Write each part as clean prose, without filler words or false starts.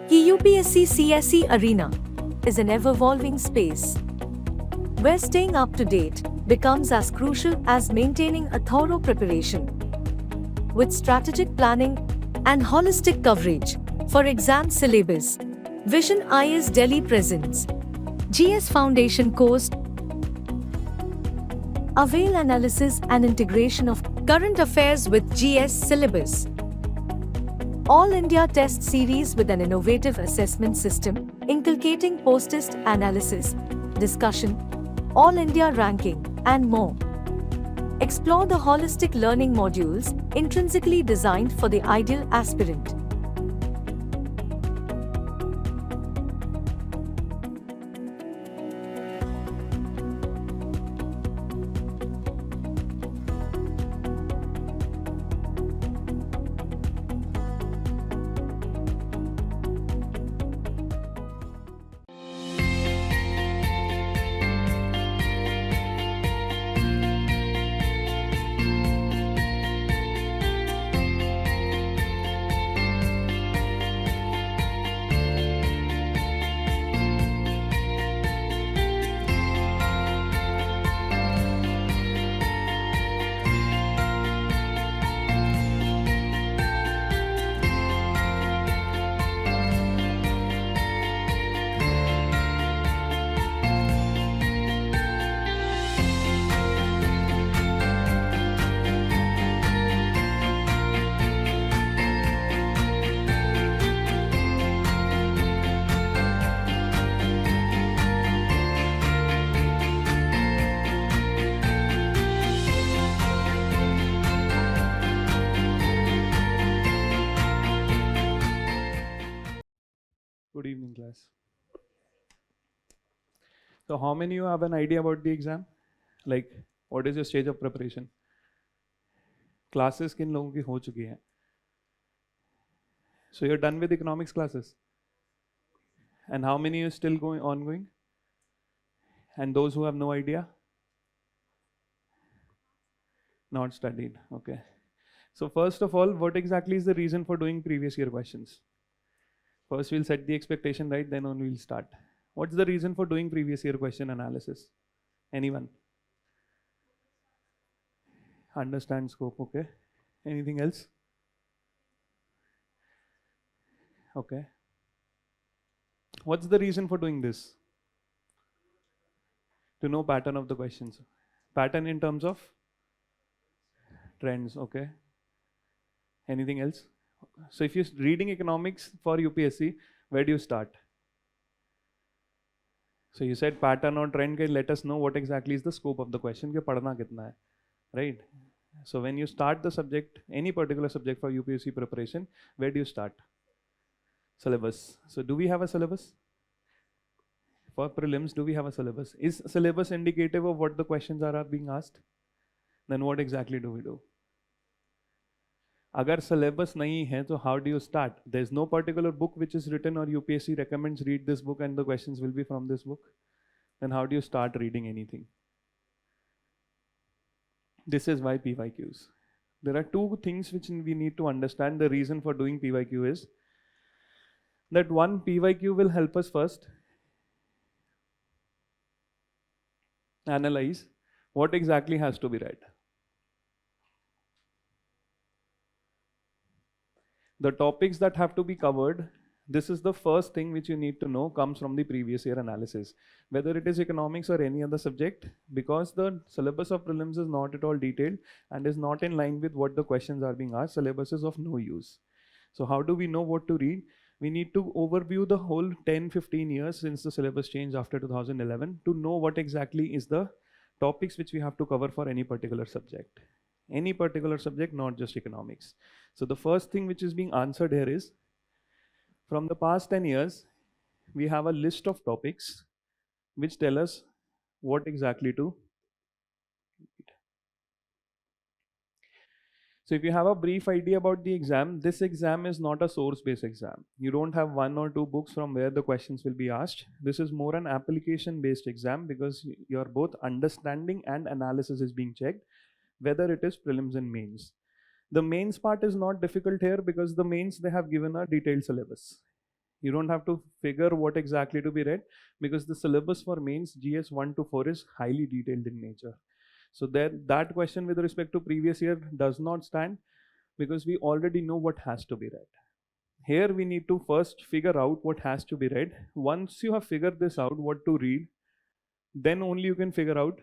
The UPSC CSE arena is an ever-evolving space where staying up to date becomes as crucial as maintaining a thorough preparation. With strategic planning and holistic coverage for exam syllabus, Vision IS Delhi presents GS Foundation course. Avail analysis and integration of current affairs with GS syllabus. All India test series with an innovative assessment system, inculcating post-test analysis, discussion, All India ranking, and more. Explore the holistic learning modules intrinsically designed for the ideal aspirant. Good evening, class. So how many of you have an idea about the exam? Like, what is your stage of preparation? Classes किन लोगों की हो चुकी हैं? So you're done with economics classes? And how many are still ongoing? And those who have no idea? Not studied, okay. So first of all, what exactly is the reason for doing previous year questions? First we'll set the expectation, right? Then only we'll start. What's the reason for doing previous year question analysis? Anyone? Understand scope, okay. Anything else? Okay. What's the reason for doing this? To know pattern of the questions. Pattern in terms of trends, okay. Anything else? So if you're reading economics for UPSC, where do you start? So you said pattern or trend, let us know what exactly is the scope of the question, ke padhna kitna hai, right? So when you start the subject, any particular subject for UPSC preparation, where do you start? Syllabus. So do we have a syllabus? For prelims, do we have a syllabus? Is syllabus indicative of what the questions are being asked? Then what exactly do we do? अगर syllabus नहीं है तो how do you start? There is no particular book which is written or UPSC recommends read this book and the questions will be from this book. Then how do you start reading anything? This is why PYQs. There are two things which we need to understand. The reason for doing PYQ is that one, PYQ will help us first analyze what exactly has to be read. The topics that have to be covered, this is the first thing which you need to know comes from the previous year analysis. Whether it is economics or any other subject, because the syllabus of prelims is not at all detailed and is not in line with what the questions are being asked, syllabus is of no use. So how do we know what to read? We need to overview the whole 10-15 years since the syllabus changed after 2011 to know what exactly is the topics which we have to cover for any particular subject. Any particular subject, not just economics. So the first thing which is being answered here is, from the past 10 years, we have a list of topics which tell us what exactly to read. So if you have a brief idea about the exam, this exam is not a source-based exam. You don't have one or two books from where the questions will be asked. This is more an application-based exam because your both understanding and analysis is being checked. whether it is prelims and mains. The mains part is not difficult here because the mains, they have given a detailed syllabus. You don't have to figure what exactly to be read because the syllabus for mains GS 1 to 4 is highly detailed in nature. So that question with respect to previous year does not stand because we already know what has to be read. Here we need to first figure out what has to be read. Once you have figured this out, what to read, then only you can figure out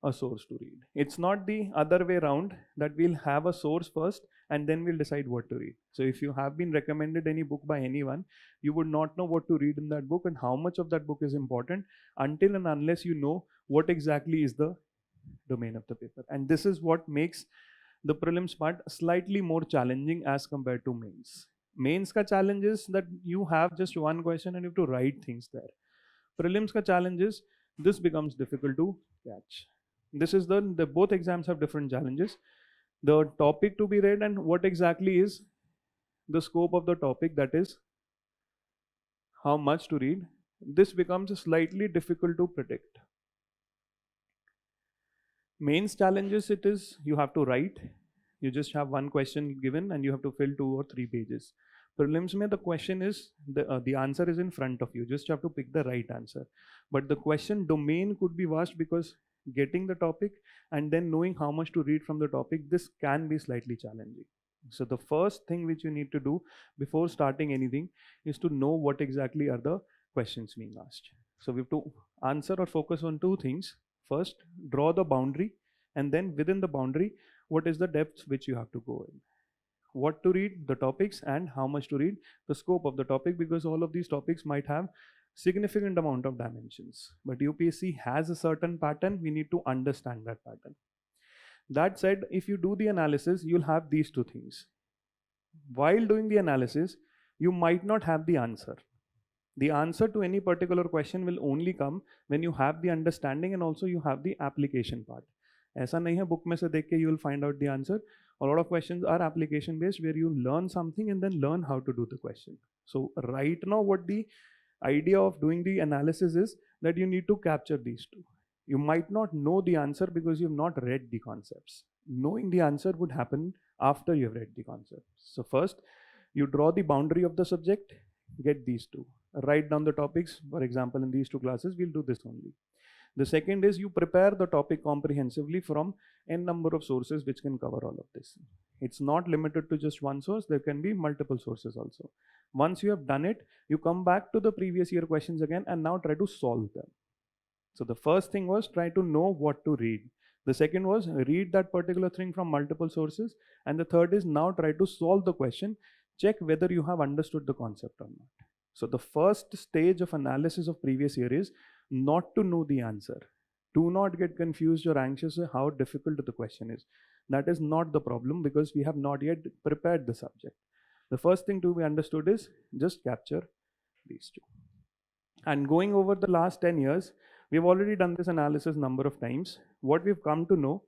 a source to read. It's not the other way around that we'll have a source first and then we'll decide what to read. So if you have been recommended any book by anyone, you would not know what to read in that book and how much of that book is important until and unless you know what exactly is the domain of the paper. And this is what makes the prelims part slightly more challenging as compared to mains. Mains ka challenge is that you have just one question and you have to write things there. Prelims ka challenge is this becomes difficult to catch. This is the both exams have different challenges. The topic to be read and what exactly is the scope of the topic, that is how much to read. This becomes slightly difficult to predict. Mains challenges, it is you have to write. You just have one question given and you have to fill 2 or 3 pages. Prelims mein the question is, the answer is in front of you. Just have to pick the right answer. But the question domain could be vast because getting the topic and then knowing how much to read from the topic, this can be slightly challenging. So the first thing which you need to do before starting anything is to know what exactly are the questions being asked. So we have to answer or focus on 2 things. First, draw the boundary, and then within the boundary, what is the depth which you have to go in. What to read, the topics, and how much to read, the scope of the topic, because all of these topics might have significant amount of dimensions. But UPSC has a certain pattern, we need to understand that pattern. That said, if you do the analysis, you'll have these 2 things. While doing the analysis, you might not have the answer. The answer to any particular question will only come when you have the understanding and also you have the application part. ऐसा नहीं है book में से देख के you will find out the answer. A lot of questions are application based where you learn something and then learn how to do the question. So right now what the idea of doing the analysis is that you need to capture these 2. You might not know the answer because you have not read the concepts. Knowing the answer would happen after you have read the concept. So first, you draw the boundary of the subject, get these 2. Write down the topics. For example, in these 2 classes, we'll do this only. The second is you prepare the topic comprehensively from n number of sources which can cover all of this. It's not limited to just one source. There can be multiple sources also. Once you have done it, you come back to the previous year questions again and now try to solve them. So the first thing was try to know what to read. The second was read that particular thing from multiple sources. And the third is now try to solve the question, check whether you have understood the concept or not. So the first stage of analysis of previous year is not to know the answer. Do not get confused or anxious how difficult the question is. That is not the problem because we have not yet prepared the subject. The first thing to be understood is just capture these 2. And going over the last 10 years, we've already done this analysis number of times. What we've come to know,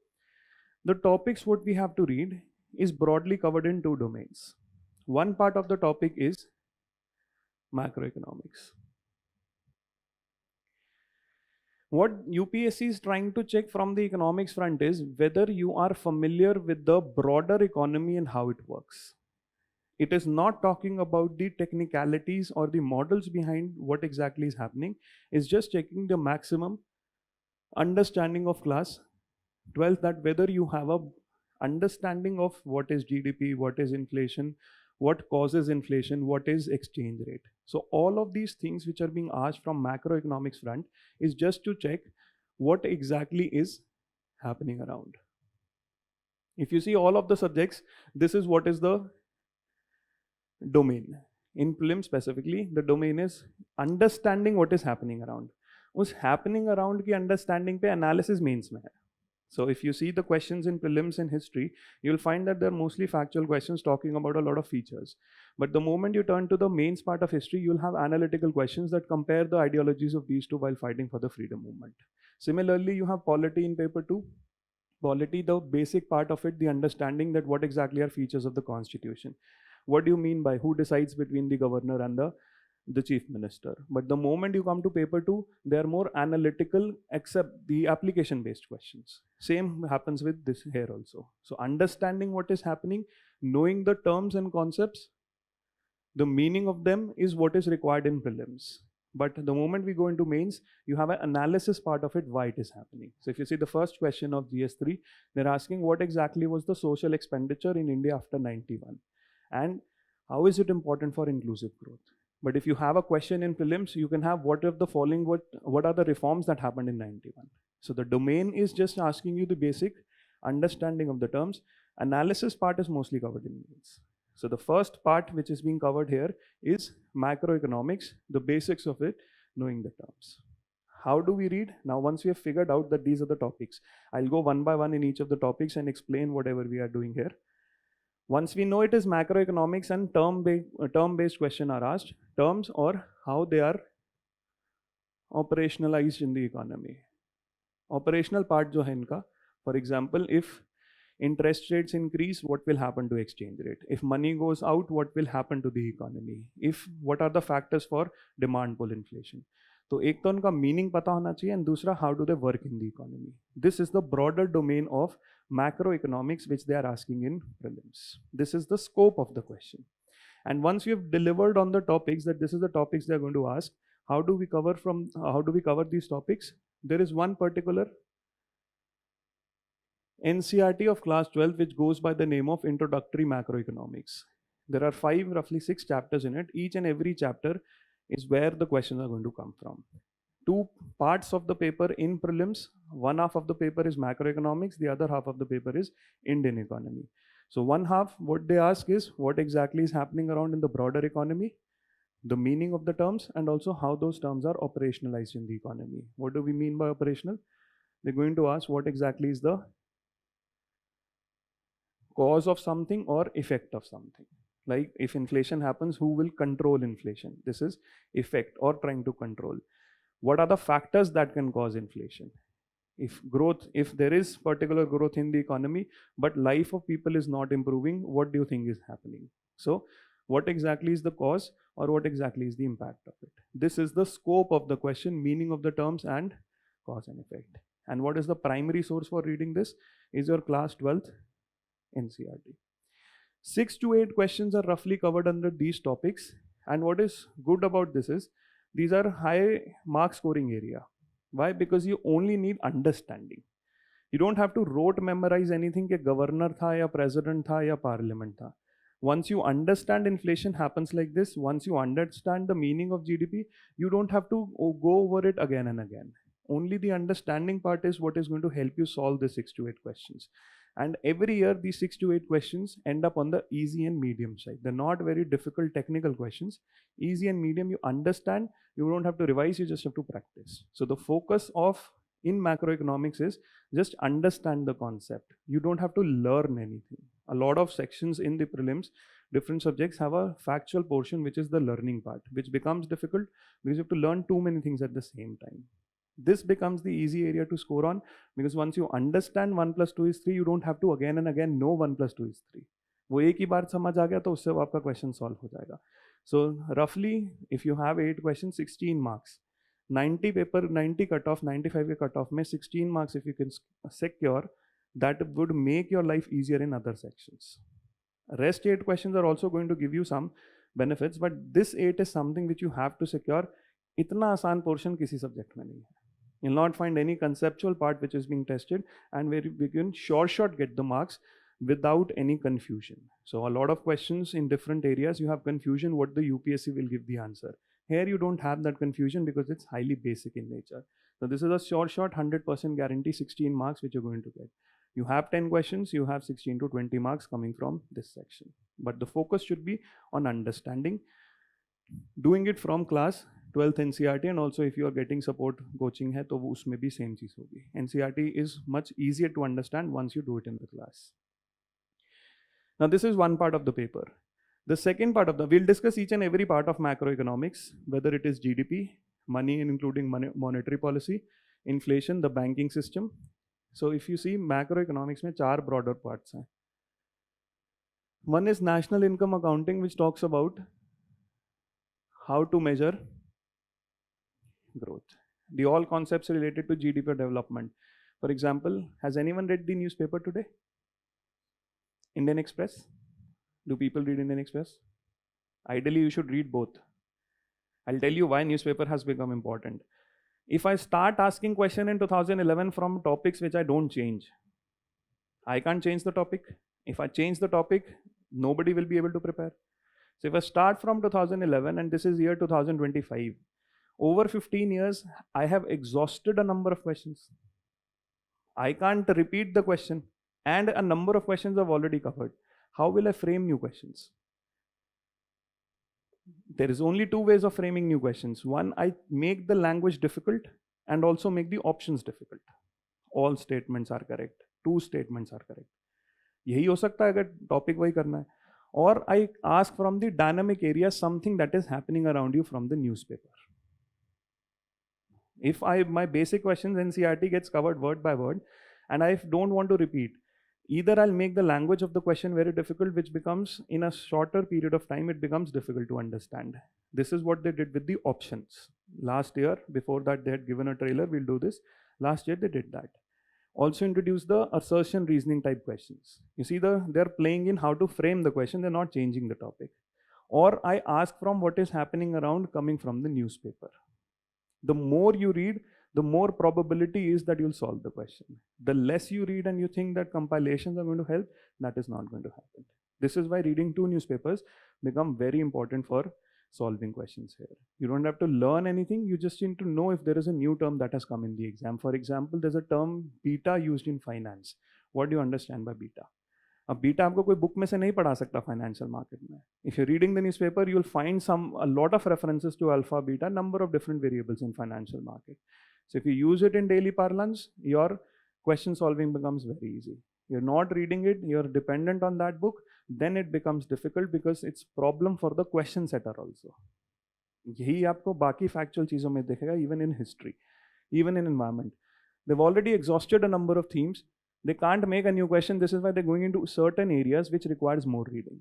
the topics what we have to read is broadly covered in 2 domains. One part of the topic is macroeconomics. What UPSC is trying to check from the economics front is whether you are familiar with the broader economy and how it works. It is not talking about the technicalities or the models behind what exactly is happening. It's just checking the maximum understanding of class 12th, that whether you have a understanding of what is GDP, what is inflation, what causes inflation, what is exchange rate. So all of these things which are being asked from macroeconomics front is just to check what exactly is happening around. If you see all of the subjects, this is what is the domain. In prelims specifically, the domain is understanding what is happening around. उस happening around की understanding पे analysis mains में है. So if you see the questions in prelims in history, you'll find that they're mostly factual questions talking about a lot of features. But the moment you turn to the mains part of history, you'll have analytical questions that compare the ideologies of these 2 while fighting for the freedom movement. Similarly, you have polity in paper 2. Polity, the basic part of it, the understanding that what exactly are features of the constitution. What do you mean by who decides between the governor and the the chief minister. But the moment you come to paper 2, they are more analytical, except the application based questions. Same happens with this here also. So understanding what is happening, knowing the terms and concepts, the meaning of them is what is required in prelims. But the moment we go into mains, you have an analysis part of it, why it is happening. So if you see the first question of GS3, they're asking what exactly was the social expenditure in India after 91, and how is it important for inclusive growth. But if you have a question in prelims, you can have what of the following, what are the reforms that happened in 91. So the domain is just asking you the basic understanding of the terms. Analysis part is mostly covered in mains. So the first part which is being covered here is macroeconomics, the basics of it, knowing the terms. How do we read? Now, once we have figured out that these are the topics, I'll go one by one in each of the topics and explain whatever we are doing here. Once we know it is macroeconomics and term-based questions are asked, terms or how they are operationalized in the economy. Operational part jo hai inka, for example, if interest rates increase, what will happen to exchange rate? If money goes out, what will happen to the economy? What are the factors for demand pull inflation? तो एक तो उनका meaning पता होना चाहिए, and दूसरा how do they work in the economy. This is the broader domain of macroeconomics which they are asking in prelims. This is the scope of the question. And once you have delivered on the topics that this is the topics they are going to ask, how do we cover these topics? There is one particular NCERT of class 12 which goes by the name of Introductory Macroeconomics. There are roughly 6 chapters in it. Each and every chapter is where the questions are going to come from. 2 parts of the paper in prelims. One half of the paper is macroeconomics, the other half of the paper is Indian economy. So one half, what they ask is what exactly is happening around in the broader economy, the meaning of the terms, and also how those terms are operationalized in the economy. What do we mean by operational? They're going to ask what exactly is the cause of something or effect of something. Like if inflation happens, who will control inflation? This is effect or trying to control. What are the factors that can cause inflation? If there is particular growth in the economy, but life of people is not improving, what do you think is happening? So what exactly is the cause or what exactly is the impact of it? This is the scope of the question, meaning of the terms and cause and effect. And what is the primary source for reading this? Is your class 12th NCERT. 6 to 8 questions are roughly covered under these topics. And what is good about this is these are high mark scoring area. Why? Because you only need understanding. You don't have to rote memorize anything कि governor था या president था या parliament था. Once you understand inflation happens like this, once you understand the meaning of GDP, you don't have to go over it again and again. Only the understanding part is what is going to help you solve the 6 to 8 questions. And every year, these 6 to 8 questions end up on the easy and medium side. They're not very difficult technical questions. Easy and medium, you understand, you don't have to revise, you just have to practice. So the focus in macroeconomics is just understand the concept. You don't have to learn anything. A lot of sections in the prelims, different subjects have a factual portion, which is the learning part, which becomes difficult because you have to learn too many things at the same time. This becomes the easy area to score on because once you understand 1 plus 2 is 3, you don't have to again and again know 1 plus 2 is 3. वो एक ही बार समझ आ गया तो उससे आपका question solve हो जाएगा. So roughly, if you have 8 questions, 16 marks. 90 paper, 90 cutoff, 95 के cutoff में 16 marks if you can secure, that would make your life easier in other sections. Rest 8 questions are also going to give you some benefits, but this 8 is something which you have to secure. इतना आसान portion किसी subject में नहीं है. You'll not find any conceptual part which is being tested and where we can short get the marks without any confusion. So a lot of questions in different areas, you have confusion what the UPSC will give the answer. Here you don't have that confusion because it's highly basic in nature. So this is a short 100% guarantee 16 marks which you're going to get. You have 10 questions, you have 16 to 20 marks coming from this section. But the focus should be on understanding, doing it from class 12th NCERT, and also if you are getting support coaching है तो वो उसमें भी same चीज होगी. NCERT is much easier to understand once you do it in the class. Now this is one part of the paper. The second part we'll discuss each and every part of macroeconomics, whether it is GDP, money including monetary policy, inflation, the banking system. So if you see macroeconomics में 4 broader parts हैं. One is national income accounting, which talks about how to measure growth. The all concepts related to GDP development. For example, has anyone read the newspaper today? Indian Express? Do people read Indian Express? Ideally, you should read both. I'll tell you why newspaper has become important. If I start asking question in 2011 from topics which I don't change, I can't change the topic. If I change the topic, nobody will be able to prepare. So if I start from 2011 and this is year 2025, over 15 years, I have exhausted a number of questions. I can't repeat the question and a number of questions I've already covered. How will I frame new questions? There is only two ways of framing new questions. One, I make the language difficult and also make the options difficult. All statements are correct. Two statements are correct. यही हो सकता है अगर topic वही करना है. Or I ask from the dynamic area something that is happening around you from the newspaper. If my basic questions NCERT gets covered word by word and I don't want to repeat, either I'll make the language of the question very difficult, which becomes in a shorter period of time, it becomes difficult to understand. This is what they did with the options. Last year, before that they had given a trailer, we'll do this. Last year they did that. Also introduced the assertion reasoning type questions. You see, they're playing in how to frame the question, they're not changing the topic. Or I ask from what is happening around coming from the newspaper. The more you read, the more probability is that you'll solve the question. The less you read and you think that compilations are going to help, that is not going to happen. This is why reading two newspapers become very important for solving questions here. You don't have to learn anything, you just need to know if there is a new term that has come in the exam. For example, there's a term beta used in finance. What do you understand by beta? अब beta आपको कोई book में से नहीं पढ़ा सकता financial market में. If you reading the newspaper you will find some a lot of references to alpha beta, number of different variables in financial market. So if you use it in daily parlance, your question solving becomes very easy. You're not reading it, you're dependent on that book, then it becomes difficult because it's problem for the question setter also. यही आपको बाकी factual चीज़ों में दिखेगा, even in history, even in environment. They've already exhausted a number of themes. They can't make a new question. This is why they're going into certain areas which requires more reading.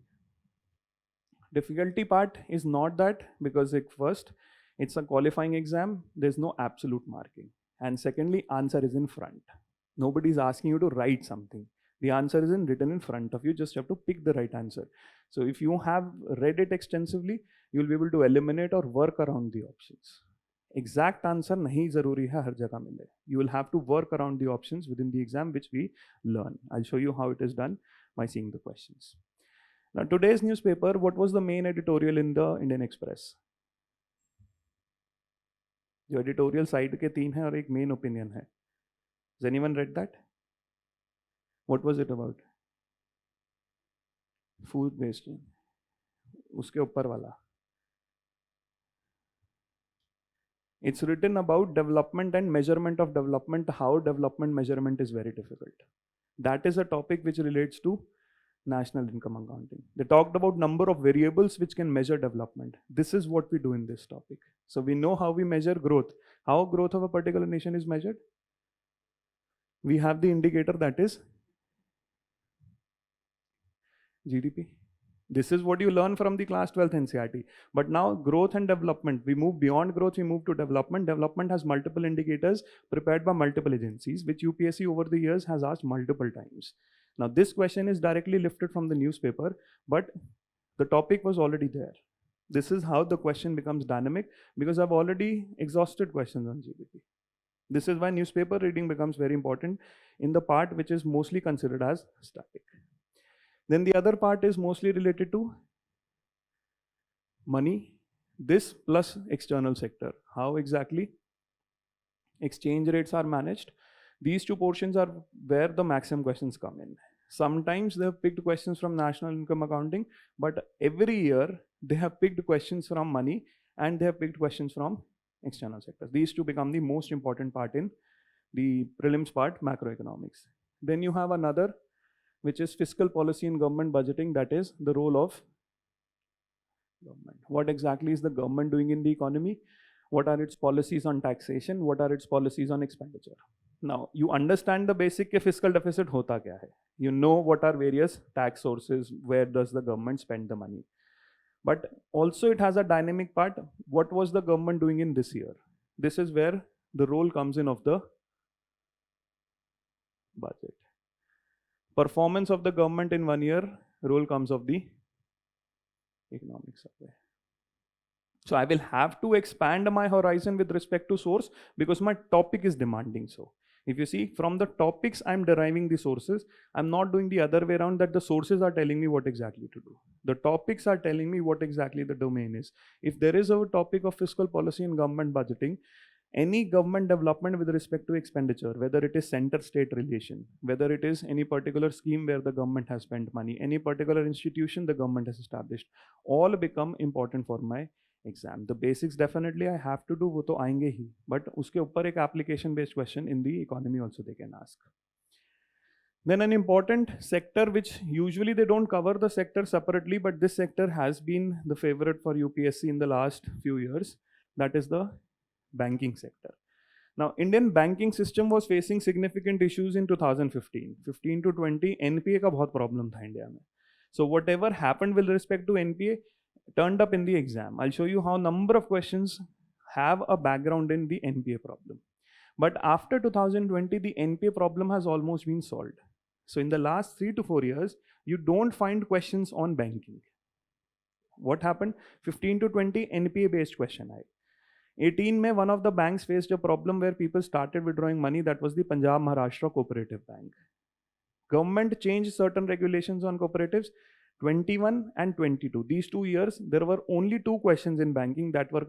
Difficulty part is not that, because first, it's a qualifying exam. There's no absolute marking. And secondly, answer is in front. Nobody's asking you to write something. The answer isn't written in front of you. Just have to pick the right answer. So if you have read it extensively, you'll be able to eliminate or work around the options. Exact answer nahi zaruri hai har jagah mile. You will have to work around the options within the exam, which we learn. I'll show you how it is done by seeing the questions. Now, today's newspaper, what was the main editorial in the Indian Express? जो editorial side के 3 है और एक main opinion है. Has anyone read that? What was it about? Food waste. उसके ऊपर वाला. It's written about development and measurement of development, how development measurement is very difficult. That is a topic which relates to national income accounting. They talked about number of variables which can measure development. This is what we do in this topic. So we know how we measure growth. How growth of a particular nation is measured? We have the indicator that is GDP. This is what you learn from the class 12th NCERT. But now growth and development, we move beyond growth, we move to development. Development has multiple indicators prepared by multiple agencies, which UPSC over the years has asked multiple times. Now this question is directly lifted from the newspaper, but the topic was already there. This is how the question becomes dynamic, because I've already exhausted questions on GDP. This is why newspaper reading becomes very important in the part which is mostly considered as static. Then the other part is mostly related to money, this plus external sector. How exactly exchange rates are managed. These two portions are where the maximum questions come in. Sometimes they have picked questions from national income accounting, but every year they have picked questions from money and they have picked questions from external sectors. These two become the most important part in the prelims part, macroeconomics. Then you have another, which is fiscal policy and government budgeting. That is the role of government. What exactly is the government doing in the economy? What are its policies on taxation? What are its policies on expenditure? Now, you understand the basic fiscal deficit hota kya hai. You know what are various tax sources, where does the government spend the money. But also it has a dynamic part. What was the government doing in this year? This is where the role comes in of the budget. Performance of the government in 1 year, role comes of the economic survey. So I will have to expand my horizon with respect to source because my topic is demanding so. If you see from the topics I'm deriving the sources, I'm not doing the other way around that the sources are telling me what exactly to do. The topics are telling me what exactly the domain is. If there is a topic of fiscal policy and government budgeting, any government development with respect to expenditure, whether it is center-state relation, whether it is any particular scheme where the government has spent money, any particular institution the government has established, all become important for my exam. The basics definitely I have to do, वो तो आएंगे ही, but उसके ऊपर एक application based question in the economy also they can ask. Then an important sector which usually they don't cover the sector separately, but this sector has been the favorite for UPSC in the last few years, that is the banking sector. Now, Indian banking system was facing significant issues in 2015. 15 to 20, NPA का बहुत problem था India में. So whatever happened with respect to NPA turned up in the exam. I'll show you how number of questions have a background in the NPA problem. But after 2020, the NPA problem has almost been solved. So in the last 3 to 4 years, you don't find questions on banking. What happened? 15 to 20 NPA based question आए. 18 में one of the banks faced a problem where people started withdrawing money. That was the Punjab Maharashtra Cooperative Bank. Government changed certain regulations on cooperatives. 21 and 22. These 2 years, there were only 2 questions in banking that were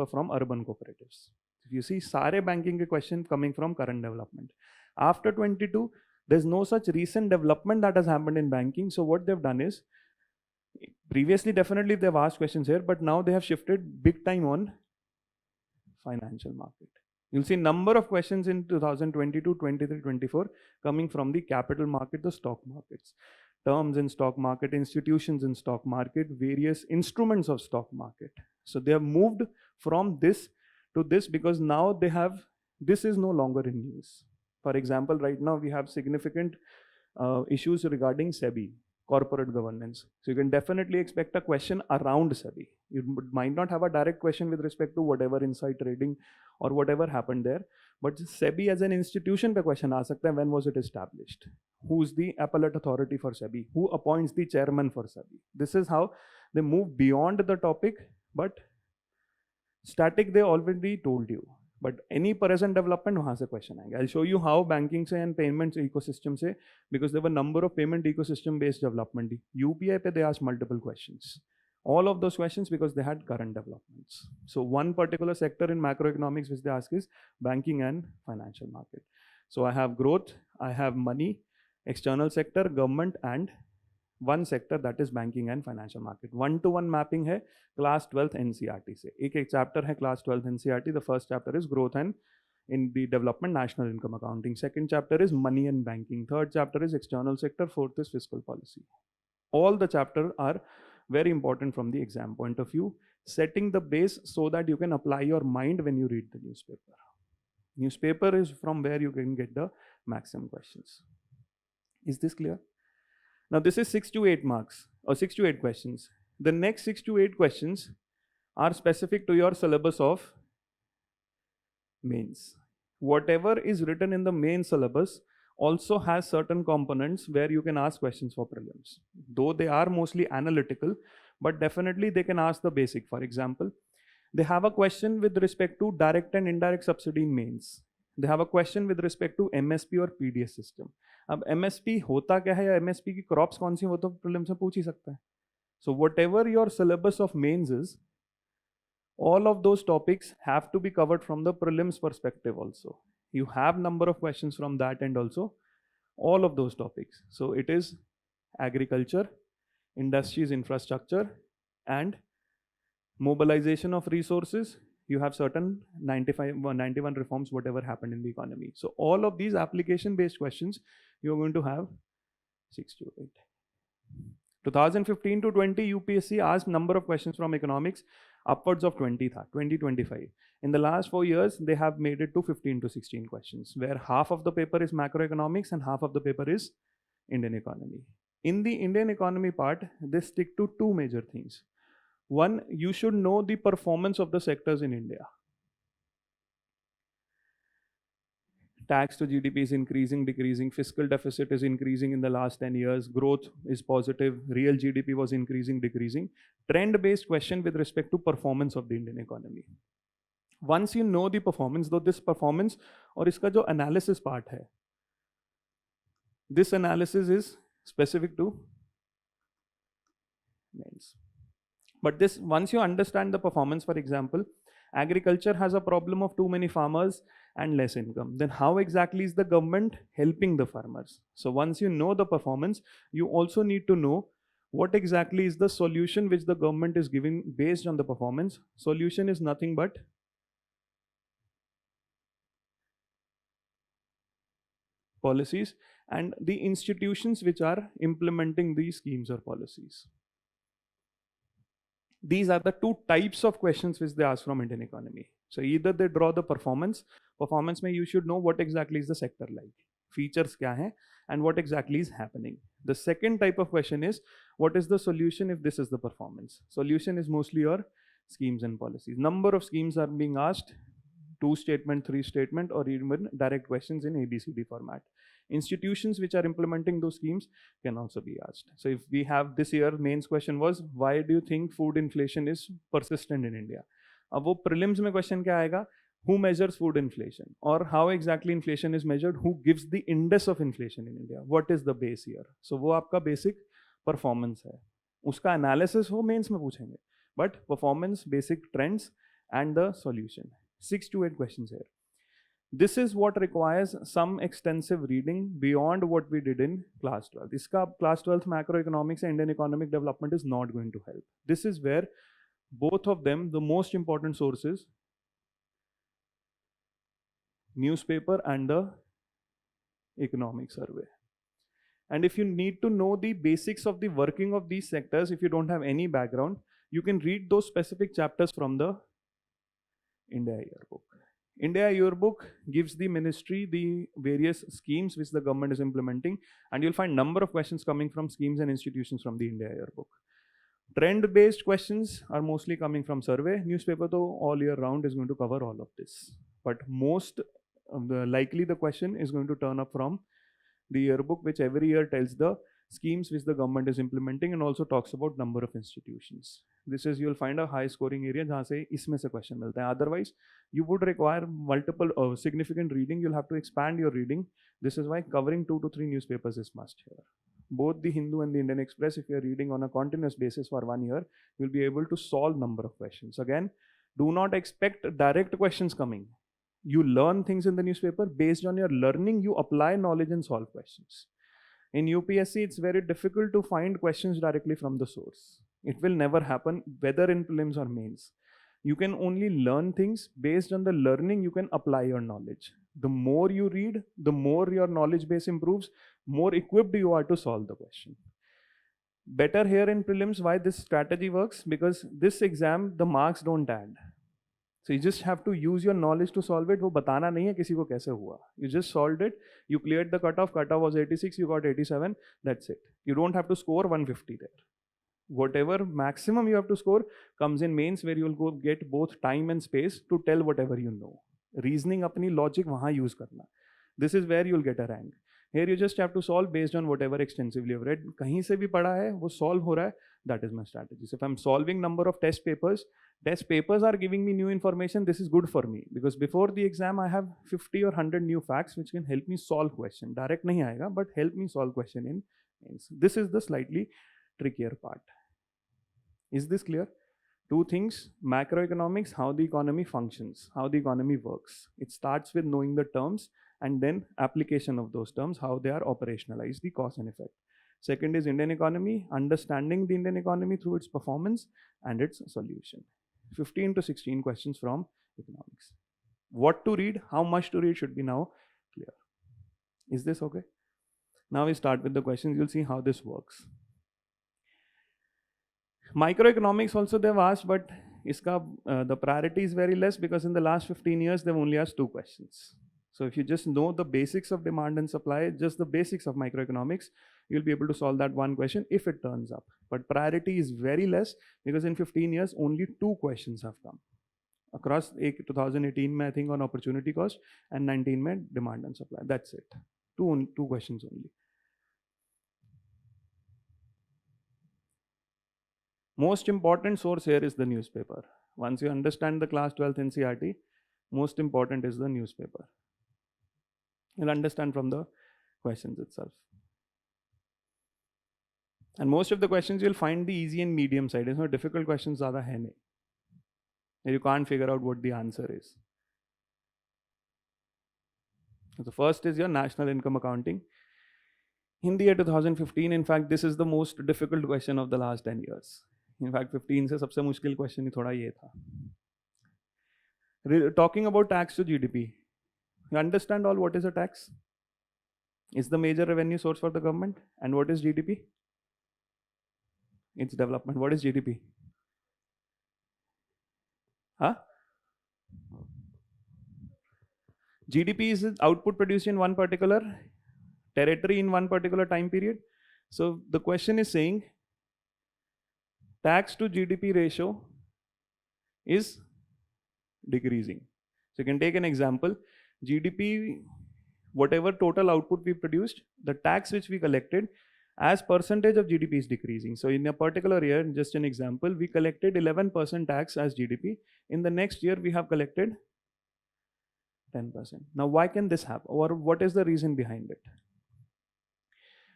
from urban cooperatives. If you see, sare banking question coming from current development. After 22, there's no such recent development that has happened in banking. So what they've done is, previously definitely they've asked questions here, but now they have shifted big time on financial market. You'll see number of questions in 2022, 23, 24 coming from the capital market, the stock markets, terms in stock market, institutions in stock market, various instruments of stock market. So they have moved from this to this because now they have, this is no longer in news. For example, right now we have significant issues regarding SEBI, corporate governance. So you can definitely expect a question around SEBI. You might not have a direct question with respect to whatever inside trading or whatever happened there, but SEBI as an institution pe question aa sakta hai, when was it established? Who's the appellate authority for SEBI? Who appoints the chairman for SEBI? This is how they move beyond the topic, but static they already told you. But any present development, वहाँ से question आएंगे. I'll show you how banking से and payments ecosystem से, because there were number of payment ecosystem based development. UPI पे they asked multiple questions. All of those questions because they had current developments. So one particular sector in macroeconomics which they ask is banking and financial market. So I have growth, I have money, external sector, government, and one sector that is banking and financial market. 1-to-1 mapping है class 12th NCERT से. एक chapter है class 12th NCERT. The first chapter is growth and in the development national income accounting. Second chapter is money and banking. Third chapter is external sector. Fourth is fiscal policy. All the chapters are very important from the exam point of view, setting the base so that you can apply your mind when you read the newspaper. Newspaper is from where you can get the maximum questions. Is this clear? Now this is 6 to 8 marks or 6 to 8 questions. The next 6 to 8 questions are specific to your syllabus of mains. Whatever is written in the main syllabus also has certain components where you can ask questions for prelims. Though they are mostly analytical, but definitely they can ask the basic. For example, they have a question with respect to direct and indirect subsidy in mains. They have a question with respect to MSP और PDS system. अब MSP होता क्या है या MSP की crops कौन सी, वो तो प्रीलिम्स में पूछ ही सकता है. So whatever your syllabus of mains is, all of those topics have to be covered from the prelims perspective also. You have number of questions from that and also all of those topics. So it is agriculture, industries, infrastructure, and mobilization of resources. You have certain 91 reforms, whatever happened in the economy. So all of these application based questions, you're going to have 6 to 8. 2015 to 20, UPSC asked number of questions from economics upwards of 20, 25. In the last 4 years, they have made it to 15 to 16 questions, where half of the paper is macroeconomics and half of the paper is Indian economy. In the Indian economy part, they stick to 2 major things. One, you should know the performance of the sectors in India. Tax to GDP is increasing, decreasing, fiscal deficit is increasing in the last 10 years, growth is positive, real GDP was increasing, decreasing. Trend-based question with respect to performance of the Indian economy. Once you know the performance, though this performance और इसका जो analysis part है, this analysis is specific to mains. But this, once you understand the performance, for example, agriculture has a problem of too many farmers and less income. Then how exactly is the government helping the farmers? So once you know the performance, you also need to know what exactly is the solution which the government is giving based on the performance. Solution is nothing but policies and the institutions which are implementing these schemes or policies. These are the two types of questions which they ask from Indian economy. So either they draw the performance mein you should know what exactly is the sector like, features kya hai, and what exactly is happening. The second type of question is, what is the solution if this is the performance? Solution is mostly your schemes and policies. Number of schemes are being asked, 2 statement, 3 statement, or even direct questions in ABCD format. Institutions which are implementing those schemes can also be asked. So if we have this year, mains question was, why do you think food inflation is persistent in India? अब वो prelims में question क्या आएगा? Who measures food inflation? Or how exactly inflation is measured? Who gives the index of inflation in India? What is the base year? So वो आपका basic performance है. उसका analysis हो mains में पूछेंगे. But performance, basic trends, and the solution. 6 to 8 questions here. This is what requires some extensive reading beyond what we did in class 12. Iska class 12 macroeconomics and Indian economic development is not going to help. This is where both of them, the most important sources, newspaper and the economic survey. And if you need to know the basics of the working of these sectors, if you don't have any background, you can read those specific chapters from the India Yearbook. India Yearbook gives the ministry the various schemes which the government is implementing, and you'll find number of questions coming from schemes and institutions from the India Yearbook. Trend-based questions are mostly coming from survey. Newspaper though all year round is going to cover all of this. But most likely the question is going to turn up from the yearbook, which every year tells the schemes which the government is implementing and also talks about number of institutions. This is, you'll find a high scoring area जहाँ से इसमें से question मिलता है. Otherwise, you would require multiple significant reading. You'll have to expand your reading. This is why covering 2 to 3 newspapers is must here. Both the Hindu and the Indian Express, if you're reading on a continuous basis for 1 year, you'll be able to solve number of questions. Again, do not expect direct questions coming. You learn things in the newspaper. Based on your learning, you apply knowledge and solve questions. In UPSC, it's very difficult to find questions directly from the source. It will never happen, whether in prelims or mains. You can only learn things. Based on the learning, you can apply your knowledge. The more you read, the more your knowledge base improves, more equipped you are to solve the question. Better here in prelims, why this strategy works? Because this exam, the marks don't add. So you just have to use your knowledge to solve it. वो बताना नहीं है किसी को कैसे हुआ. You just solved it. You cleared the cutoff. Cutoff was 86. You got 87. That's it. You don't have to score 150 there. Whatever maximum you have to score comes in mains, where you'll go get both time and space to tell whatever you know. Reasoning अपनी logic वहाँ use करना. This is where you'll get a rank. Here you just have to solve based on whatever extensively you've read. कहीं से भी पढ़ा है, वो solve हो रहा है. That is my strategy. So if I'm solving number of test papers are giving me new information. This is good for me because before the exam I have 50 or 100 new facts which can help me solve question. Direct नहीं आएगा, but help me solve question in mains. This is the slightly trickier part. Is this clear? Two things: macroeconomics, how the economy functions, how the economy works. It starts with knowing the terms and then application of those terms, how they are operationalized, the cause and effect. Second is Indian economy, understanding the Indian economy through its performance and its solution. 15 to 16 questions from economics. What to read, how much to read should be now clear. Is this okay? Now we start with the questions. You'll see how this works. Microeconomics also they've asked, but the priority is very less because in the last 15 years they've only asked 2 questions. So if you just know the basics of demand and supply, just the basics of microeconomics, you'll be able to solve that one question if it turns up. But priority is very less because in 15 years, only 2 questions have come. Across 2018 mein, I think on opportunity cost and 19 mein demand and supply. That's it. Two questions only. Most important source here is the newspaper. Once you understand the class 12th NCERT, most important is the newspaper. You'll understand from the questions itself. And most of the questions you'll find the easy and medium side. There's no difficult questions zyada hai nahi. You can't figure out what the answer is. So the first is your national income accounting. In the year 2015, in fact, this is the most difficult question of the last 10 years. In fact, 15 से सबसे मुश्किल question ही थोड़ा ये था. Talking about tax to GDP, you understand all what is a tax? It's the major revenue source for the government. And what is GDP? It's development. What is GDP? Huh? GDP is output produced in one particular territory in one particular time period. So the question is saying tax to GDP ratio is decreasing. So you can take an example. GDP, whatever total output we produced, the tax which we collected as percentage of GDP is decreasing. So in a particular year, just an example, we collected 11% tax as GDP. In the next year, we have collected 10%. Now, why can this happen? Or what is the reason behind it?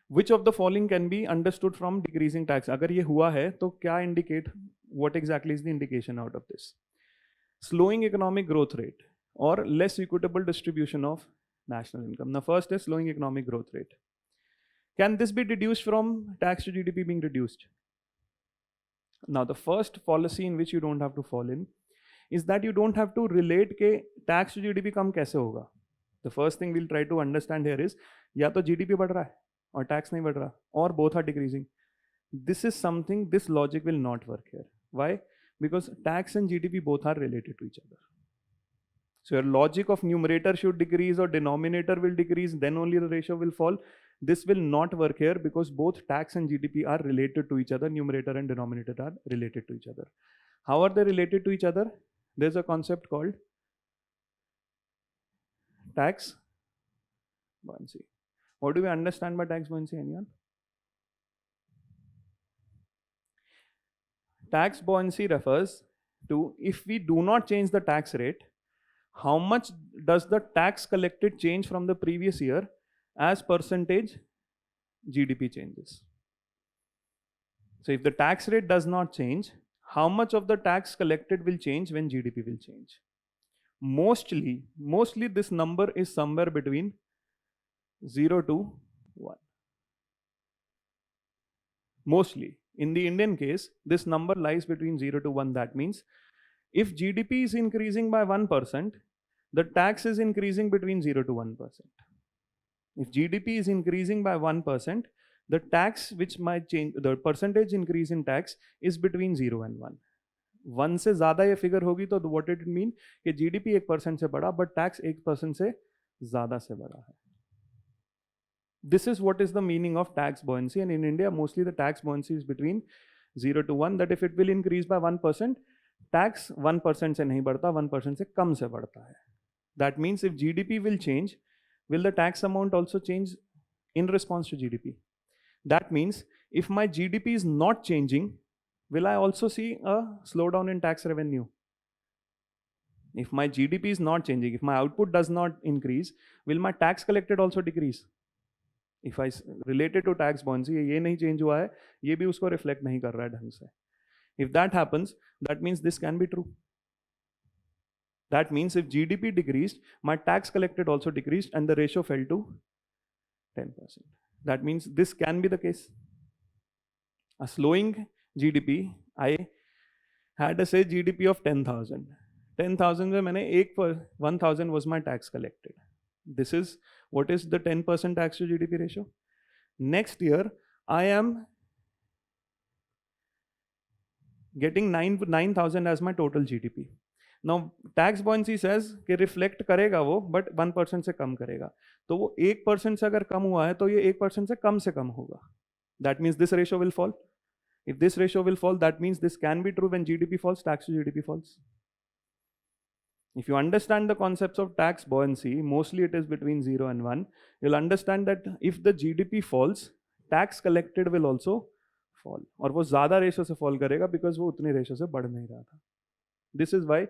Which of the following can be understood from decreasing tax? अगर ये हुआ है तो क्या indicate? What exactly is the indication out of this? Slowing economic growth rate or less equitable distribution of national income. Now, first is slowing economic growth rate. Can this be deduced from tax to GDP being reduced? Now, the first policy in which you don't have to fall in is that you don't have to relate के tax to GDP कम कैसे होगा. The first thing we'll try to understand here is या तो GDP बढ़ रहा है और tax नहीं बढ़ रहा or both are decreasing. This is something, this logic will not work here. Why? Because tax and GDP both are related to each other. So your logic of numerator should decrease or denominator will decrease, then only the ratio will fall. This will not work here because both tax and GDP are related to each other. Numerator and denominator are related to each other. How are they related to each other? There's a concept called tax buoyancy. What do we understand by tax buoyancy, anyone? Tax buoyancy refers to if we do not change the tax rate, how much does the tax collected change from the previous year as percentage GDP changes. So if the tax rate does not change, how much of the tax collected will change when GDP will change? Mostly this number is somewhere between 0 to 1. Mostly. In the Indian case, this number lies between 0 to 1. That means if GDP is increasing by 1%, the tax is increasing between 0 to 1%. If GDP is increasing by 1%, the tax which might change, the percentage increase in tax is between 0 and 1. 1 से ज़्यादा ये figure होगी तो what did it mean? कि GDP 1% से बढ़ा, but tax 1% से ज़्यादा से बढ़ा है. This is what is the meaning of tax buoyancy, and in India mostly the tax buoyancy is between 0 to 1, that if it will increase by 1%, tax 1% से नहीं बढ़ता, 1% से कम से बढ़ता है. That means if GDP will change, will the tax amount also change in response to GDP? That means if my GDP is not changing, will I also see a slowdown in tax revenue? If my GDP is not changing, if my output does not increase, will my tax collected also decrease? If I related to tax buoyancy, ये नहीं change हुआ है, ये भी उसको reflect नहीं कर रहा है ढंग से. If that happens, that means this can be true. That means if GDP decreased, my tax collected also decreased and the ratio fell to 10%. That means this can be the case. A slowing GDP, I had a say GDP of 10,000. 10,000 में मैंने 1,000 was my tax collected. This is what is the 10% tax to GDP ratio. Next year, I am getting 9,000 as my total GDP. Now tax buoyancy says कि reflect करेगा वो, but 1% से कम करेगा. तो वो 1% से अगर कम हुआ है तो ये 1% से कम होगा. That means this ratio will fall. If this ratio will fall, that means this can be true when GDP falls, tax to GDP falls. If you understand the concepts of tax buoyancy, mostly it is between 0 and 1, you'll understand that if the GDP falls, tax collected will also fall. और वो ज़्यादा ratio से fall करेगा because वो उतने ratio से बढ़ नहीं रहा था. This is why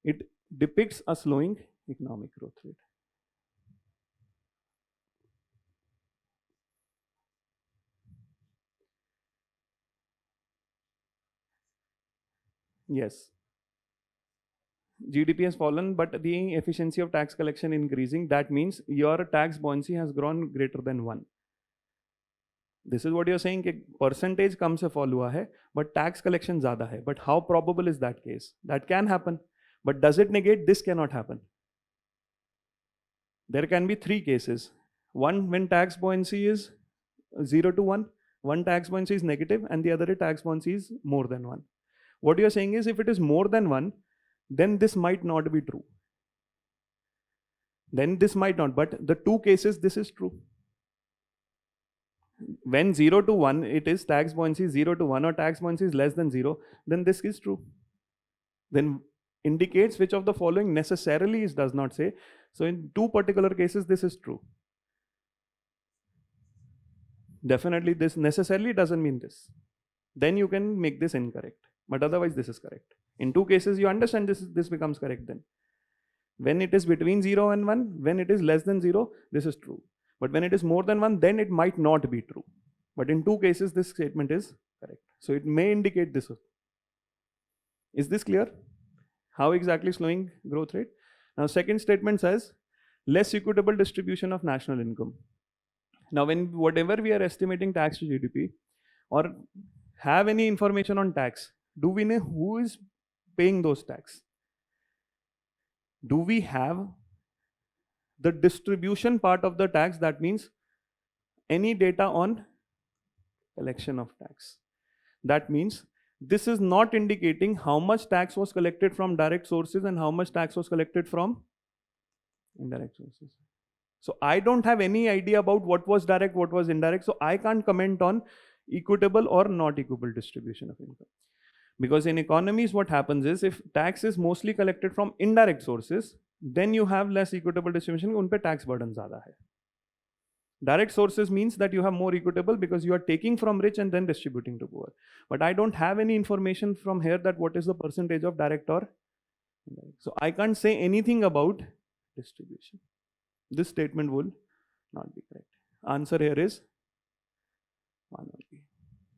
it depicts a slowing economic growth rate. Yes. GDP has fallen, but the efficiency of tax collection increasing. That means your tax buoyancy has grown greater than 1. This is what you're saying कि percentage कम से fall हुआ है, but tax collection ज़्यादा है. But how probable is that case? That can happen. But does it negate this cannot happen? There can be 3 cases. One, when tax buoyancy is 0 to 1. One tax buoyancy is negative and the other tax buoyancy is more than 1. What you're saying is if it is more than 1, then this might not be true. Then this might not, but the 2 cases this is true. When 0 to 1, it is tax buoyancy 0 to 1 or tax buoyancy is less than 0, then this is true. Then indicates which of the following necessarily is does not say. So in 2 particular cases, this is true. Definitely this necessarily doesn't mean this. Then you can make this incorrect. But otherwise this is correct. In 2 cases, you understand this becomes correct then. When it is between 0 and 1, when it is less than 0, this is true. But when it is more than 1, then it might not be true. But in 2 cases, this statement is correct. So it may indicate this. Is this clear? How exactly slowing growth rate? Now, second statement says less equitable distribution of national income. Now, when whatever we are estimating tax to GDP or have any information on tax, do we know who is paying those tax? Do we have the distribution part of the tax? That means any data on collection of tax. That means this is not indicating how much tax was collected from direct sources and how much tax was collected from indirect sources. So I don't have any idea about what was direct, what was indirect. So I can't comment on equitable or not equitable distribution of income. Because in economies, what happens is if tax is mostly collected from indirect sources, then you have less equitable distribution. उन पे tax burden ज़्यादा है. Direct sources means that you have more equitable because you are taking from rich and then distributing to poor. But I don't have any information from here that what is the percentage of direct or indirect. So I can't say anything about distribution. This statement will not be correct. Answer here is 1 only.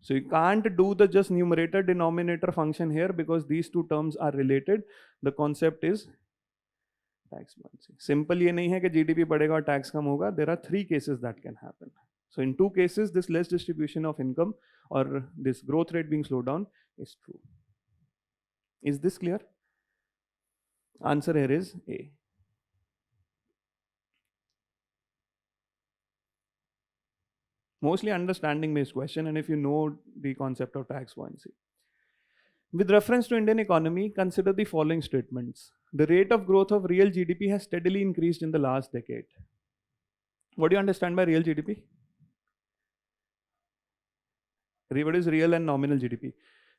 So you can't do the just numerator denominator function here because these 2 terms are related. The concept is tax buoyancy. Simple ये नहीं है कि GDP बढ़ेगा और tax कम होगा. There are 3 cases that can happen. So in 2 cases, this less distribution of income or this growth rate being slowed down is true. Is this clear? Answer here is A. Mostly understanding based question, and if you know the concept of tax buoyancy. With reference to Indian economy, consider the following statements. The rate of growth of real GDP has steadily increased in the last decade. What do you understand by real GDP? What is real and nominal GDP?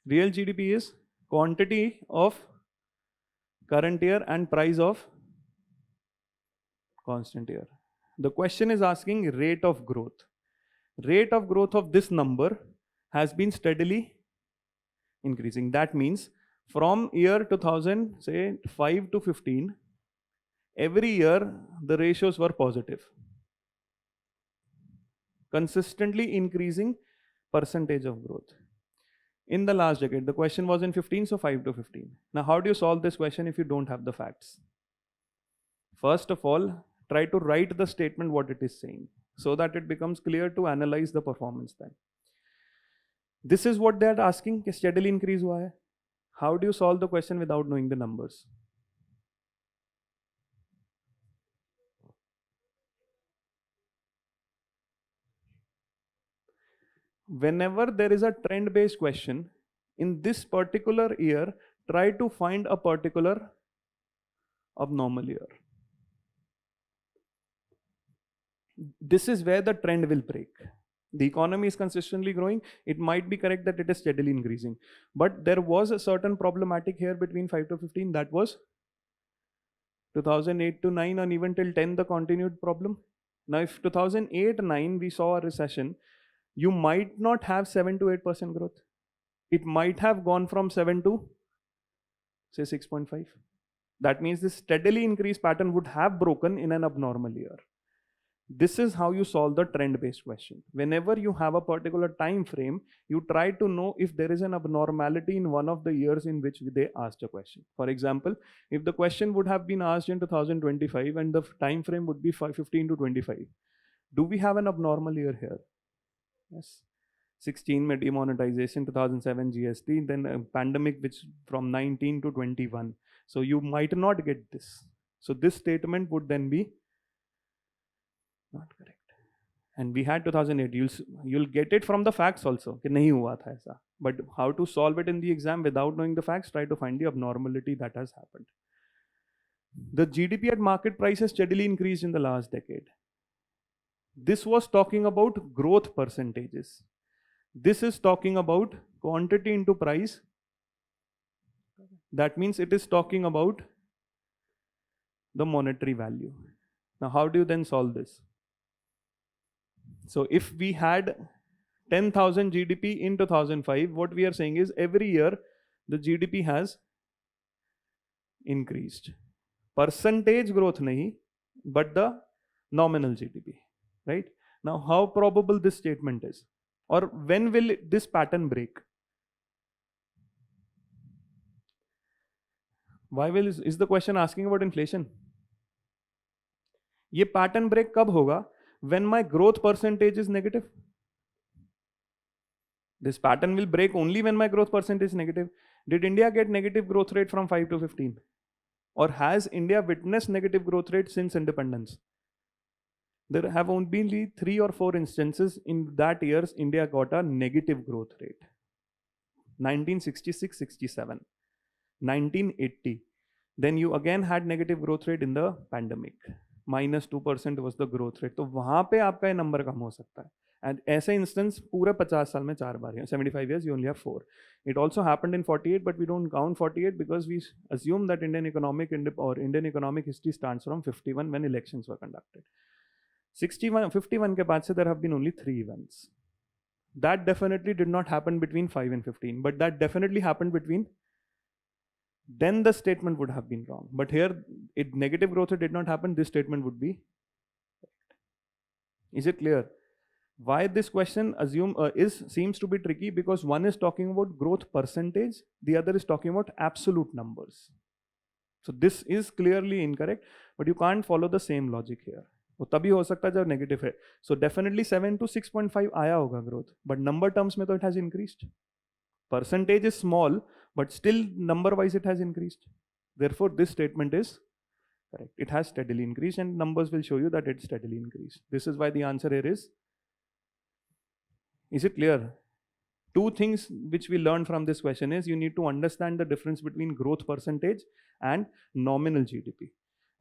Real GDP is quantity of current year and price of constant year. The question is asking rate of growth. Rate of growth of this number has been steadily increasing. That means from year 2000, say 5 to 15, every year the ratios were positive. Consistently increasing percentage of growth. In the last decade, the question was in 15, so 5 to 15. Now, how do you solve this question if you don't have the facts? First of all, try to write the statement what it is saying so that it becomes clear to analyze the performance then. This is what they are asking, कि steadily increase हुआ है. How do you solve the question without knowing the numbers? Whenever there is a trend-based question, in this particular year, try to find a particular abnormal year. This is where the trend will break. The economy is consistently growing. It might be correct that it is steadily increasing. But there was a certain problematic here between 5 to 15. That was 2008 to 9 and even till 10 the continued problem. Now if 2008-9 we saw a recession, you might not have 7 to 8% growth. It might have gone from 7 to say 6.5. That means this steadily increased pattern would have broken in an abnormal year. This is how you solve the trend-based question. Whenever you have a particular time frame, you try to know if there is an abnormality in one of the years in which they asked a question. For example, if the question would have been asked in 2025 and the time frame would be 15 to 25, do we have an abnormal year here? Yes. 16 में demonetization, 2007 GST, then a pandemic which from 19 to 21. So you might not get this. So this statement would then be not correct. And we had 2008. You'll get it from the facts also. कि नहीं हुआ था ऐसा. But how to solve it in the exam without knowing the facts? Try to find the abnormality that has happened. The GDP at market price has steadily increased in the last decade. This was talking about growth percentages. This is talking about quantity into price. That means it is talking about the monetary value. Now, how do you then solve this? So if we had 10,000 GDP in 2005, what we are saying is every year the GDP has increased. Percentage growth nahi, but the nominal GDP, right? Now, how probable this statement is? Or when will this pattern break? Why is the question asking about inflation? ये pattern break कब होगा? When my growth percentage is negative. This pattern will break only when my growth percentage is negative. Did India get negative growth rate from 5 to 15? Or has India witnessed negative growth rate since independence? There have only 3 or 4 instances in that years India got a negative growth rate. 1966-67, 1980. Then you again had negative growth rate in the pandemic. -2% was the growth rate. तो वहाँ पे आपका ये number कम हो सकता है. And ऐसे instance पूरे 50 साल में 4 बार है. 75 years you only have 4. It also happened in 48, but we don't count 48 because we assume that Indian economic history starts from 51 when elections were conducted. 51 के बाद से there have been only 3 events. That definitely did not happen between 5 and 15, but that definitely happened between. Then the statement would have been wrong. But here, negative growth rate did not happen. This statement would be correct. Is it clear? Why this question seems to be tricky? Because one is talking about growth percentage, the other is talking about absolute numbers. So this is clearly incorrect, but you can't follow the same logic here. वो तभी हो सकता है जब negative है. So definitely 7 to 6.5 आया होगा growth, but number terms में तो it has increased. Percentage is small, but still number wise it has increased. Therefore this statement is correct. It has steadily increased and numbers will show you that it's steadily increased. This is why the answer here is it clear? 2 things which we learned from this question is you need to understand the difference between growth percentage and nominal GDP.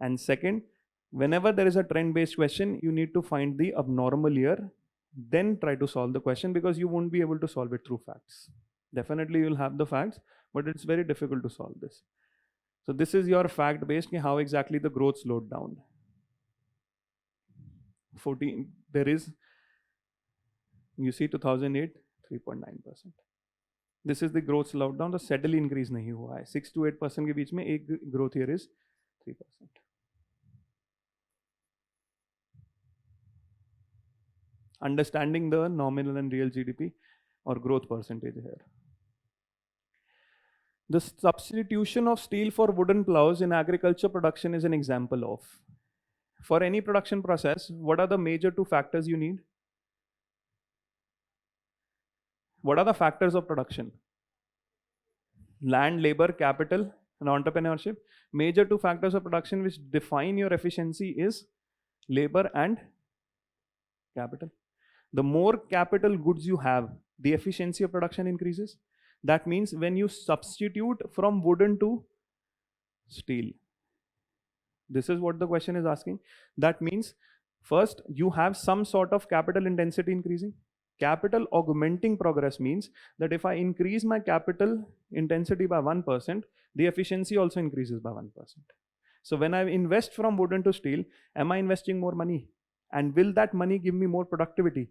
And second, whenever there is a trend-based question, you need to find the abnormal year, then try to solve the question because you won't be able to solve it through facts. Definitely you'll have the facts, but it's very difficult to solve this. So this is your fact-based, how exactly the growth slowed down. 14, there is, you see 2008, 3.9%. This is the growth slowed down, the steadily increase nahi hua hai. 6 to 8% के बीच में एक growth here is 3%. Understanding the nominal and real GDP or growth percentage here. The substitution of steel for wooden plows in agriculture production is an example of. For any production process, what are the major 2 factors you need? What are the factors of production? Land, labor, capital, and entrepreneurship. Major 2 factors of production which define your efficiency is labor and capital. The more capital goods you have, the efficiency of production increases. That means when you substitute from wooden to steel, this is what the question is asking. That means first you have some sort of capital intensity increasing. Capital augmenting progress means that if I increase my capital intensity by 1%, the efficiency also increases by 1%. So when I invest from wooden to steel, am I investing more money? And will that money give me more productivity?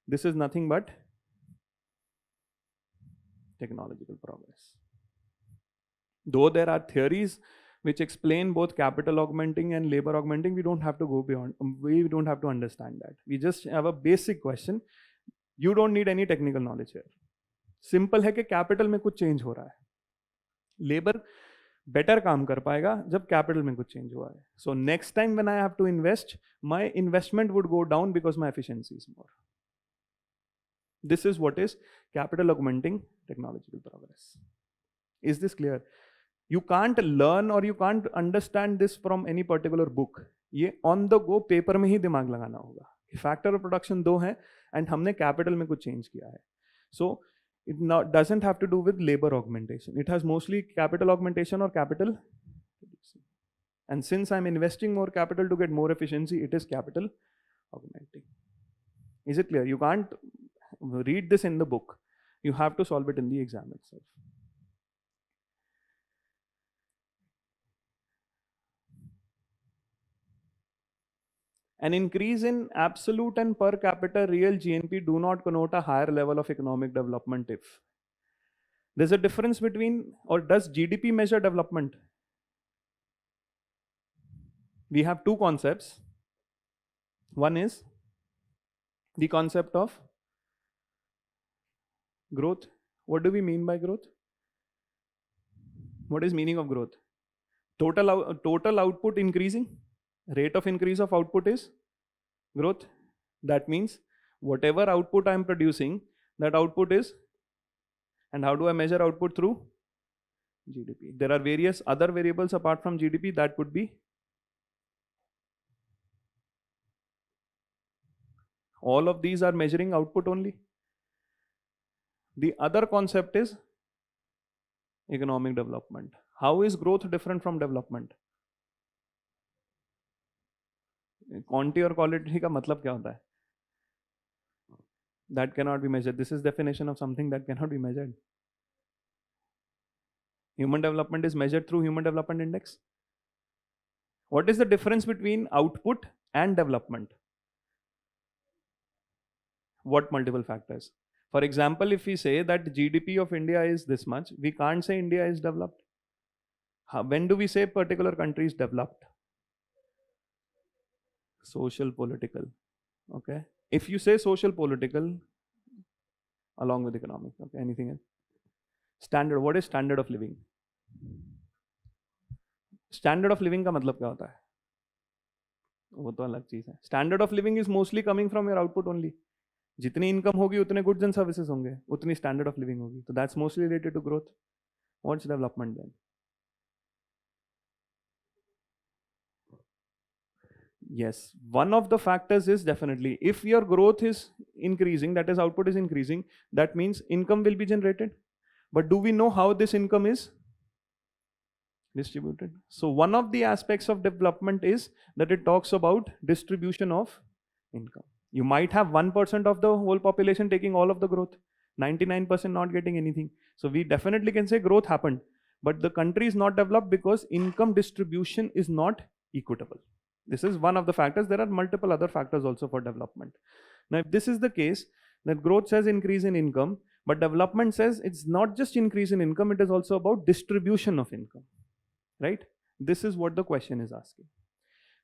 This is nothing but technological progress. Though there are theories which explain both capital augmenting and labor augmenting, we don't have to go beyond, we don't have to understand that. We just have a basic question. You don't need any technical knowledge here. Simple है कि capital में कुछ change हो रहा है. Labor better काम कर पाएगा जब capital में कुछ change हुआ है. So next time when I have to invest, my investment would go down because my efficiency is more. This is what is capital augmenting technological progress. Is this clear? You can't learn or you can't understand this from any particular book. ये on the go paper में ही दिमाग लगाना होगा. Factor of production दो हैं and हमने capital में कुछ change किया है. So it doesn't have to do with labor augmentation. It has mostly capital augmentation or capital reducing. And since I'm investing more capital to get more efficiency, it is capital augmenting. Is it clear? You can't read this in the book. You have to solve it in the exam itself. An increase in absolute and per capita real GNP do not connote a higher level of economic development if. There's a difference between, or does GDP measure development? We have two concepts. One is the concept of growth. What do we mean by growth? What is meaning of growth? Total output increasing. Rate of increase of output is growth. That means whatever output I am producing, that output is, and how do I measure output? Through GDP. There are various other variables apart from GDP that could be. All of these are measuring output only. The other concept is economic development. How is growth different from development? Quantity और quality का मतलब क्या होता है? That cannot be measured. This is definition of something that cannot be measured. Human development is measured through Human Development Index. What is the difference between output and development? What multiple factors? For example, if we say that GDP of India is this much, we can't say India is developed. When do we say particular country is developed? Social, political. Okay. If you say social, political, along with economic. Okay. Anything else? Standard. What is standard of living? Standard of living का मतलब क्या होता है? वो तो अलग चीज है. Standard of living is mostly coming from your output only. जितनी इनकम होगी उतने गुड्स एंड सर्विसेज होंगे, उतनी स्टैंडर्ड ऑफ लिविंग होगी. तो that's mostly related to growth. What's development then? Yes, one of the factors is definitely if your growth is increasing, that is output is increasing, that means income will be generated. But do we know how this income is distributed? So one of the aspects of development is that it talks about distribution of income. You might have 1% of the whole population taking all of the growth, 99% not getting anything. So we definitely can say growth happened, but the country is not developed because income distribution is not equitable. This is one of the factors. There are multiple other factors also for development. Now, if this is the case, that growth says increase in income, but development says it's not just increase in income, it is also about distribution of income, right? This is what the question is asking.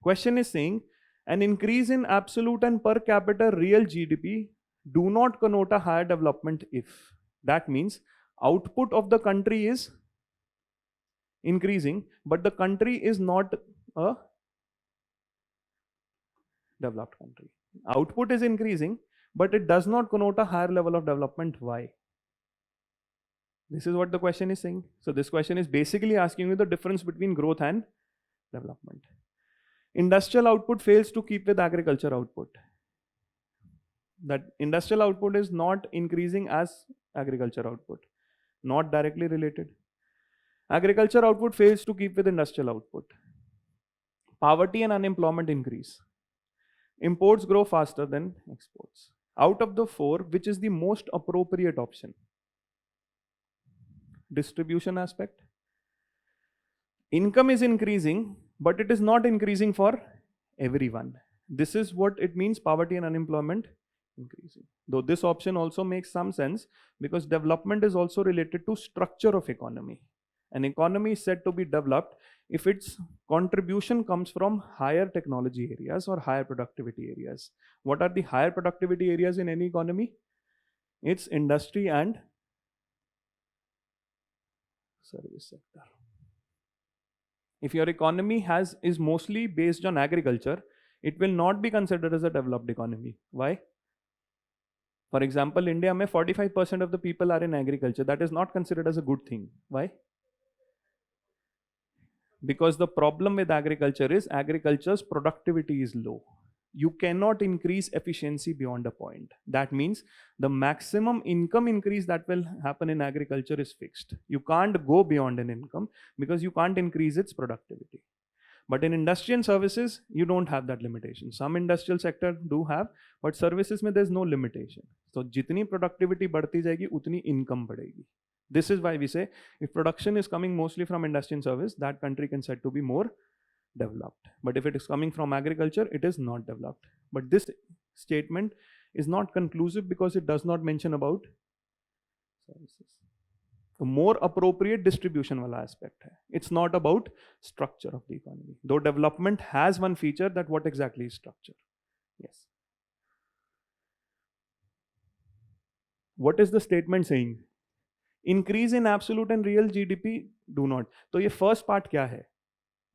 Question is saying, an increase in absolute and per capita real GDP do not connote a higher development if. That means output of the country is increasing, but the country is not a developed country. Output is increasing, but it does not connote a higher level of development. Why? This is what the question is saying. So this question is basically asking you the difference between growth and development. Industrial output fails to keep with agriculture output. That industrial output is not increasing as agriculture output. not directly related. Agriculture output fails to keep with industrial output. Poverty and unemployment increase. Imports grow faster than exports. Out of the four, which is the most appropriate option? Distribution aspect. Income is increasing, but it is not increasing for everyone. This is what it means, poverty and unemployment increasing. Though this option also makes some sense because development is also related to structure of economy. An economy is said to be developed if its contribution comes from higher technology areas or higher productivity areas. What are the higher productivity areas in any economy? It's industry and service sector. If your economy is mostly based on agriculture, it will not be considered as a developed economy. Why? For example, India mein 45% of the people are in agriculture. That is not considered as a good thing. Why? Because the problem with agriculture is agriculture's productivity is low. You cannot increase efficiency beyond a point. That means the maximum income increase that will happen in agriculture is fixed. You can't go beyond an income because you can't increase its productivity. But in industry and services, you don't have that limitation. Some industrial sector do have, but services mein there's no limitation. So jitni productivity बढ़ती जाएगी, उतनी income बढ़ेगी. This is why we say if production is coming mostly from industry and service, that country can said to be more developed. But if it is coming from agriculture, it is not developed. But this statement is not conclusive because it does not mention about services. The more appropriate distribution wala aspect hai. It's not about structure of the economy. Though development has one feature, that what exactly is structure. Yes. What is the statement saying? Increase in absolute and real GDP do not. So ये first part क्या है?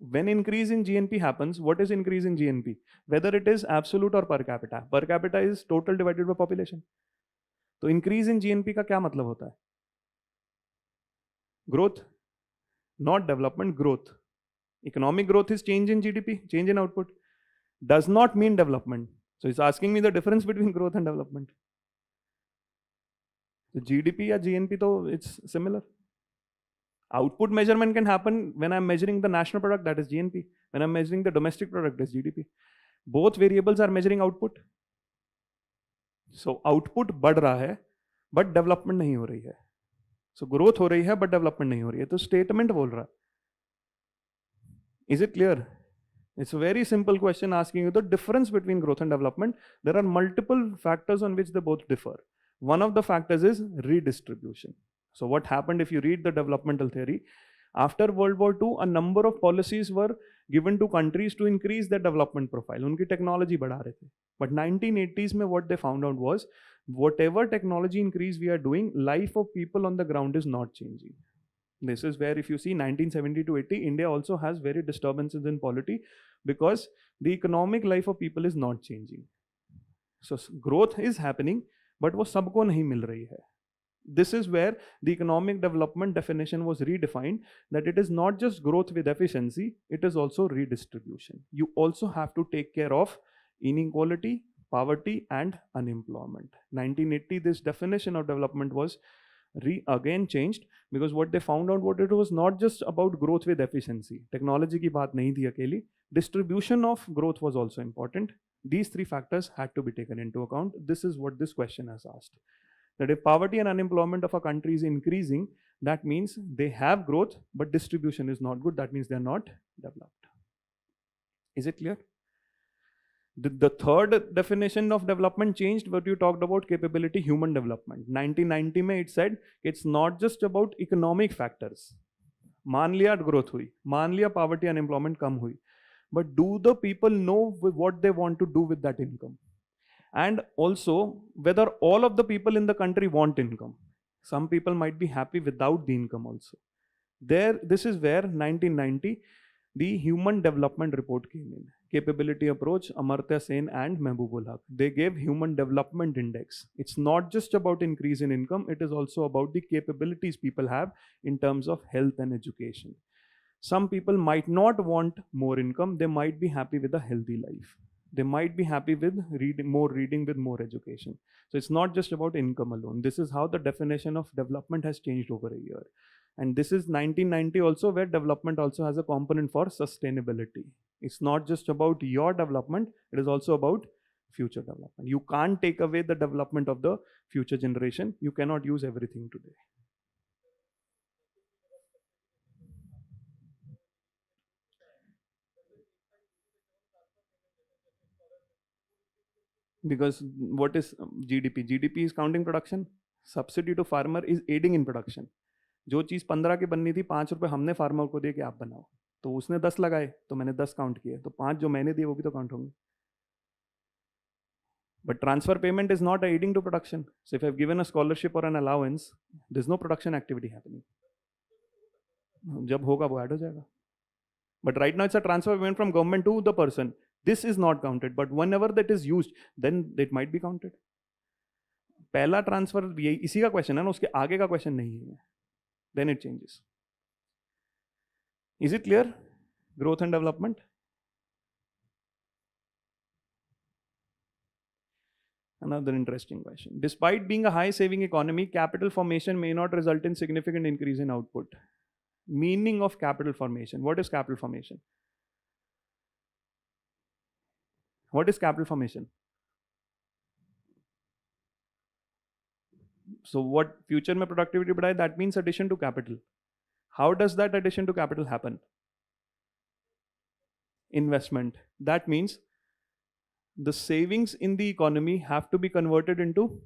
When increase in GNP happens, what is increase in GNP? Whether it is absolute or per capita. Per capita is total divided by population. तो increase in GNP का क्या मतलब होता है? Growth, not development, growth. Economic growth is change in GDP, change in output. Does not mean development. So it's asking me the difference between growth and development. So GDP or GNP, though, it's similar. Output measurement can happen when I'm measuring the national product, that is GNP. When I'm measuring the domestic product, that is GDP. Both variables are measuring output. So output बढ़ रहा है, but development नहीं हो रही है. So growth हो रही है, but development नहीं हो रही है. तो statement बोल रहा है. Is it clear? It's a very simple question asking you the difference between growth and development. There are multiple factors on which they both differ. One of the factors is redistribution. So what happened if you read the developmental theory? After World War II, a number of policies were given to countries to increase their development profile. उनकी technology बढ़ा रहे थे. But 1980s में what they found out was, whatever technology increase we are doing, life of people on the ground is not changing. This is where if you see 1970 to 80, India also has very disturbances in polity because the economic life of people is not changing. So growth is happening, but वो सबको नहीं मिल रही है. This is where the economic development definition was redefined, that it is not just growth with efficiency, it is also redistribution. You also have to take care of inequality, poverty and unemployment. 1980, this definition of development was again changed because what they found out, what it was not just about growth with efficiency. Technology की बात नहीं थी अकेली. Distribution of growth was also important. These three factors had to be taken into account. This is what this question has asked. That if poverty and unemployment of a country is increasing, that means they have growth, but distribution is not good. That means they're not developed. Is it clear? The third definition of development changed, what you talked about capability, human development. 1990 में it said it's not just about economic factors. मान लिया growth हुई, मान लिया poverty and unemployment कम हुई, but do the people know what they want to do with that income? And also whether all of the people in the country want income. Some people might be happy without the income also. This is where 1990 the Human Development Report came in. Capability approach, Amartya Sen and Mehboob Haq. They gave Human Development Index. It's not just about increase in income, it is also about the capabilities people have in terms of health and education. Some people might not want more income, they might be happy with a healthy life. They might be happy with reading with more education. So it's not just about income alone. This is how the definition of development has changed over a year. And this is 1990 also, where development also has a component for sustainability. It's not just about your development, it is also about future development. You can't take away the development of the future generation. You cannot use everything today. Because what is GDP? GDP is counting production. Subsidy to farmer is aiding in production. जो चीज़ 15 की बननी थी, 5 रुपए हमने farmer को दिए कि आप बनाओ, तो उसने 10 लगाए, तो मैंने 10 काउंट किए, तो 5 जो मैंने दिए वो भी तो काउंट होंगे. But transfer payment is not aiding to production. So if I've given a scholarship or an allowance, there's no production activity happening. जब होगा वो ऐड हो जाएगा. But right now it's a transfer payment from government to the person. This is not counted. But whenever that is used, then it might be counted. पहला transfer ये इसी का question है ना, उसके आगे का क्वेश्चन नहीं है. Then it changes. Is it clear? Growth and development. Another interesting question. Despite being a high saving economy, capital formation may not result in significant increase in output. Meaning of capital formation. What is capital formation? What is capital formation? So what future mein productivity badhaye, that means addition to capital. How does that addition to capital happen? Investment. That means the savings in the economy have to be converted into,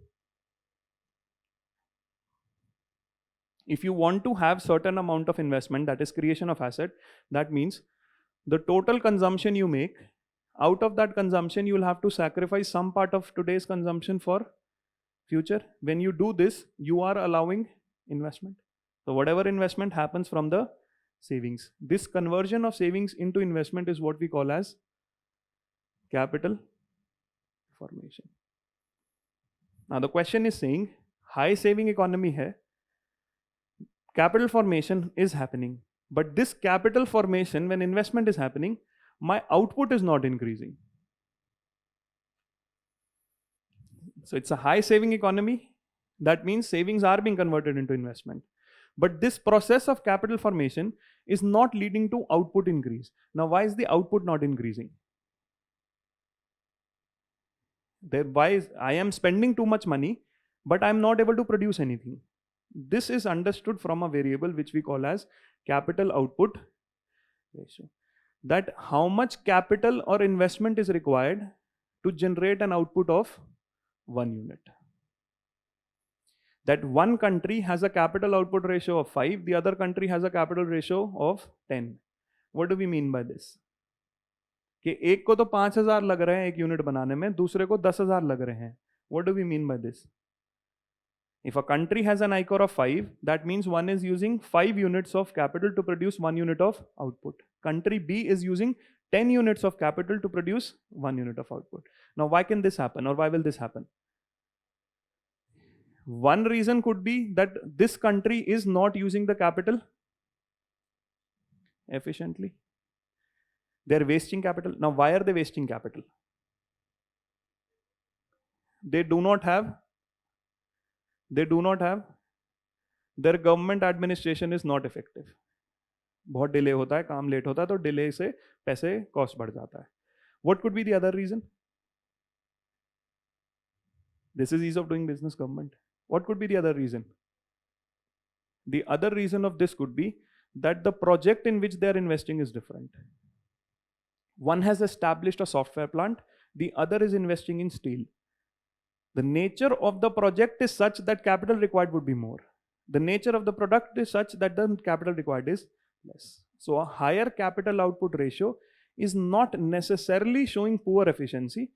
if you want to have certain amount of investment, that is creation of asset, that means the total consumption you make, out of that consumption you will have to sacrifice some part of today's consumption for future. When you do this, you are allowing investment. So whatever investment happens from the savings, this conversion of savings into investment is what we call as capital formation. Now the question is saying high saving economy hai, capital formation is happening, but this capital formation, when investment is happening, my output is not increasing. So it's a high saving economy. That means savings are being converted into investment. But this process of capital formation is not leading to output increase. Now, why is the output not increasing? Why I am spending too much money, but I'm not able to produce anything. This is understood from a variable which we call as capital output ratio. That how much capital or investment is required to generate an output of 1 unit. That one country has a capital output ratio of 5, the other country has a capital ratio of 10. What do we mean by this? कि एक को तो 5,000 लग रहे हैं एक unit बनाने में, दूसरे को 10,000 लग रहे हैं. What do we mean by this? If a country has an ICOR of 5, that means one is using 5 units of capital to produce 1 unit of output. Country B is using 10 units of capital to produce 1 unit of output. Now, why can this happen, or why will this happen? One reason could be that this country is not using the capital efficiently. They're wasting capital. Now, why are they wasting capital? They do not have, their government administration is not effective. बहुत delay होता है, काम late होता है, तो delay से पैसे cost बढ़ जाता है. What could be the other reason? This is ease of doing business government. What could be the other reason? The other reason of this could be that the project in which they are investing is different. One has established a software plant, the other is investing in steel. The nature of the project is such that capital required would be more. The nature of the product is such that the capital required is less. So a higher capital output ratio is not necessarily showing poor efficiency,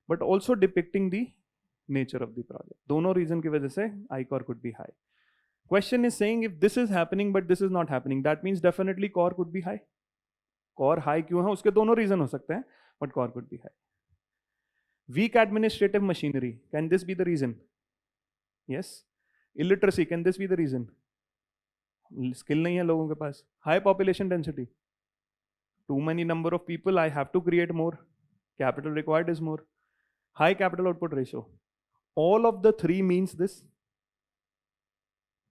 but also depicting the nature of the project. दोनों reason की वजह से ICOR could be high. Question is saying if this is happening but this is not happening, that means definitely COR could be high. COR high क्यों है? उसके दोनों reason हो सकते हैं, but COR could be high. Weak administrative machinery, can this be the reason? Yes. Illiteracy, can this be the reason? Skill नहीं है लोगों के पास. High population density, too many number of people, I have to create more. capital required is more. High capital output ratio. All of the three means this.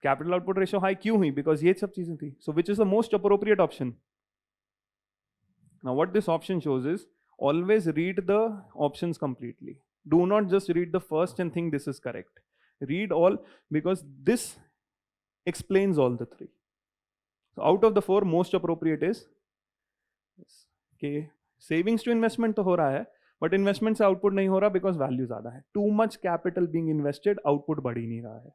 Capital output ratio high क्यों हुई? Because ये सब चीजें थी. So which is the most appropriate option? Now what this option shows is always read the options completely. Do not just read the first and think this is correct. Read all, because this explains all the three. So out of the four, most appropriate is okay. Savings to investment तो हो रहा है, but investment से output नहीं हो रहा because value ज़्यादा है. Too much capital being invested, output बढ़ ही नहीं रहा है.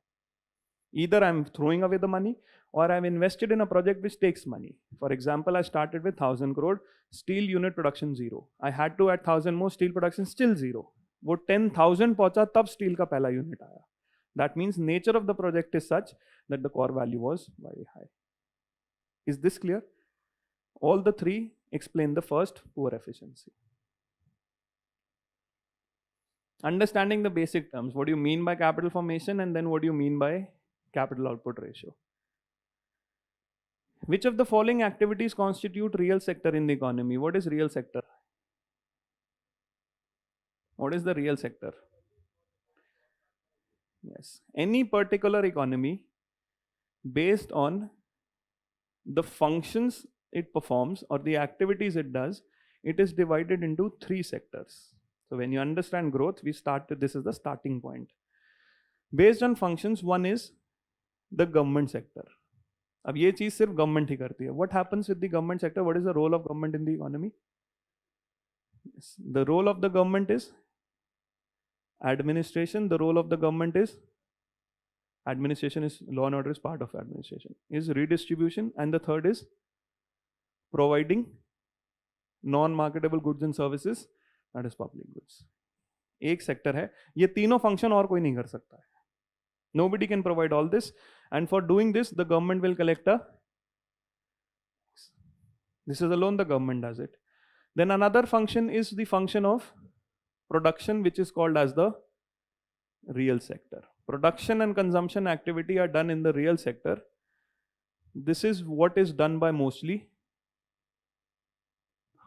Either I'm throwing away the money or I've invested in a project which takes money. For example, I started with 1000 crore, steel unit production 0. I had to add 1000 more, steel production still 0. वो 10,000 पहुंचा तब steel का पहला unit आया. That means nature of the project is such that the core value was very high. Is this clear? All the three explain the first, poor efficiency. Understanding the basic terms. What do you mean by capital formation, and then what do you mean by capital output ratio? Which of the following activities constitute real sector in the economy? What is real sector? What is the real sector? Yes, any particular economy based on the functions it performs or the activities it does, it is divided into three sectors. So when you understand growth, we start with this is the starting point. Based on functions, one is the government sector. अब ये चीज सिर्फ government ही करती है. What happens with the government sector? What is the role of government in the economy? Yes. The role of the government is administration. The role of the government is administration is law and order is part of administration. Is redistribution, and the third is providing non-marketable goods and services, that is public goods. एक sector है, ये तीनों function और कोई नहीं कर सकता है. Nobody can provide all this, and for doing this, the government will collect a. This is alone the government does it. Then another function is the function of production, which is called as the real sector. Production and consumption activity are done in the real sector. This is what is done by mostly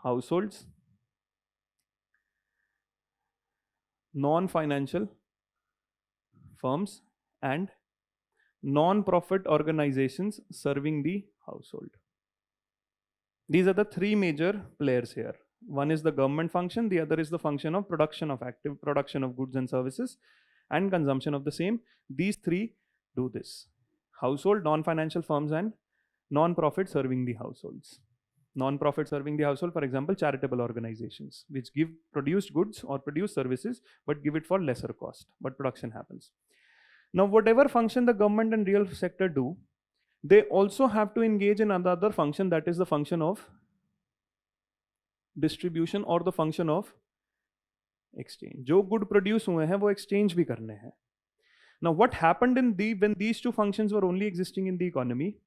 households, non-financial firms, and non-profit organizations serving the household. These are the three major players here. One is the government function, the other is the function of production of goods and services and consumption of the same. These three do this. Household, non-financial firms, and non-profit serving the households. Non-profit serving the household, for example, charitable organizations, which produce goods or produce services, but give it for lesser cost, but production happens. Now, whatever function the government and real sector do, they also have to engage in another function, that is the function of distribution or the function of exchange. जो good produce हुए हैं वो exchange भी करने हैं. Now, what happened when these two functions were only existing in the economy?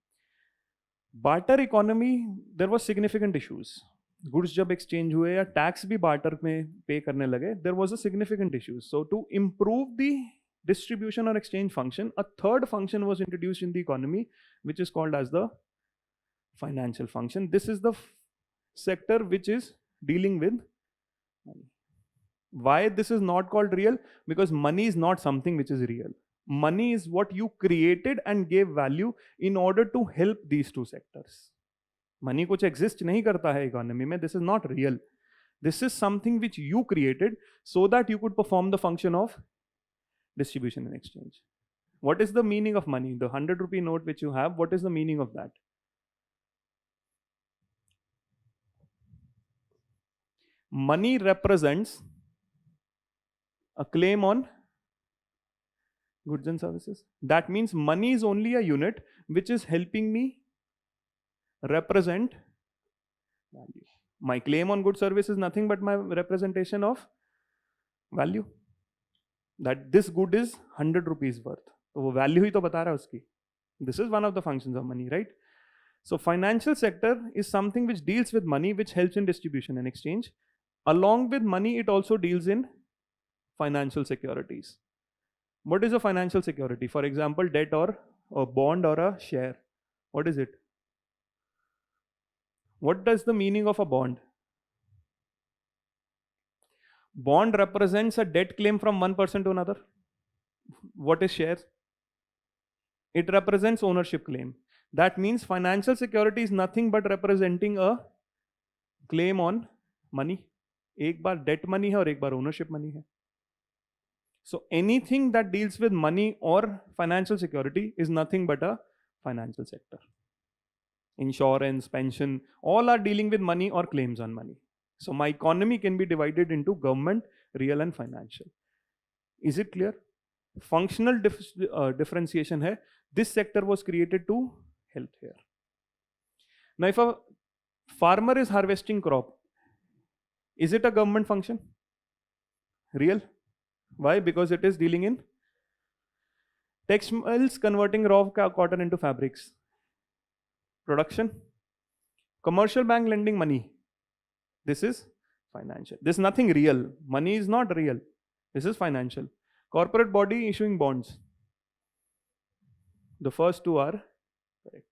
Barter economy, there was significant issues. Goods जब exchange हुए या tax भी barter में pay करने लगे, there was a significant issue. So to improve the distribution or exchange function, a third function was introduced in the economy, which is called as the financial function. This is the sector which is dealing with money. Why this is not called real? Because money is not something which is real. Money is what you created and gave value in order to help these two sectors. Money कुछ exist नहीं करता है economy में. This is not real. This is something which you created so that you could perform the function of distribution and exchange. What is the meaning of money? The 100 rupee note which you have, what is the meaning of that? Money represents a claim on goods and services. That means money is only a unit which is helping me represent value. My claim on good service is nothing but my representation of value. That this good is 100 rupees worth. तो वो value ही तो बता रहा है उसकी. This is one of the functions of money, right? So financial sector is something which deals with money, which helps in distribution and exchange. Along with money, it also deals in financial securities. What is a financial security? For example, debt or a bond or a share. What is it? What does the meaning of a bond? Bond represents a debt claim from one person to another. What is shares? It represents ownership claim. That means financial security is nothing but representing a claim on money. एक बार debt money है और एक बार ownership money है. So anything that deals with money or financial security is nothing but a financial sector. Insurance, pension, all are dealing with money or claims on money. So my economy can be divided into government, real and financial. Is it clear? Functional differentiation hai. This sector was created to help here. Now if a farmer is harvesting crop, is it a government function? Real? Why? Because it is dealing in textiles, converting raw cotton into fabrics. Production. Commercial bank lending money. This is financial. This is nothing real. Money is not real. This is financial. Corporate body issuing bonds. The first two are correct.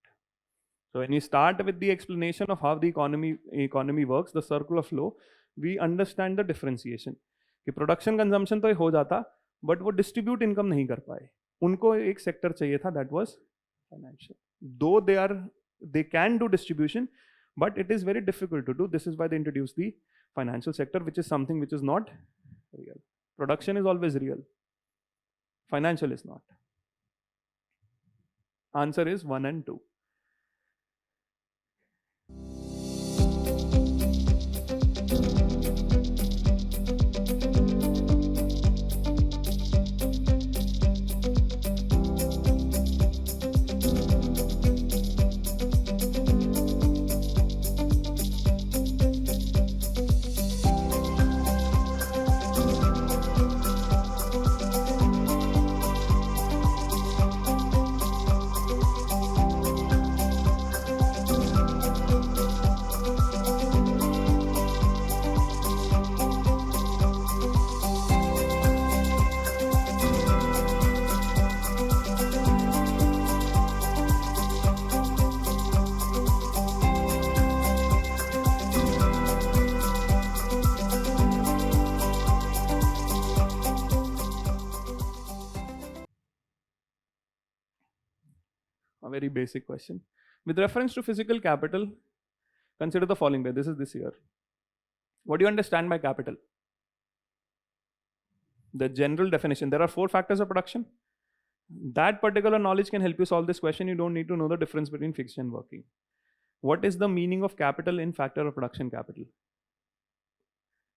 So when we start with the explanation of how the economy works, the circular flow, we understand the differentiation. कि production consumption तो हो जाता, but वो distribute income नहीं कर पाए. उनको एक सेक्टर चाहिए था, दैट वाज फाइनेंशियल. दो they can do distribution, but it is very difficult to do. This is why they introduced the financial sector, which is something which is not real. Production is always real. Financial is not. Answer is 1 and 2. A very basic question. With reference to physical capital, consider the following way. This is this year. What do you understand by capital? The general definition. There are 4 factors of production. That particular knowledge can help you solve this question. You don't need to know the difference between fixed and working. What is the meaning of capital in factor of production capital?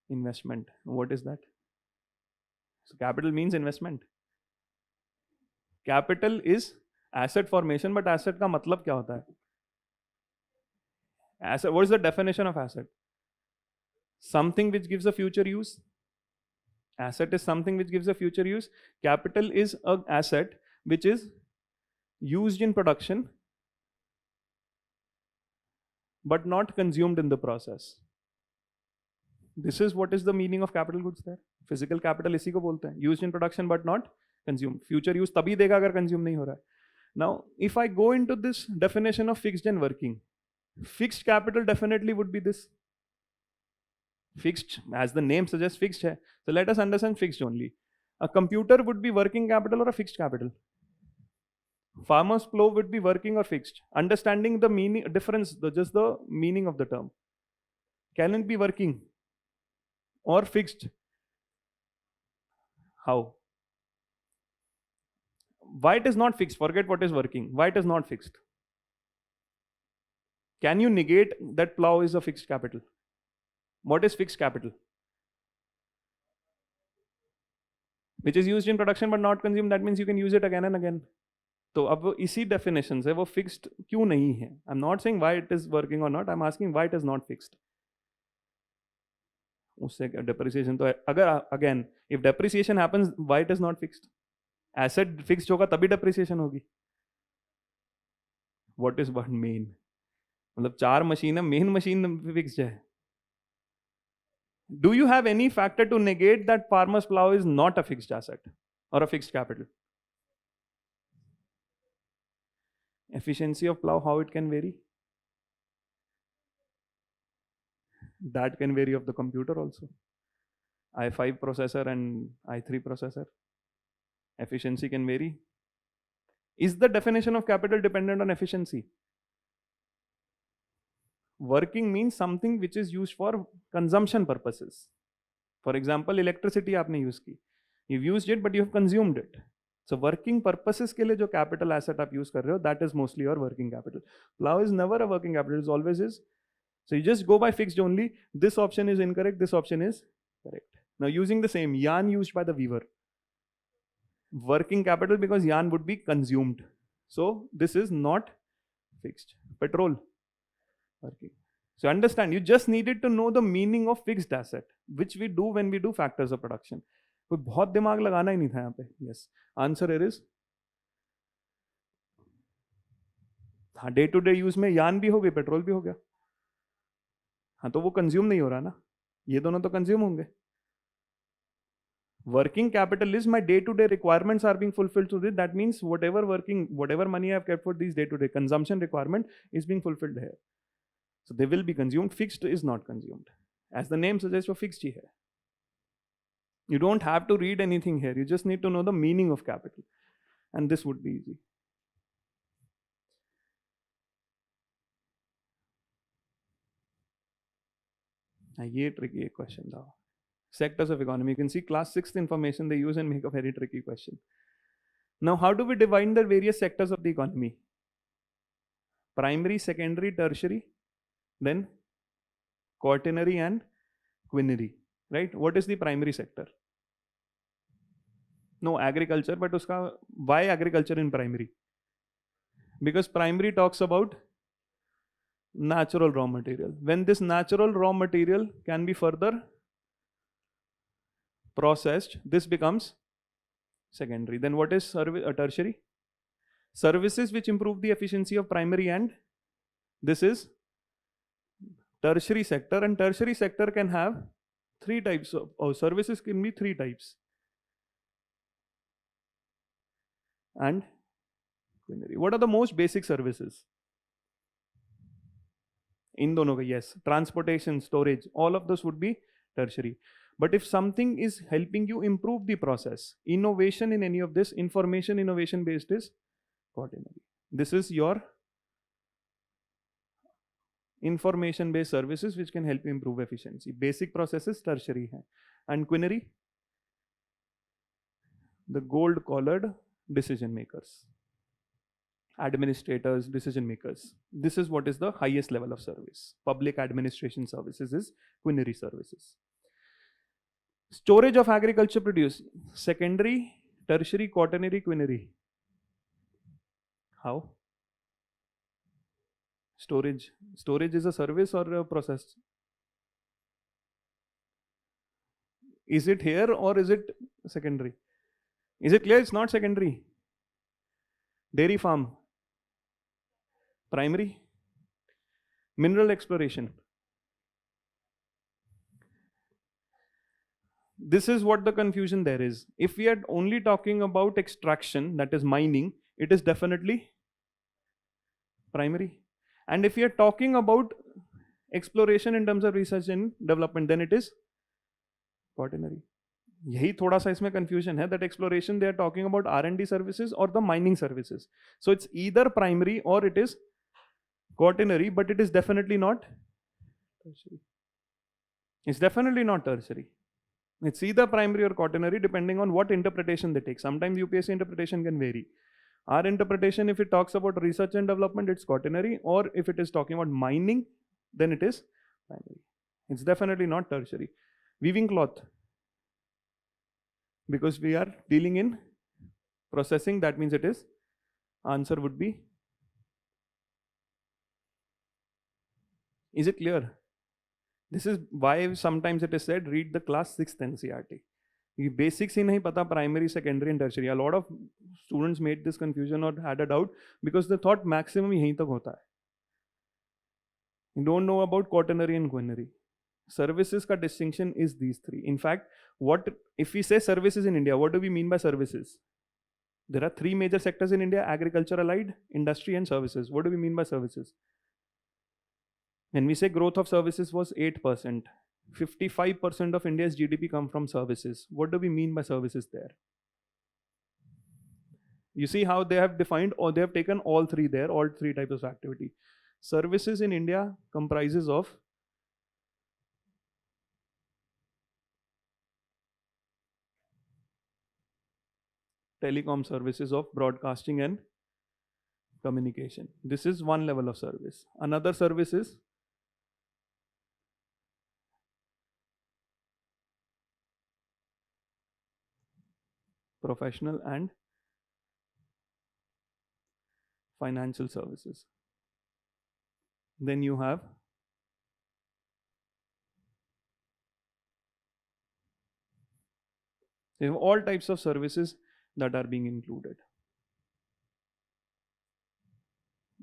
Investment. What is that? So capital means investment. Capital is asset formation, but asset का मतलब क्या होता है? Asset, what is the definition of asset? Something which gives a future use. Asset is something which gives a future use. Capital is an asset which is used in production but not consumed in the process. This is what is the meaning of capital goods there. Physical capital इसी को बोलते हैं. Used in production but not consumed. Future use तभी देगा अगर consume नहीं हो रहा है. Now, if I go into this definition of fixed and working, fixed capital definitely would be this. Fixed, as the name suggests, fixed hai. So let us understand fixed only. A computer would be working capital or a fixed capital. Farmer's plow would be working or fixed. Understanding the meaning, difference, just the meaning of the term. Can it be working or fixed? How? Why it is not fixed? Forget what is working. Why it is not fixed? Can you negate that plow is a fixed capital? What is fixed capital? Which is used in production but not consumed. That means you can use it again and again. तो अब इसी definition से वो fixed क्यों नहीं है? I'm not saying why it is working or not. I'm asking why it is not fixed. उससे depreciation तो अगर again if depreciation happens, why it is not fixed? Asset fixed होगा तभी depreciation होगी. What is what main? मतलब 4 machine है, main machine fixed है. Do you have any factor to negate that farmer's plow is not a fixed asset or a fixed capital? Efficiency of plow, how it can vary? That can vary of the computer also. i5 processor and i3 processor. Efficiency can vary. Is the definition of capital dependent on efficiency? Working means something which is used for consumption purposes. For example, electricity आपने use की. You've used it, but you have consumed it. So working purposes के लिए जो capital asset आप use कर रहे हो, that is mostly your working capital. Plow is never a working capital, it always is. So you just go by fixed only. This option is incorrect, this option is correct. Now using the same yarn used by the weaver. Working capital because yarn would be consumed. So this is not fixed. Petrol. Working. So understand, you just needed to know the meaning of fixed asset, which we do when we do factors of production. कोई बहुत दिमाग लगाना ही नहीं था यहाँ पे. Yes. Answer here is हाँ, day to day use में यान भी हो गई, पेट्रोल भी हो गया. हाँ, तो वो कंज्यूम नहीं हो रहा ना, ये दोनों तो कंज्यूम होंगे. Working capital is my day-to-day requirements are being fulfilled through this. That means whatever money I have kept for these day-to-day consumption requirement is being fulfilled here. So they will be consumed. Fixed is not consumed. As the name suggests, for fixed here. You don't have to read anything here. You just need to know the meaning of capital. And this would be easy. ये tricky question था. Sectors of economy. You can see class 6th information they use and make a very tricky question. Now, how do we divide the various sectors of the economy? Primary, secondary, tertiary, then quaternary and quinary. Right? What is the primary sector? No, agriculture, but why agriculture in primary? Because primary talks about natural raw material. When this natural raw material can be further processed, this becomes secondary. Then what is tertiary? Services which improve the efficiency of primary, and this is tertiary sector. And tertiary sector can have three types of services, can be three types. And quinary. What are the most basic services? In dono ka, yes. Transportation, storage, all of those would be tertiary. But if something is helping you improve the process, innovation in any of this, information innovation based is quaternary. This is your information based services which can help you improve efficiency. Basic processes tertiary hai. And quinary, the gold collared decision makers, administrators, decision makers. This is what is the highest level of service. Public administration services is quinary services. Storage of agriculture produce, secondary, tertiary, quaternary, quinary. How? Storage. Storage is a service or a process? Is it here or is it secondary? Is it clear? It's not secondary. Dairy farm. Primary. Mineral exploration. This is what the confusion there is. If we are only talking about extraction, that is mining, it is definitely primary. And if we are talking about exploration in terms of research and development, then it is quaternary. यही थोड़ा सा इसमें confusion है, that exploration they are talking about R&D services or the mining services. So it's either primary or it is quaternary, but it is definitely not tertiary. It's definitely not tertiary. It's either primary or quaternary depending on what interpretation they take. Sometimes UPSC interpretation can vary. Our interpretation, if it talks about research and development, it's quaternary, or if it is talking about mining, then it is primary. It's definitely not tertiary. Weaving cloth, because we are dealing in processing, that means it is, answer would be. Is it clear? This is why sometimes it is said, read the class 6th NCERT. ये basics ही नहीं पता primary, secondary and tertiary. A lot of students made this confusion or had a doubt because they thought maximum यहीं तक होता है. You don't know about quaternary and quinary. Services का distinction is these three. In fact, what if we say services in India, what do we mean by services? There are three major sectors in India: agriculture, allied, industry and services. What do we mean by services? When we say growth of services was 8%, 55% of India's GDP come from services. What do we mean by services there? You see how they have defined, or they have taken all three there, all three types of activity. Services in India comprises of telecom services, of broadcasting and communication. This is one level of service. Another service is professional and financial services. Then you have all types of services that are being included.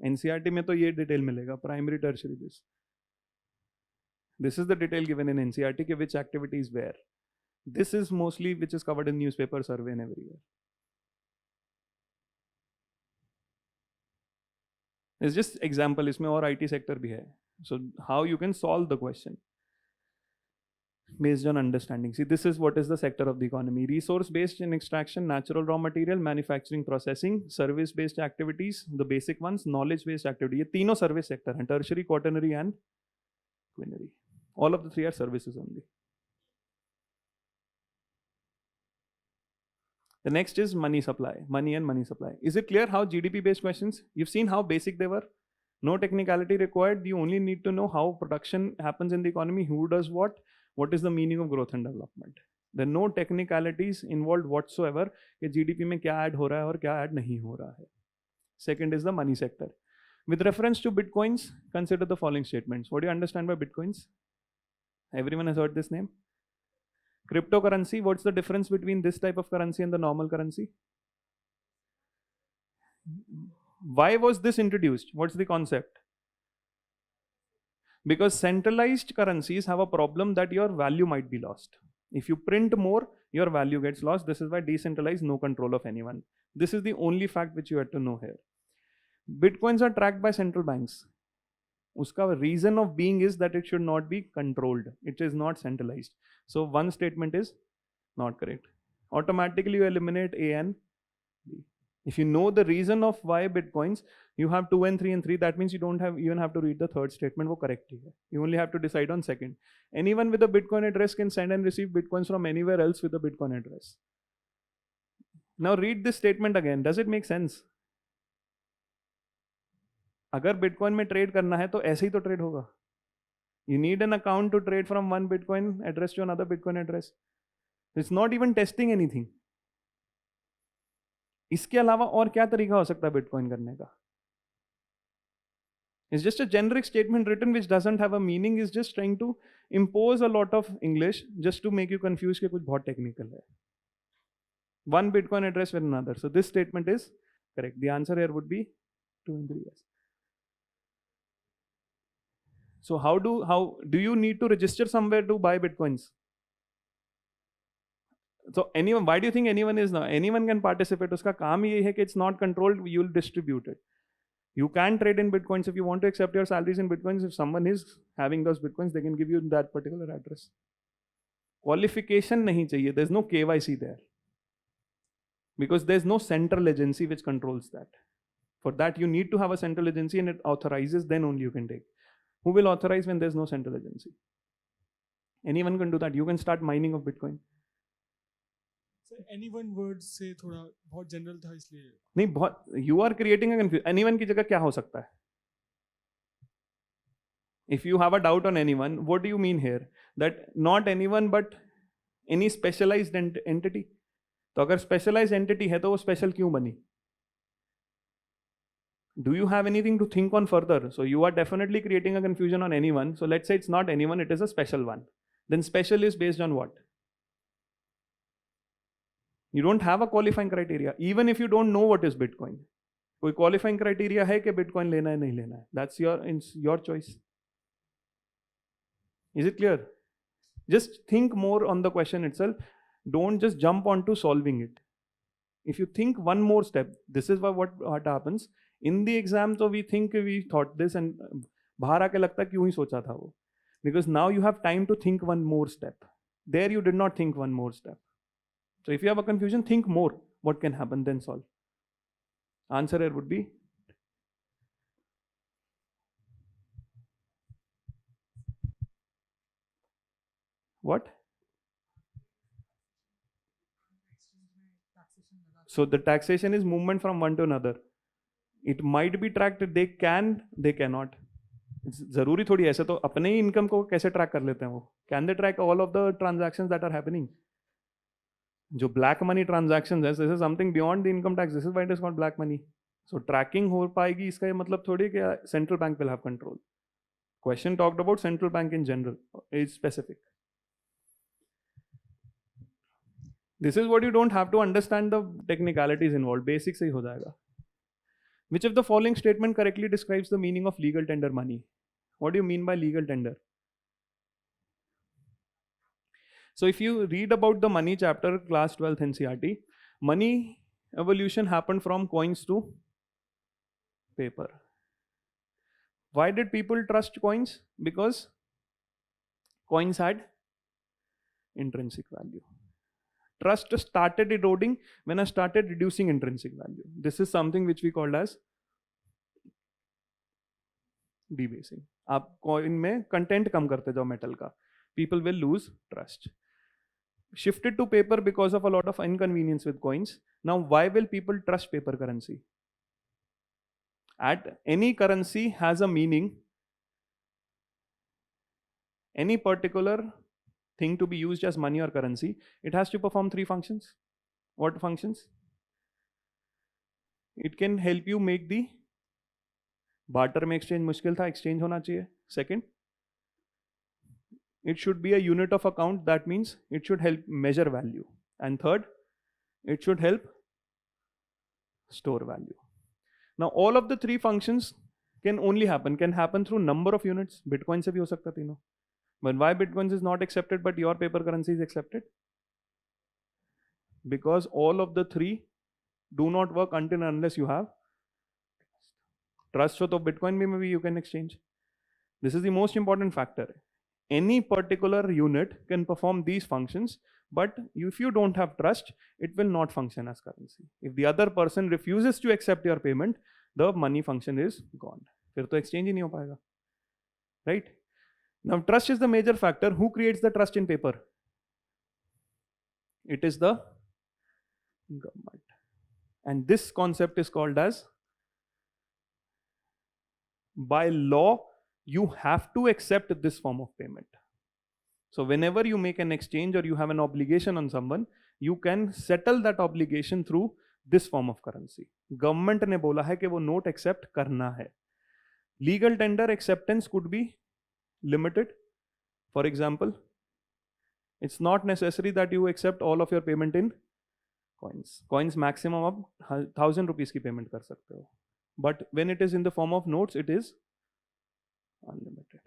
NCERT में तो ये detail मिलेगा, primary, tertiary this. This is the detail given in NCERT के which activities where. This is mostly which is covered in newspaper, survey and everywhere. It's just example, इसमें और IT sector भी है. So how you can solve the question based on understanding. See, this is what is the sector of the economy: resource based in extraction, natural raw material, manufacturing, processing, service based activities, the basic ones, knowledge based activity. ये तीनों service sector हैं, tertiary, quaternary and quinary. All of the three are services only. The next is money supply, money and money supply. Is it clear how GDP based questions? You've seen how basic they were. No technicality required. You only need to know how production happens in the economy, who does what is the meaning of growth and development. There are no technicalities involved whatsoever कि GDP में क्या add हो रहा है और क्या add नहीं हो रहा है. Second is the money sector. With reference to bitcoins, consider the following statements. What do you understand by bitcoins? Everyone has heard this name. Cryptocurrency, what's the difference between this type of currency and the normal currency? Why was this introduced? What's the concept? Because centralized currencies have a problem that your value might be lost. If you print more, your value gets lost. This is why decentralized, no control of anyone. This is the only fact which you had to know here. Bitcoins are tracked by central banks. Uska reason of being is that it should not be controlled. It is not centralized. So one statement is not correct. Automatically you eliminate A and B. If you know the reason of why bitcoins, you have 2 and 3 and 3. That means you don't even have to read the third statement. वो correct hai. You only have to decide on second. Anyone with a Bitcoin address can send and receive bitcoins from anywhere else with a Bitcoin address. Now read this statement again. Does it make sense? अगर bitcoin में trade करना है तो ऐसे ही तो trade होगा. You need an account to trade from one Bitcoin address to another Bitcoin address. It's not even testing anything. इसके अलावा और क्या तरीका हो सकता है बिटकॉइन करने का? It's just a generic statement written which doesn't have a meaning. Is just trying to impose a lot of English just to make you confused कि कुछ बहुत technical है. One Bitcoin address with another. So this statement is correct. The answer here would be 2 and 3 years. So how do you need to register somewhere to buy bitcoins? So anyone, why do you think anyone is now? Anyone can participate. उसका काम ये है कि it's not controlled. You'll distribute it. You can trade in bitcoins if you want to accept your salaries in bitcoins. If someone is having those bitcoins, they can give you that particular address. Qualification नहीं चाहिए. There's no KYC there because there's no central agency which controls that. For that, you need to have a central agency and it authorizes. Then only you can take. Who will authorize when there's no central agency? Anyone can do that. You can start mining of Bitcoin. So any one word से थोड़ा बहुत general था इसलिए. नहीं बहुत. You are creating a confusion. Anyone की जगह क्या हो सकता है? If you have a doubt on anyone, what do you mean here? That not anyone but any specialized entity. तो अगर specialized entity है तो वो special क्यों बनी? Do you have anything to think on further? So you are definitely creating a confusion on anyone. So let's say it's not anyone, it is a special one. Then special is based on what? You don't have a qualifying criteria. Even if you don't know what is Bitcoin. कोई qualifying criteria है कि Bitcoin लेना है नहीं लेना है. That's your choice. Is it clear? Just think more on the question itself. Don't just jump onto solving it. If you think one more step, this is what happens. In the exam, so we think we thought this and बाहर आके लगता क्यों ही सोचा था वो. Because now you have time to think one more step. There you did not think one more step. So if you have a confusion, think more. What can happen, then solve. Answer here would be what? So the taxation is movement from one to another. It might be tracked, they can, they cannot. जरूरी थोड़ी ऐसे तो अपने ही income को कैसे track कर लेते हैं वो? Can they track all of the transactions that are happening? जो ब्लैक मनी ट्रांजैक्शंस है, this is something beyond the income tax, this is why it is called black money. So tracking हो पाएगी, इसका ये मतलब थोड़ी कि central bank will have control. Question talked about central bank in general, is specific. This is what you don't have to understand the technicalities involved. Basics से ही हो जाएगा. Which of the following statement correctly describes the meaning of legal tender money? What do you mean by legal tender? So if you read about the money chapter, class 12th NCERT, money evolution happened from coins to paper. Why did people trust coins? Because coins had intrinsic value. Trust started eroding when I started reducing intrinsic value. This is something which we called as debasing. आप coin में content कम करते जाओ metal का, people will lose trust. Shifted to paper because of a lot of inconvenience with coins. Now, why will people trust paper currency? At any currency has a meaning. Any particular thing to be used as money or currency, it has to perform three functions. What functions? It can help you make the barter में exchange मुश्किल था, exchange होना चाहिए. Second, it should be a unit of account, that means it should help measure value. And third, it should help store value. Now all of the three functions can happen through number of units. Bitcoin से भी हो सकता तीनों. But why Bitcoin is not accepted but your paper currency is accepted? Because all of the three do not work until and unless you have trust. So Bitcoin maybe you can exchange. This is the most important factor. Any particular unit can perform these functions, but if you don't have trust, it will not function as currency. If the other person refuses to accept your payment, the money function is gone. फिर तो exchange ही नहीं हो पाएगा, right? Now, trust is the major factor. Who creates the trust in paper? It is the government. And this concept is called as, by law, you have to accept this form of payment. So whenever you make an exchange or you have an obligation on someone, you can settle that obligation through this form of currency. Government ने बोला है कि वो note accept करना है. Legal tender acceptance could be limited. For example, it's not necessary that you accept all of your payment in coins. Coins maximum आप 1000 rupees की payment कर सकते हो. But when it is in the form of notes, it is unlimited.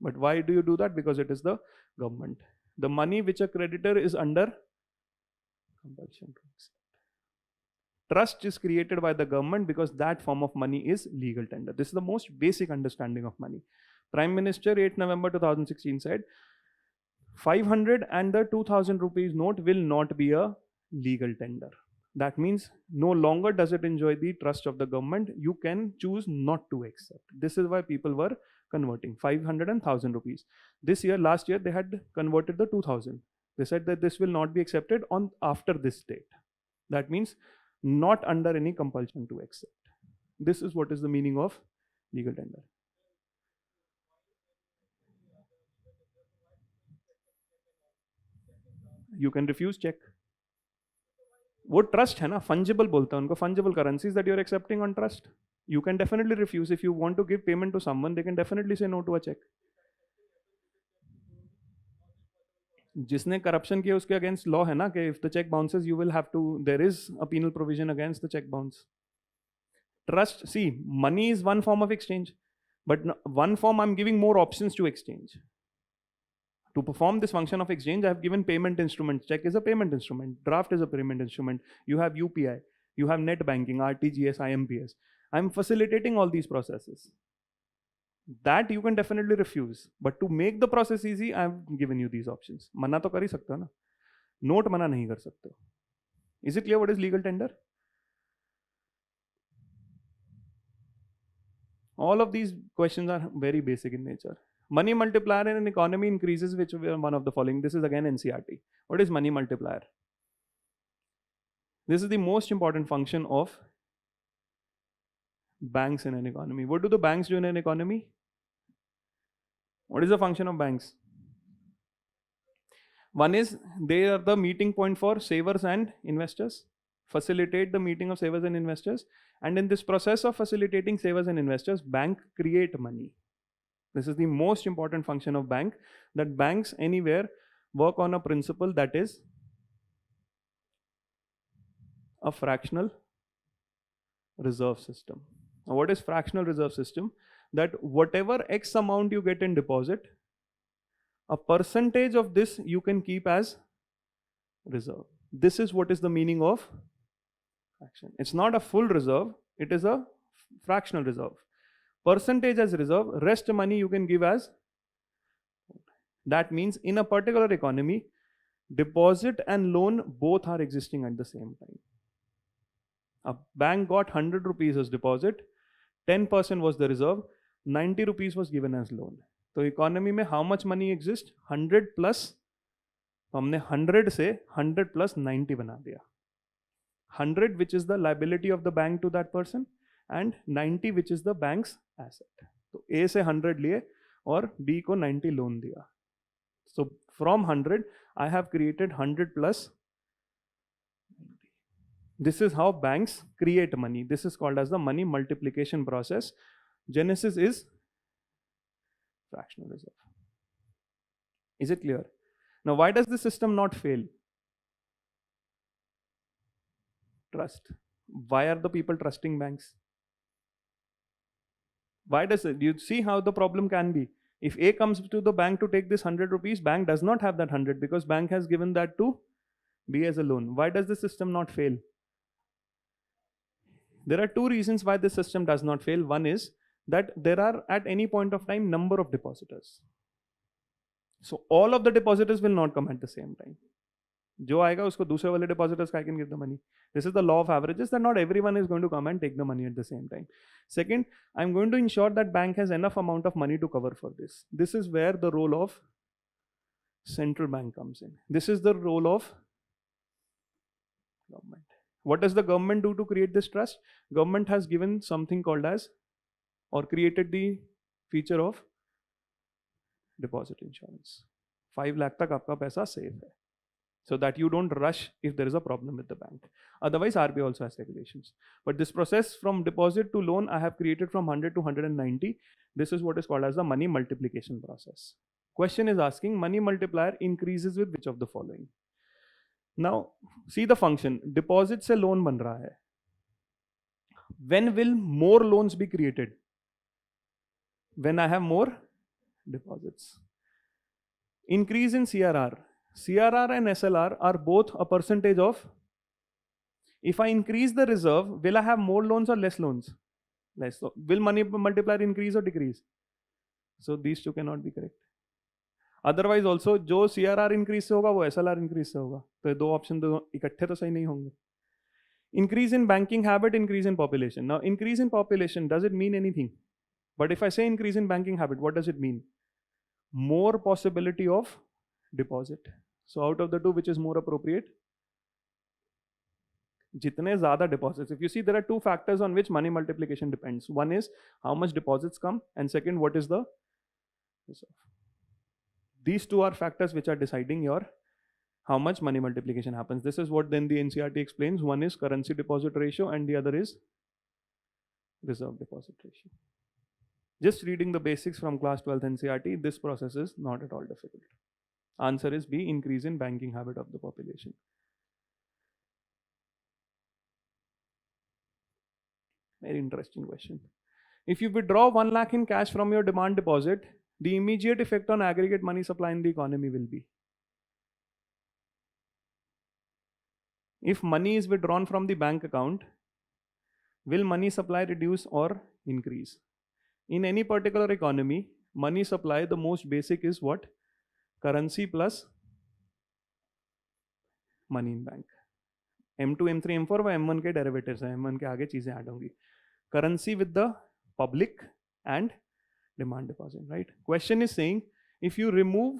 But why do you do that? Because it is the government. The money which a creditor is under compulsion to accept. Trust is created by the government because that form of money is legal tender. This is the most basic understanding of money. Prime Minister 8 November 2016 said 500 and the 2000 rupees note will not be a legal tender. That means no longer does it enjoy the trust of the government. You can choose not to accept. This is why people were converting 500 and 1000 rupees. Last year, they had converted the 2000. They said that this will not be accepted on after this date. That means not under any compulsion to accept. This is what is the meaning of legal tender. You can refuse check. वो trust है ना, fungible बोलता है उनको, fungible currencies that you are accepting on trust. You can definitely refuse. If you want to give payment to someone, they can definitely say no to a check. जिसने corruption किया उसके against law है ना कि if the check bounces you will have to, there is a penal provision against the check bounce. Trust, see, money is one form of exchange, but one form I'm giving more options to exchange. To perform this function of exchange, I have given payment instruments. Check is a payment instrument. Draft is a payment instrument. You have UPI. You have net banking, RTGS, IMPS. I'm facilitating all these processes. That you can definitely refuse. But to make the process easy, I have given you these options. मना तो कर ही सकते हो ना, note मना नहीं कर सकते हो. Is it clear what is legal tender? All of these questions are very basic in nature. Money multiplier in an economy increases which one of the following. This is again NCERT. What is money multiplier? This is the most important function of banks in an economy. What do the banks do in an economy? What is the function of banks? One is they are the meeting point for savers and investors, facilitate the meeting of savers and investors. And in this process of facilitating savers and investors, bank create money. This is the most important function of bank, that banks anywhere work on a principle that is a fractional reserve system. Now, what is fractional reserve system? That whatever X amount you get in deposit, a percentage of this you can keep as reserve. This is what is the meaning of fraction. It's not a full reserve, it is a fractional reserve. Percentage as reserve, rest money you can give as. That means in a particular economy, deposit and loan both are existing at the same time. A bank got 100 rupees as deposit, 10% was the reserve, 90 rupees was given as loan. So economy में how much money exists? 100 plus, तो हमने 100 से 100 plus 90 बना दिया. 100 which is the liability of the bank to that person and 90 which is the bank's asset. तो A से 100 लिए और B को 90 loan दिया. So from 100 I have created 100 plus 90. This is how banks create money. This is called as the money multiplication process. Genesis is fractional reserve. Is it clear? Now, why does the system not fail? Trust. Why are the people trusting banks? Why does it? You see how the problem can be. If A comes to the bank to take this 100 rupees, bank does not have that 100 because bank has given that to B as a loan. Why does the system not fail? There are two reasons why the system does not fail. One is that there are at any point of time number of depositors. So all of the depositors will not come at the same time. जो आएगा उसको दूसरे वाले depositors I can give the money. This is the law of averages, that not everyone is going to come and take the money at the same time. Second, I'm going to ensure that bank has enough amount of money to cover for this. This is where the role of central bank comes in. This is the role of government. What does the government do to create this trust? Government has given something called as, or created the feature of deposit insurance. 5 lakh tak aapka paisa safe hai, so that you don't rush if there is a problem with the bank. Otherwise, RBI also has regulations. But this process from deposit to loan, I have created from 100 to 190. This is what is called as the money multiplication process. Question is asking, money multiplier increases with which of the following? Now, see the function. Deposit se loan ban raha hai. When will more loans be created? When I have more deposits. Increase in CRR. CRR and SLR are both a percentage of. If I increase the reserve, will I have more loans or less loans? Less. So will money multiplier increase or decrease? So these two cannot be correct. Otherwise also जो CRR increase से होगा वो SLR increase से होगा. तो ये दो option तो इकट्ठे तो सही नहीं होंगे. Increase in banking habit, increase in population. Now increase in population, does it mean anything? But if I say increase in banking habit, what does it mean? More possibility of deposit. So out of the two, which is more appropriate? Jitne zyada deposits. If you see, there are two factors on which money multiplication depends. One is how much deposits come, and second, what is the reserve. These two are factors which are deciding your how much money multiplication happens. This is what then the NCERT explains. One is currency deposit ratio and the other is reserve deposit ratio. Just reading the basics from class 12th NCERT, this process is not at all difficult. Answer is B, increase in banking habit of the population. Very interesting question. If you withdraw 1 lakh in cash from your demand deposit, the immediate effect on aggregate money supply in the economy will be. If money is withdrawn from the bank account, will money supply reduce or increase? In any particular economy, money supply, the most basic is what? Currency plus money in bank. M2, M3, M4 व M1 के derivatives हैं, M1 के आगे चीजें add होंगी. Currency with the public and demand deposit, right? Question is saying, if you remove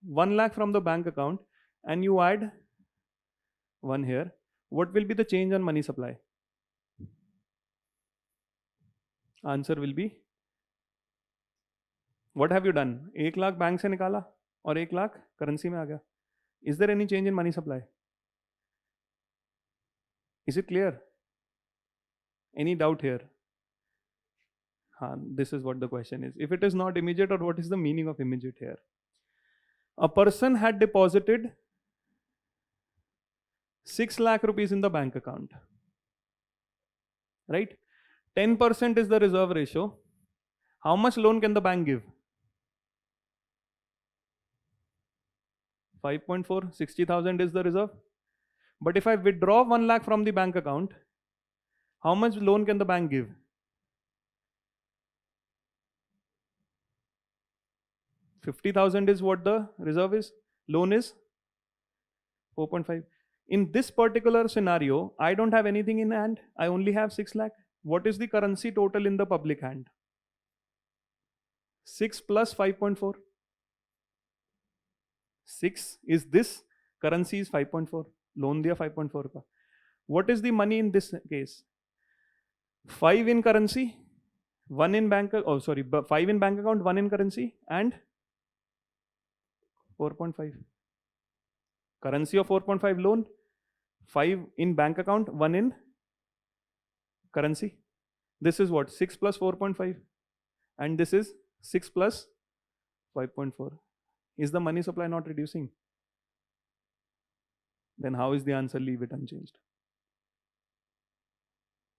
1 lakh from the bank account and you add 1 here, what will be the change on money supply? Answer will be, what have you done? 1 lakh bank से निकाला और 1 lakh currency में आ गया. Is there any change in money supply? Is it clear? Any doubt here? This is what the question is. If it is not immediate, or what is the meaning of immediate here? A person had deposited 6 lakh rupees in the bank account, right? 10% is the reserve ratio. How much loan can the bank give? 5.4, 60,000 is the reserve. But if I withdraw 1 lakh from the bank account, how much loan can the bank give? 50,000 is what the reserve is. Loan is 4.5. In this particular scenario, I don't have anything in hand. I only have 6 lakh. What is the currency total in the public hand? 6 plus 5.4. 6 is this. Currency is 5.4. Loan diya 5.4 ka. What is the money in this case? 5 in currency, 1 in bank. 5 in bank account, 1 in currency, and 4.5. Currency of 4.5 loan, 5 in bank account, 1 in currency. This is what? 6 plus 4.5. And this is 6 plus 5.4. Is the money supply not reducing? Then how is the answer leave it unchanged?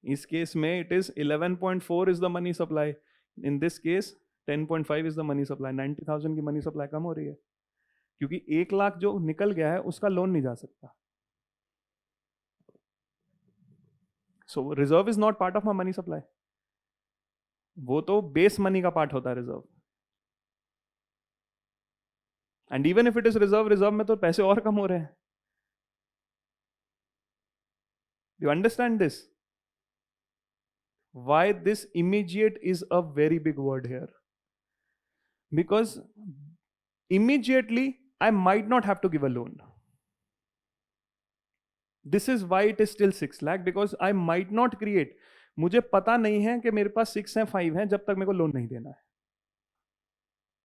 इस case में it is 11.4 is the money supply. In this case 10.5 is the money supply. 90,000 की money supply कम हो रही है क्योंकि 1 लाख जो निकल गया है उसका लोन नहीं जा सकता. So reserve is not part of my money supply. वो तो base money का part होता है reserve. And even if it is reserve में तो पैसे और कम हो रहे हैं. You understand this? Why this immediate is a very big word here? Because immediately I might not have to give a loan. This is why it is still 6 lakh, because I might not create. मुझे पता नहीं है कि मेरे पास 6 है 5 है जब तक मेरे को लोन नहीं देना है.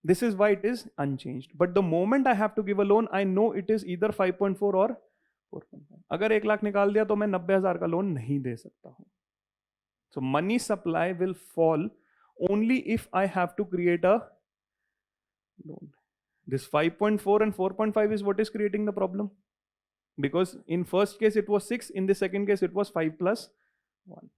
This is why it is unchanged. But the moment I have to give a loan, I know it is either 5.4 or 4.5. अगर 1 लाख निकाल दिया तो मैं 90,000 का लोन नहीं दे सकता हूं. So money supply will fall only if I have to create a loan. This 5.4 and 4.5 is what is creating the problem. Because in first case it was 6, in the second case it was 5 plus 1.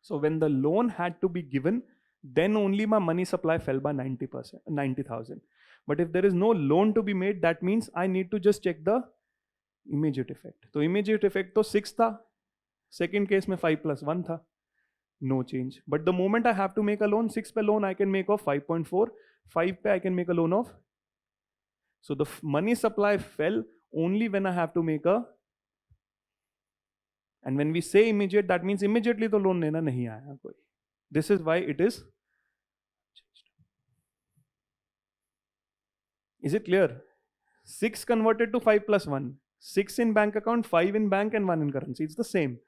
So when the loan had to be given, then only my money supply fell by 90,000. But if there is no loan to be made, that means I need to just check the immediate effect. So immediate effect to 6 था, second case में 5 plus 1 था, no change. But the moment I have to make a loan, 6 पे loan I can make of 5.4, 5 पे I can make a loan of. So the money supply fell only when I have to make a. And when we say immediate, that means immediately तो loan लेना नहीं आया कोई. This is why it is changed. Is it clear? 6 converted to 5 plus 1. 6 in bank account, 5 in bank and 1 in currency. It's the same.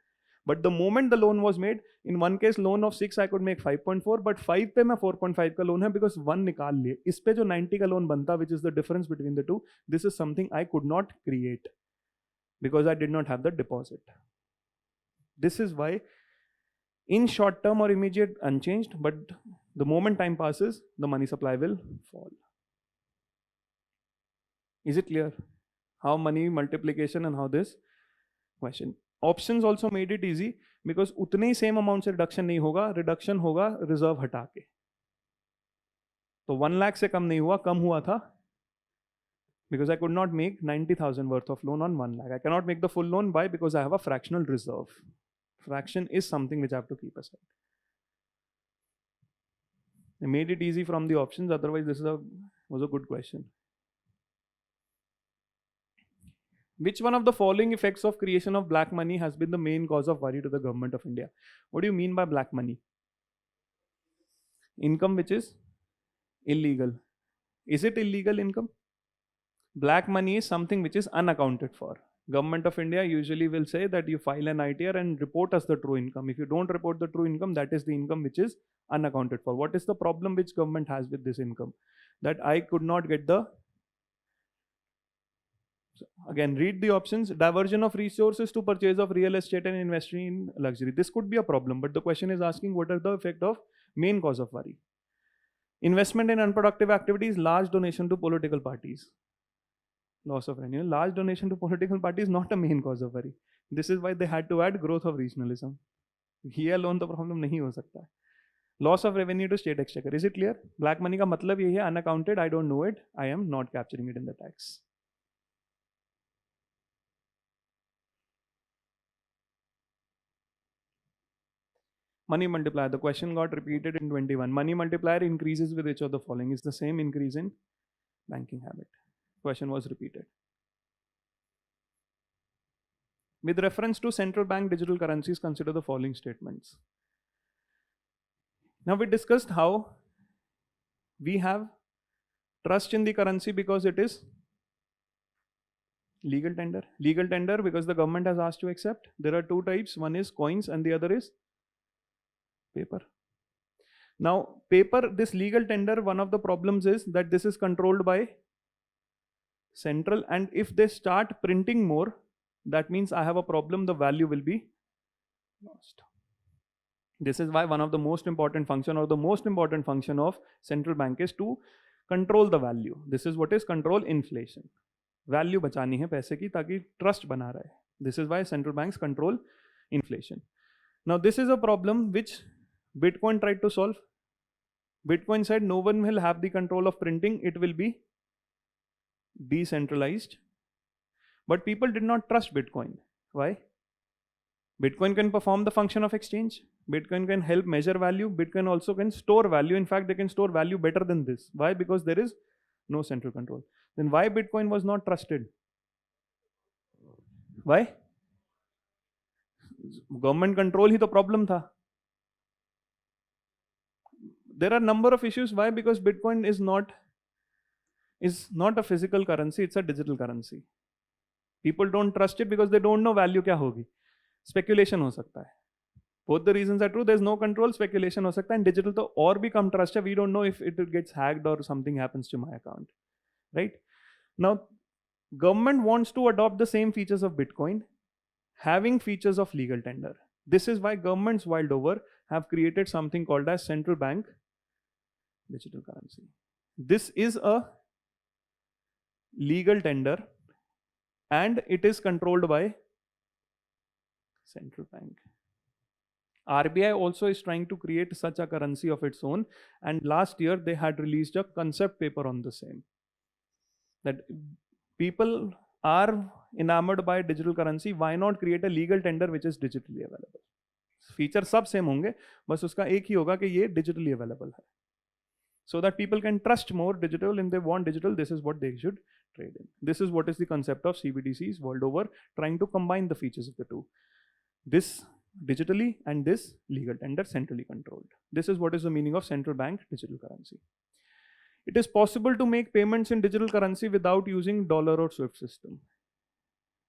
But the moment the loan was made, in one case loan of 6 I could make 5.4, but 5 पे मैं 4.5 का loan है because 1 निकाल लिए. इस पे जो 90 का loan बनता, which is the difference between the two, this is something I could not create because I did not have the deposit. This is why in short term or immediate unchanged, but the moment time passes, the money supply will fall. Is it clear? How money multiplication and how this question. Options also made it easy because उतने ही same amount से reduction नहीं होगा, reduction होगा reserve हटा के. तो 1 lakh से कम नहीं हुआ, कम हुआ था because I could not make 90,000 worth of loan on 1 lakh. I cannot make the full loan. Why? Because I have a fractional reserve. Fraction is something which I have to keep aside. They made it easy from the options, otherwise this was a good question. Which one of the following effects of creation of black money has been the main cause of worry to the government of India? What do you mean by black money? Income which is illegal. Is it illegal income? Black money is something which is unaccounted for. Government of India usually will say that you file an ITR and report us the true income. If you don't report the true income, that is the income which is unaccounted for. What is the problem which government has with this income? That I could not get the... Again, read the options. Diversion of resources to purchase of real estate and investing in luxury. This could be a problem, but the question is asking what are the effect of main cause of worry. Investment in unproductive activities, large donation to political parties. Loss of revenue. Large donation to political parties not a main cause of worry. This is why they had to add growth of regionalism. Here alone the problem nahi ho sakta. Loss of revenue to state exchequer. Is it clear? Black money ka matlab ye hai unaccounted. I don't know it. I am not capturing it in the tax. Money multiplier. The question got repeated in 21. Money multiplier increases with which of the following? Is the same increase in banking habit. Question was repeated. With reference to central bank digital currencies, consider the following statements. Now we discussed how we have trust in the currency because it is legal tender. Legal tender because the government has asked to accept. There are two types. One is coins and the other is paper. Now paper, this legal tender, one of the problems is that this is controlled by central, and if they start printing more, that means I have a problem, the value will be lost. This is why one of the most important function or the most important function of central bank is to control the value. This is what is control inflation. Value बचानी है पैसे की ताकि trust बना रहे. This is why central banks control inflation. Now this is a problem which Bitcoin tried to solve. Bitcoin said no one will have the control of printing, it will be decentralized. But people did not trust Bitcoin. Why? Bitcoin can perform the function of exchange. Bitcoin can help measure value. Bitcoin also can store value. In fact, they can store value better than this. Why? Because there is no central control. Then why Bitcoin was not trusted? Why? Government control ही तो problem था. There are number of issues. Why? Because Bitcoin is not a physical currency, it's a digital currency. People don't trust it because they don't know value क्या होगी. Speculation हो सकता है. Both the reasons are true. There's no control, speculation हो सकता है. And digital तो और भी कम trust है. We don't know if it gets hacked or something happens to my account. Right? Now, government wants to adopt the same features of Bitcoin, having features of legal tender. This is why governments world over have created something called as central bank digital currency. This is a legal tender and it is controlled by central bank. RBI also is trying to create such a currency of its own, and last year they had released a concept paper on the same. That people are enamored by digital currency, why not create a legal tender which is digitally available? Feature सब same होंगे, बस उसका एक ही होगा कि ये digitally available है. So that people can trust more digital, and they want digital, this is what they should trade in. This is what is the concept of CBDCs world over, trying to combine the features of the two. This digitally and this legal tender centrally controlled. This is what is the meaning of central bank digital currency. It is possible to make payments in digital currency without using dollar or SWIFT system.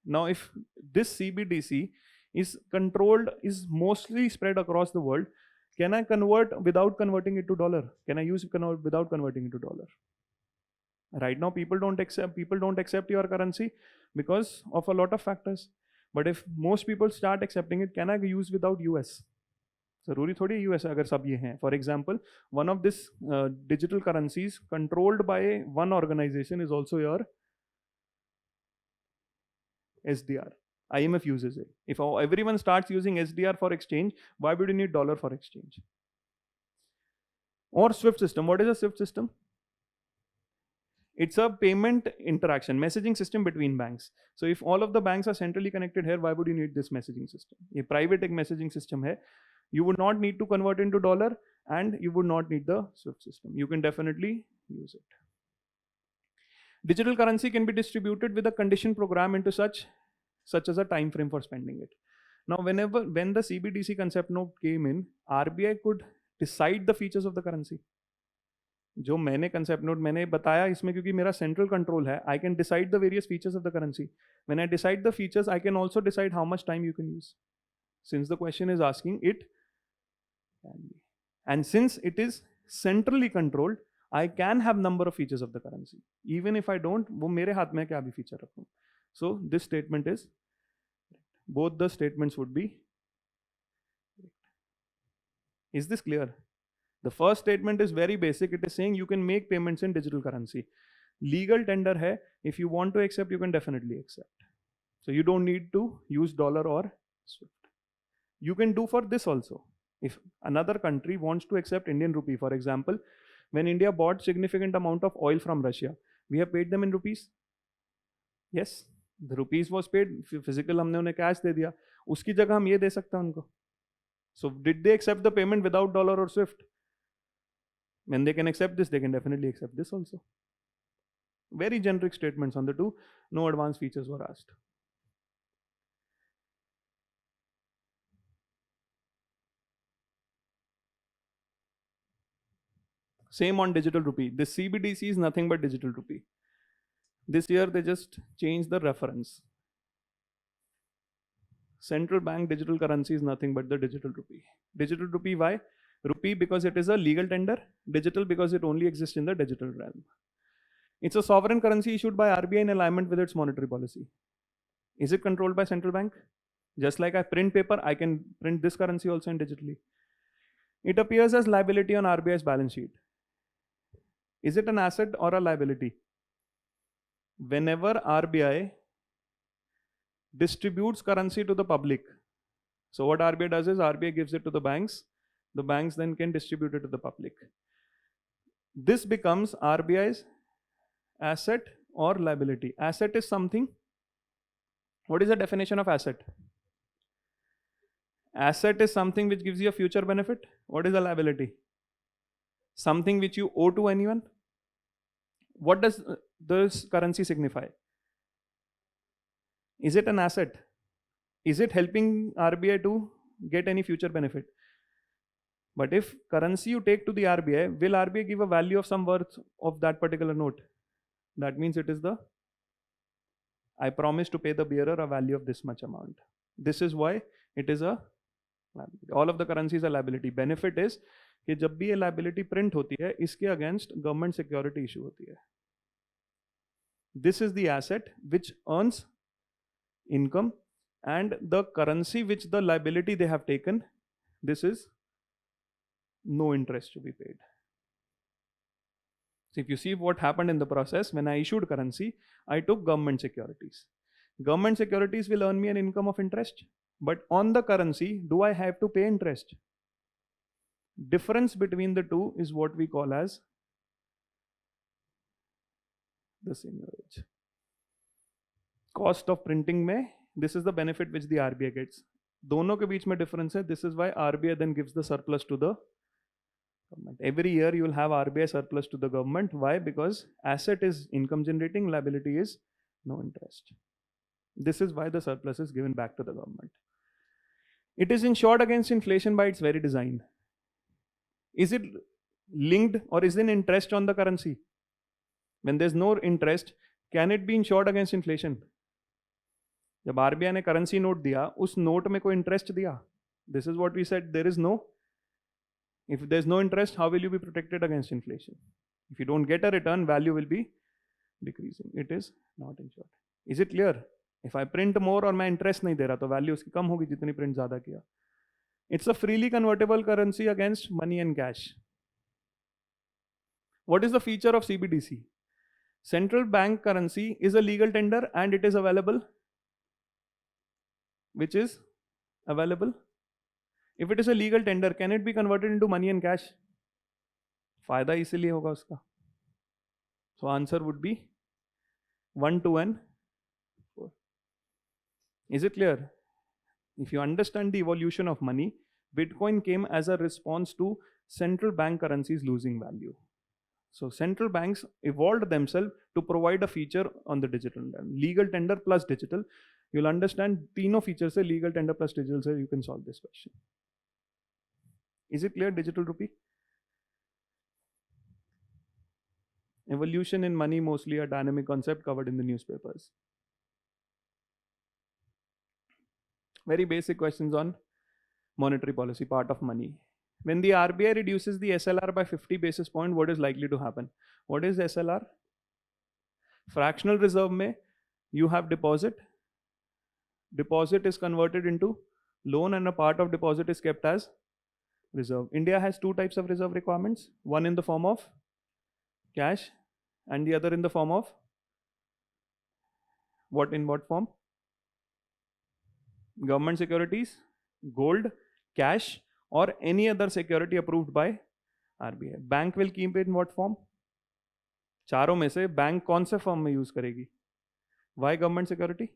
Now, if this CBDC is controlled, is mostly spread across the world, can I convert without converting it to dollar? Can I use without converting it to dollar? Right now, people don't accept your currency because of a lot of factors. But if most people start accepting it, can I use without US? जरूरी थोड़ी US अगर सब ये हैं. For example, one of this digital currencies controlled by one organization is also your SDR. IMF uses it. If everyone starts using SDR for exchange, why would you need dollar for exchange? Or SWIFT system. What is a SWIFT system? It's a payment interaction, messaging system between banks. So if all of the banks are centrally connected here, why would you need this messaging system? A private messaging system hai. You would not need to convert into dollar, and you would not need the SWIFT system. You can definitely use it. Digital currency can be distributed with a condition program into such as a time frame for spending it. Now, when the CBDC concept note came in, RBI could decide the features of the currency. जो मैंने concept note मैंने बताया इसमें, क्योंकि मेरा central control है, I can decide the various features of the currency. When I decide the features, I can also decide how much time you can use. Since the question is asking it can be, and since it is centrally controlled, I can have number of features of the currency. Even if I don't, वो मेरे हाथ में क्या भी feature रखूं. So this statement is, both the statements would be. Is this clear? The first statement is very basic. It is saying you can make payments in digital currency. Legal tender hai. If you want to accept, you can definitely accept. So you don't need to use dollar or SWIFT. You can do for this also. If another country wants to accept Indian rupee, for example, when India bought significant amount of oil from Russia, we have paid them in rupees. Yes. The rupees was paid, physical हमने उन्हें cash दे दिया, उसकी जगह हम ये दे सकते हैं उनको. So did they accept the payment without dollar or SWIFT? When they can accept this, they can definitely accept this also. Very generic statements on the two, no advanced features were asked. Same on digital rupee. This CBDC is nothing but digital rupee. This year they just changed the reference. Central bank digital currency is nothing but the digital rupee. Digital rupee, why? Rupee because it is a legal tender. Digital because it only exists in the digital realm. It's a sovereign currency issued by RBI in alignment with its monetary policy. Is it controlled by central bank? Just like I print paper, I can print this currency also in digitally. It appears as liability on RBI's balance sheet. Is it an asset or a liability? Whenever RBI distributes currency to the public, so what RBI does is RBI gives it to the banks then can distribute it to the public. This becomes RBI's asset or liability. Asset is something. What is the definition of asset? Asset is something which gives you a future benefit. What is a liability? Something which you owe to anyone. What does this currency signify? Is it an asset? Is it helping RBI to get any future benefit? But if currency you take to the RBI, will RBI give a value of some worth of that particular note? That means it is the, I promise to pay the bearer a value of this much amount. This is why it is a liability. All of the currencies are liability. Benefit is कि जब भी ये liability print होती है, इसके against government security issue होती है. This is the asset which earns income, and the currency which the liability they have taken, this is no interest to be paid. So if you see what happened in the process, when I issued currency, I took government securities. Government securities will earn me an income of interest, but on the currency, do I have to pay interest? Difference between the two is what we call as the seigniorage. Cost of printing में, this is the benefit which the RBI gets. दोनों के बीच में difference है. This is why RBI then gives the surplus to the government. Every year you will have RBI surplus to the government. Why? Because asset is income generating, liability is no interest. This is why the surplus is given back to the government. It is insured against inflation by its very design. Is it linked or is there interest on the currency? When there's no interest, can it be insured against inflation? जब RBI ने currency note दिया, उस note में कोई interest दिया? This is what we said, there is no. If there's no interest, how will you be protected against inflation? If you don't get a return, value will be decreasing. It is not insured. Is it clear? If I print more और मैं interest नहीं दे रहा, तो value उसकी कम होगी जितनी print ज्यादा किया. It's a freely convertible currency against money and cash. What is the feature of CBDC? Central bank currency is a legal tender and it is available. Which is available? If it is a legal tender, can it be converted into money and cash? फायदा इसीलिए होगा उसका. So answer would be 1, 2 and 4. Is it clear? If you understand the evolution of money, Bitcoin came as a response to central bank currencies losing value. So central banks evolved themselves to provide a feature on the digital legal tender plus digital. You'll understand तीनों features से legal tender plus digital से you can solve this question. Is it clear? Digital rupee. Evolution in money, mostly a dynamic concept covered in the newspapers. Very basic questions on monetary policy, part of money. When the RBI reduces the SLR by 50 basis point, what is likely to happen? What is SLR? Fractional reserve mein, you have deposit. Deposit is converted into loan and a part of deposit is kept as reserve. India has two types of reserve requirements. One in the form of cash and the other in the form of what? In what form? Government securities, gold, cash, or any other security approved by RBI. Bank will keep it in what form? चारों में से bank कौन से form में use करेगी? Why government security?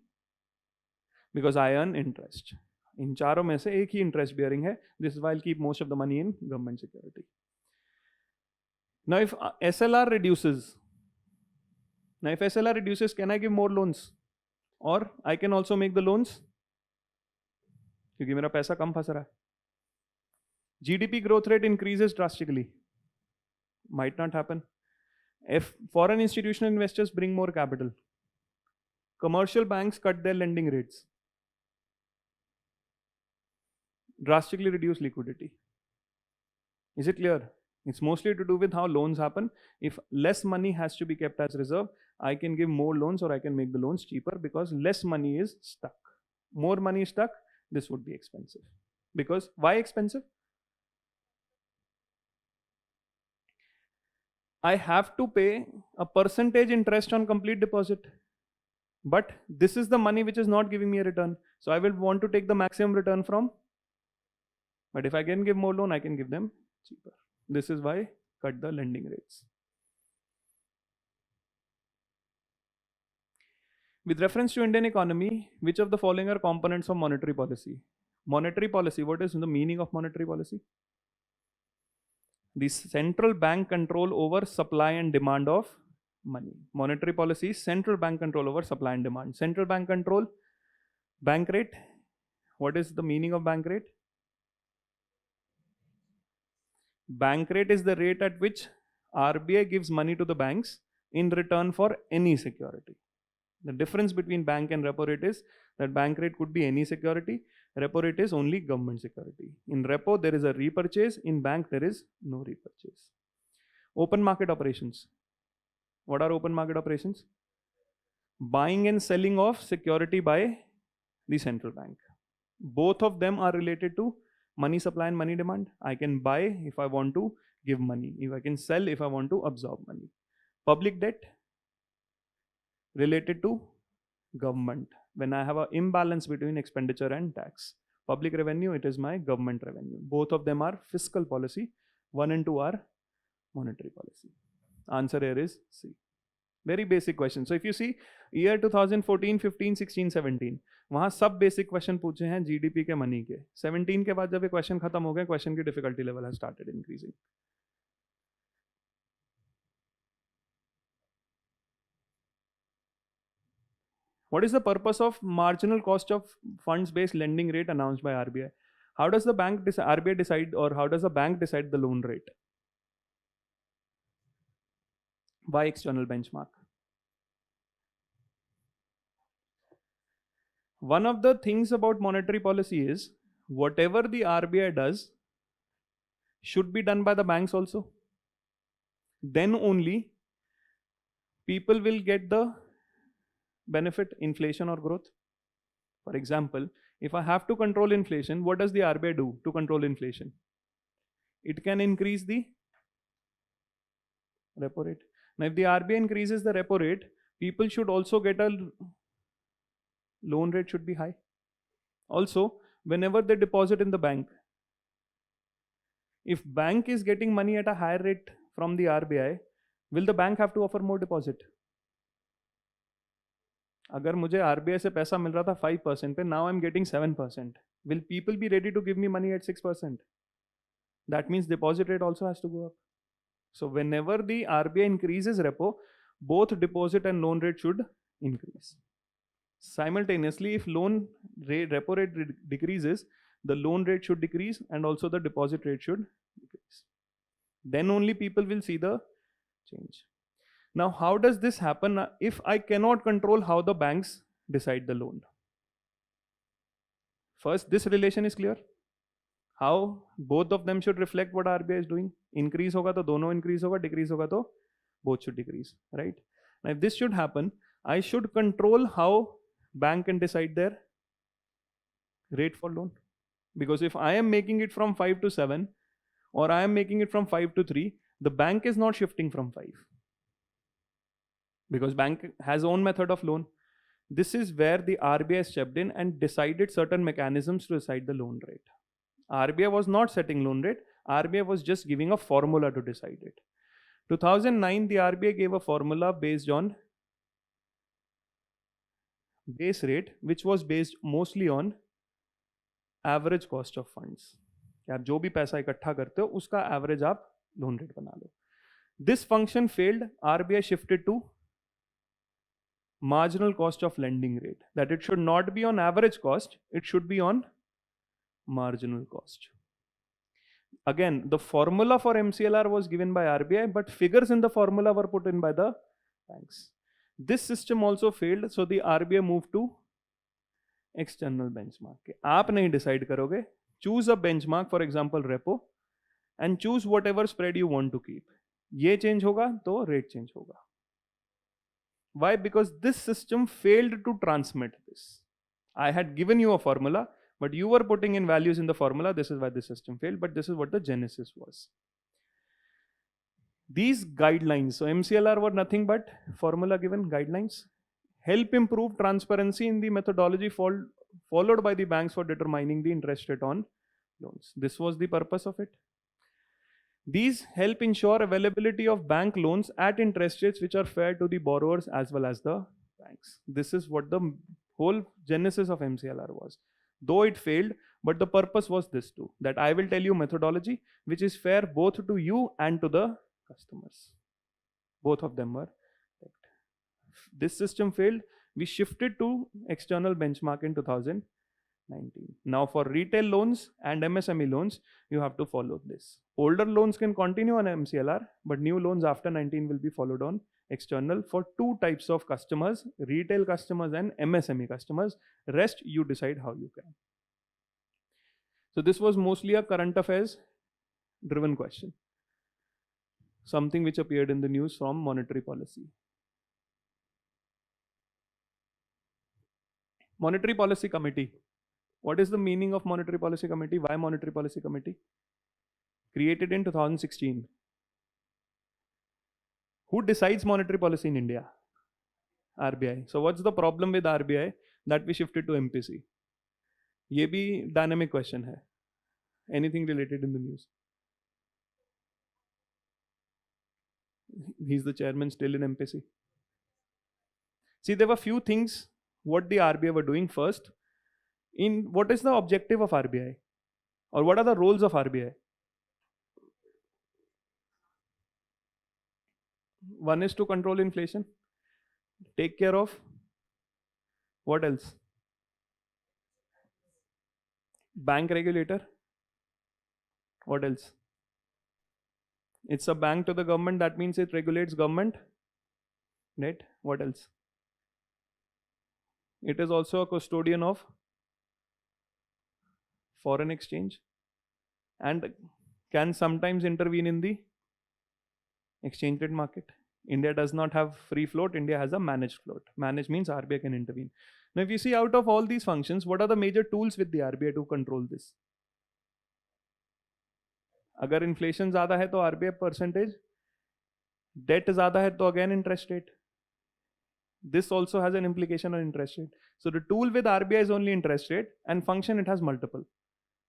Because I earn interest. इन चारों में से एक ही interest bearing है. This is why I'll keep most of the money in government security. Now if SLR reduces, can I give more loans? Or I can also make the loans? क्योंकि मेरा पैसा कम फंस रहा है. GDP growth rate increases drastically. Might not happen. If foreign institutional investors bring more capital, commercial banks cut their lending rates, drastically reduce liquidity. Is it clear? It's mostly to do with how loans happen. If less money has to be kept as reserve, I can give more loans or I can make the loans cheaper because less money is stuck. More money is stuck, this would be expensive. Because why expensive? I have to pay a percentage interest on complete deposit. But this is the money which is not giving me a return. So I will want to take the maximum return from. But if I can give more loan, I can give them cheaper. This is why cut the lending rates. With reference to Indian economy, which of the following are components of monetary policy? Monetary policy, what is the meaning of monetary policy? The central bank control over supply and demand of money. Monetary policy is central bank control over supply and demand. Central bank control, bank rate. What is the meaning of bank rate? Bank rate is the rate at which RBI gives money to the banks in return for any security. The difference between bank and repo rate is that bank rate could be any security, repo rate is only government security. In repo there is a repurchase, in bank there is no repurchase. Open market operations. What are open market operations? Buying and selling of security by the central bank. Both of them are related to money supply and money demand. I can buy if I want to give money. If I can sell if I want to absorb money. Public debt related to government. When I have an imbalance between expenditure and tax. Public revenue, it is my government revenue. Both of them are fiscal policy. 1 and 2 are monetary policy. Answer here is C. Very basic question. So if you see year 2014, 15, 16, 17, वहाँ सब basic question पूछे हैं GDP के money के. 17 के बाद जब ये question खत्म हो गए, question की difficulty level has started increasing. What is the purpose of marginal cost of funds-based lending rate announced by RBI? How does the RBI decide, or how does the bank decide the loan rate? By external benchmark. One of the things about monetary policy is whatever the RBI does should be done by the banks also. Then only people will get the benefit, inflation or growth. For example, if I have to control inflation, what does the RBI do to control inflation? It can increase the repo rate. Now, if the RBI increases the repo rate, people should also get a loan rate should be high. Also, whenever they deposit in the bank, if bank is getting money at a higher rate from the RBI, will the bank have to offer more deposit? अगर मुझे RBI से पैसा मिल रहा था 5% पे, now I'm getting 7%. Will people be ready to give me money at 6%? That means deposit rate also has to go up. So whenever the RBI increases repo, both deposit and loan rate should increase. Simultaneously, if repo rate decreases, the loan rate should decrease and also the deposit rate should decrease. Then only people will see the change. Now, how does this happen if I cannot control how the banks decide the loan? First, this relation is clear. How both of them should reflect what RBI is doing. Increase hoga to dono increase hoga, decrease hoga to both should decrease, right? Now, if this should happen, I should control how bank can decide their rate for loan. Because if I am making it from 5 to 7 or I am making it from 5 to 3, the bank is not shifting from 5. Because bank has own method of loan. This is where the RBI stepped in and decided certain mechanisms to decide the loan rate. RBI was not setting loan rate. RBI was just giving a formula to decide it. 2009, the RBI gave a formula based on base rate, which was based mostly on average cost of funds. आप जो भी पैसा इकट्ठा करते हो उसका average आप loan rate बना लो. This function failed. RBI shifted to marginal cost of lending rate, that it should not be on average cost, it should be on marginal cost. Again, the formula for MCLR was given by RBI, but figures in the formula were put in by the banks. This system also failed, so the RBI moved to external benchmark. आप नहीं decide करोगे, choose a benchmark, for example repo, and choose whatever spread you want to keep. ये change होगा तो rate change होगा. Why? Because this system failed to transmit this. I had given you a formula, but you were putting in values in the formula. This is why the system failed, but this is what the genesis was. These guidelines, so MCLR were nothing but formula given guidelines, help improve transparency in the methodology followed by the banks for determining the interest rate on loans. This was the purpose of it. These help ensure availability of bank loans at interest rates which are fair to the borrowers as well as the banks. This is what the whole genesis of MCLR was. Though it failed, but the purpose was this too, that I will tell you methodology which is fair both to you and to the customers. Both of them were correct. This system failed. We shifted to external benchmark in 2019. Now for retail loans and MSME loans, you have to follow this. Older loans can continue on MCLR, but new loans after 19 will be followed on external for two types of customers, retail customers and MSME customers. Rest you decide how you can. So this was mostly a current affairs driven question. Something which appeared in the news from monetary policy. Monetary Policy Committee. What is the meaning of Monetary Policy Committee? Why Monetary Policy Committee? Created in 2016. Who decides monetary policy in India? RBI. So what's the problem with RBI that we shifted to MPC? ये भी dynamic question है. Anything related in the news? He's the chairman still in MPC. See, there were few things what the RBI were doing first. In what is the objective of RBI? Or what are the roles of RBI? One is to control inflation. Take care of what else? Bank regulator. What else? It's a bank to the government, that means it regulates government. Right? What else? It is also a custodian of foreign exchange and can sometimes intervene in the exchange rate market. India does not have free float, India has a managed float. Managed means RBI can intervene. Now if you see out of all these functions, what are the major tools with the RBI to control this? अगर inflation ज़्यादा है तो RBI percentage, debt ज़्यादा है तो again interest rate. This also has an implication on interest rate. So the tool with RBI is only interest rate, and function it has multiple.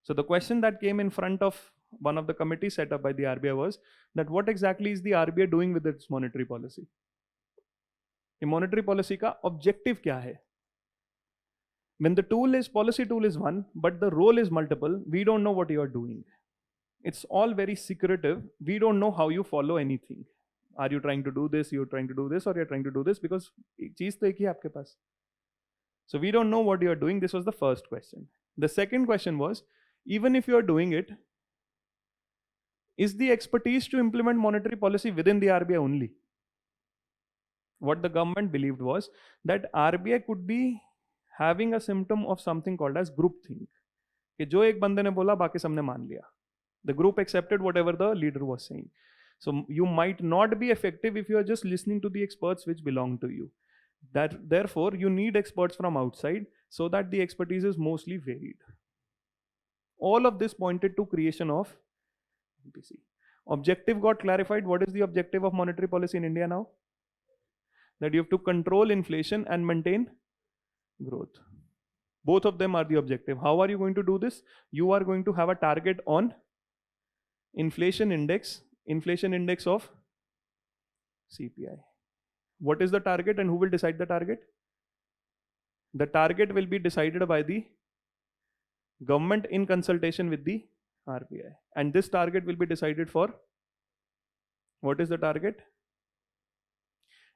So the question that came in front of one of the committees set up by the RBI was that what exactly is the RBI doing with its monetary policy? कि monetary policy का objective क्या है. When the policy tool is one, but the role is multiple, we don't know what you are doing. It's all very secretive. We don't know how you follow anything. Are you trying to do this? You're trying to do this, or you're trying to do this, because cheez to ek hi hai aapke paas. So we don't know what you are doing. This was the first question. The second question was, even if you are doing it, is the expertise to implement monetary policy within the RBI only? What the government believed was that RBI could be having a symptom of something called as groupthink. कि जो एक बंदे ने बोला बाकी सबने मान लिया. The group accepted whatever the leader was saying. So you might not be effective if you are just listening to the experts which belong to you. That therefore you need experts from outside so that the expertise is mostly varied. All of this pointed to creation of MPC. Objective got clarified. What is the objective of monetary policy in India now? That you have to control inflation and maintain growth. Both of them are the objective. How are you going to do this? You are going to have a target on inflation index of CPI. What is the target and who will decide the target? The target will be decided by the government in consultation with the RBI. And this target will be decided for, what is the target?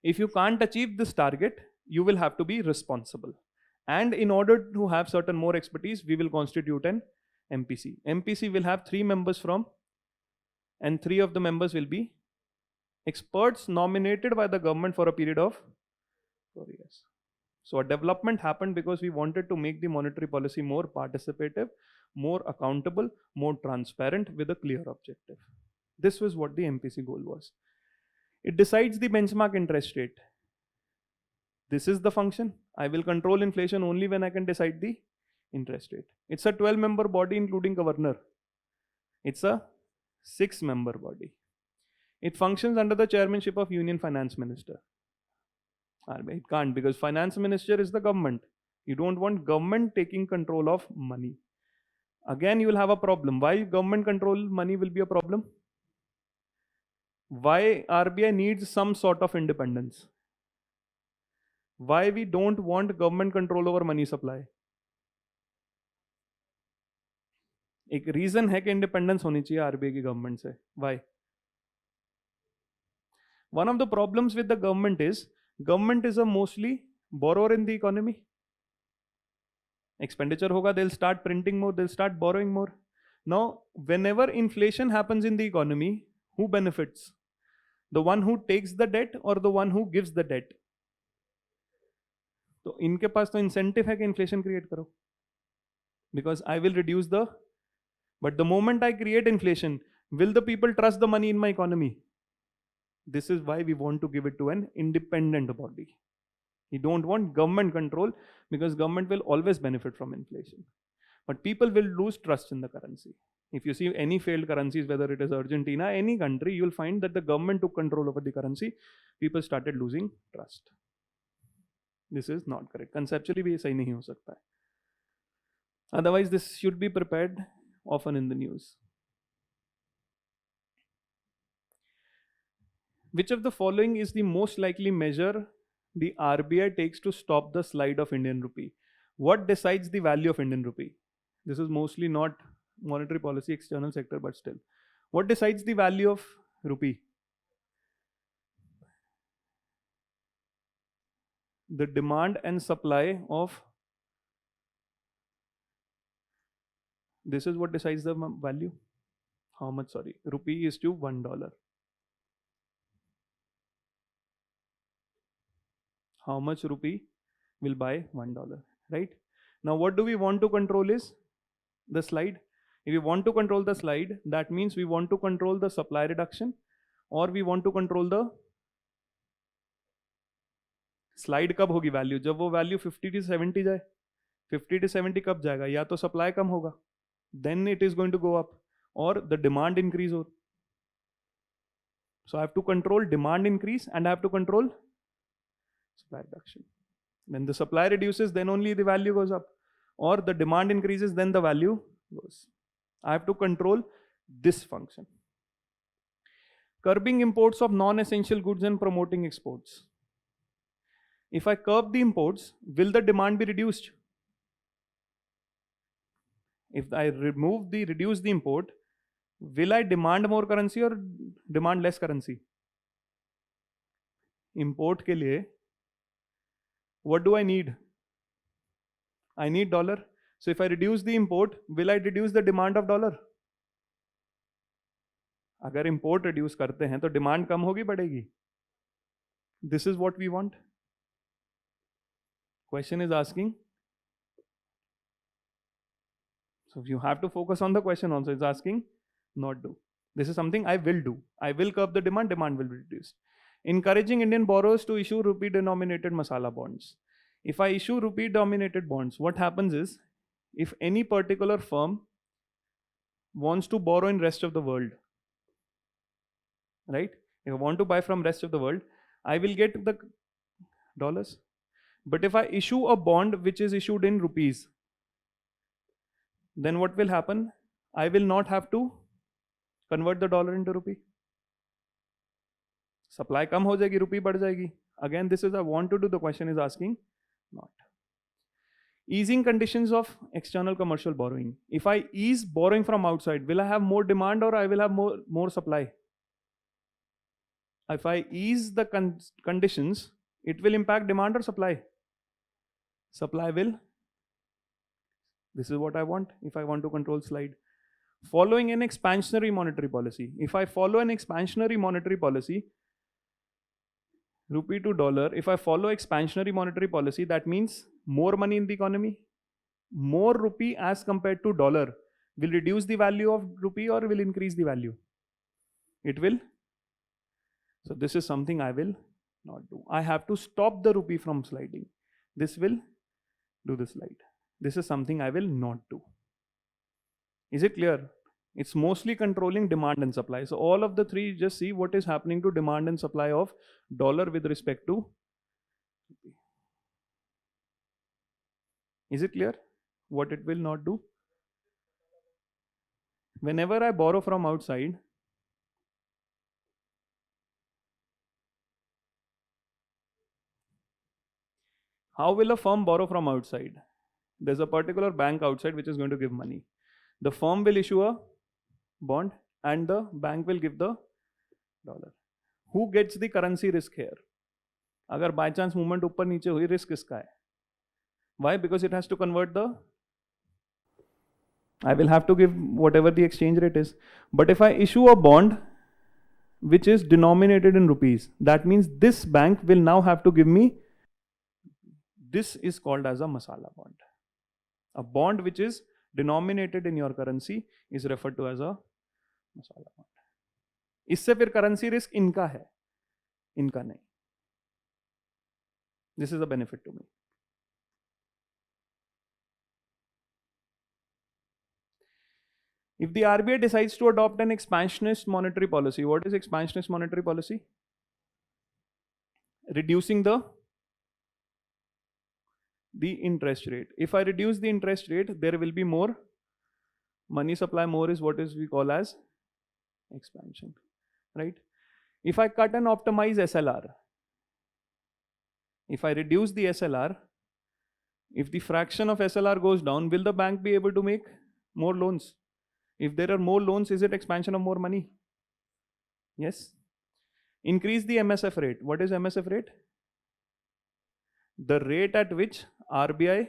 If you can't achieve this target, you will have to be responsible. And in order to have certain more expertise, we will constitute an MPC. MPC will have 3 members from, and 3 of the members will be experts nominated by the government for a period of 4 years. So a development happened because we wanted to make the monetary policy more participative, more accountable, more transparent with a clear objective. This was what the MPC goal was. It decides the benchmark interest rate. This is the function. I will control inflation only when I can decide the interest rate. It's a 12-member body including governor. It's a 6-member body. It functions under the chairmanship of Union Finance Minister. It can't, because Finance Minister is the government. You don't want government taking control of money. Again, you will have a problem. Why government control money will be a problem? Why RBI needs some sort of independence? Why we don't want government control over money supply? एक reason है कि independence होनी चाहिए RBI की government से. Why? One of the problems with the government is a mostly borrower in the economy. Expenditure hoga, they'll start printing more, they'll start borrowing more. Now, whenever inflation happens in the economy, who benefits? The one who takes the debt or the one who gives the debt? तो इनके पास तो incentive है कि inflation create करो, because I will reduce the, but the moment I create inflation, will the people trust the money in my economy? This is why we want to give it to an independent body. You don't want government control, because government will always benefit from inflation, but people will lose trust in the currency. If you see any failed currencies, whether it is Argentina, any country, you will find that the government took control over the currency, people started losing trust. This is not correct. Conceptually भी सही नहीं हो सकता है. Otherwise, this should be prepared often in the news. Which of the following is the most likely measure the RBI takes to stop the slide of Indian rupee? What decides the value of Indian rupee? This is mostly not monetary policy, external sector, but still. What decides the value of rupee? The demand and supply of, this is what decides the value. How much, rupee is to $1. How much rupee will buy $1, right? Now what do we want to control is the slide. If we want to control the slide, that means we want to control the supply reduction, or we want to control the slide. कब होगी value? जब वो value 50 to 70 जाए. 50 to 70 कब जाएगा? या तो supply कम होगा, then it is going to go up, or the demand increase हो. So I have to control demand increase and I have to control supply reduction. When the supply reduces, then only the value goes up, or the demand increases, then the value goes. I have to control this function. Curbing imports of non-essential goods and promoting exports. If I curb the imports, will the demand be reduced? If I reduce the import, will I demand more currency or demand less currency? Import के लिए, what do I need? I need dollar. So if I reduce the import, will I reduce the demand of dollar? अगर import reduce करते हैं तो demand कम होगी बढ़ेगी? This is what we want. Question is asking. So you have to focus on the question also. It's asking, not do. This is something I will do. I will curb the demand, demand will be reduced. Encouraging Indian borrowers to issue rupee denominated masala bonds. If I issue rupee denominated bonds, what happens is, if any particular firm wants to borrow in rest of the world, right? If I want to buy from rest of the world, I will get the dollars. But if I issue a bond which is issued in rupees, then what will happen? I will not have to convert the dollar into rupee. Supply कम हो जाएगी, rupee बढ़ जाएगी. Again, this is I want to do. The question is asking, not. Easing conditions of external commercial borrowing. If I ease borrowing from outside, will I have more demand or I will have more supply? If I ease the conditions, it will impact demand or supply? Supply will. This is what I want if I want to control slide. Following an expansionary monetary policy. If I follow an expansionary monetary policy, rupee to dollar, if I follow expansionary monetary policy, that means more money in the economy. More rupee as compared to dollar will reduce the value of rupee or will increase the value? It will. So this is something I will not do. I have to stop the rupee from sliding. This will do the slide. This is something I will not do. Is it clear? It's mostly controlling demand and supply. So all of the three, just see what is happening to demand and supply of dollar with respect to rupee. Is it clear what it will not do? Whenever I borrow from outside, how will a firm borrow from outside? There's a particular bank outside which is going to give money. The firm will issue a bond and the bank will give the dollar. Who gets the currency risk here? अगर by chance movement ऊपर नीचे हुई, risk किसका है? Why? Because it has to convert the. I will have to give whatever the exchange rate is. But if I issue a bond which is denominated in rupees, that means this bank will now have to give me. This is called as a masala bond. A bond which is denominated in your currency is referred to as a masala bond. इससे फिर currency risk इनका है, इनका नहीं. This is a benefit to me. If the RBI decides to adopt an expansionist monetary policy, what is expansionist monetary policy? Reducing the interest rate. If I reduce the interest rate, there will be more money supply. More is what is we call as expansion, right? If I cut and optimize SLR, if I reduce the SLR, if the fraction of SLR goes down, will the bank be able to make more loans? If there are more loans, is it expansion of more money? Yes. Increase the MSF rate. What is MSF rate? The rate at which RBI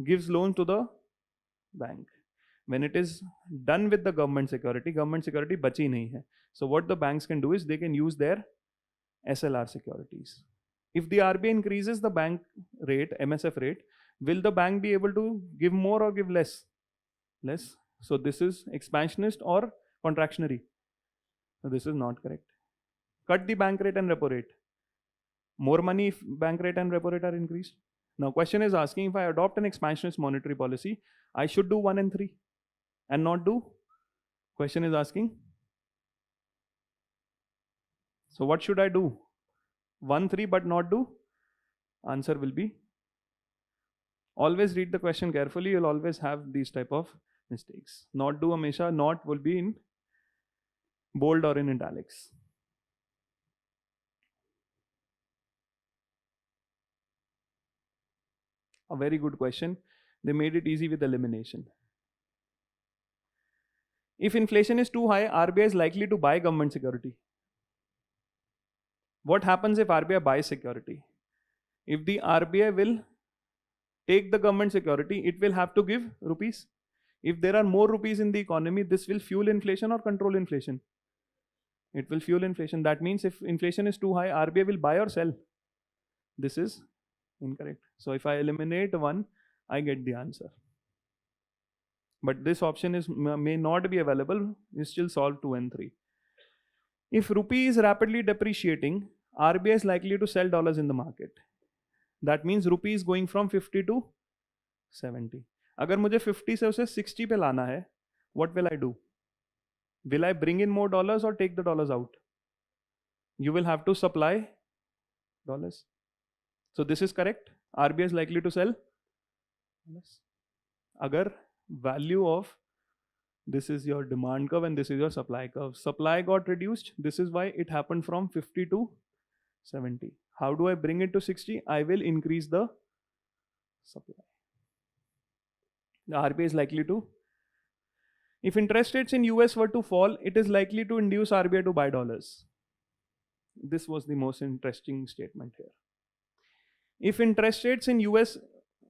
gives loan to the bank. When it is done with the government security bachi nahi hai. So what the banks can do is they can use their SLR securities. If the RBI increases the bank rate, MSF rate, will the bank be able to give more or give less? Less. So this is expansionist or contractionary. So this is not correct. Cut the bank rate and repo rate. More money if bank rate and repo rate are increased. Now question is asking, if I adopt an expansionist monetary policy, I should do 1 and 3 and not do. Question is asking. So what should I do? 1, 3 but not do? Answer will be. Always read the question carefully. You'll always have these type of mistakes. Not do hamesha, not will be in bold or in italics. A very good question. They made it easy with elimination. If inflation is too high, RBI is likely to buy government security. What happens if RBI buys security? If the RBI will take the government security, it will have to give rupees. If there are more rupees in the economy, this will fuel inflation or control inflation. It will fuel inflation. That means if inflation is too high, RBI will buy or sell. This is incorrect. So if I eliminate one, I get the answer. But this option may not be available. You still solve 2 and 3. If rupee is rapidly depreciating, RBI is likely to sell dollars in the market. That means rupee is going from 50 to 70. अगर मुझे 50 से उसे 60 पे लाना है, what will I do? Will I bring in more dollars or take the dollars out? You will have to supply dollars. So this is correct. RBI is likely to sell dollars. अगर value of this is your demand curve and this is your supply curve. Supply got reduced. This is why it happened from 50 to 70. How do I bring it to 60? I will increase the supply. The RBI is likely to. If interest rates in US were to fall, it is likely to induce RBI to buy dollars. This was the most interesting statement here. If interest rates in US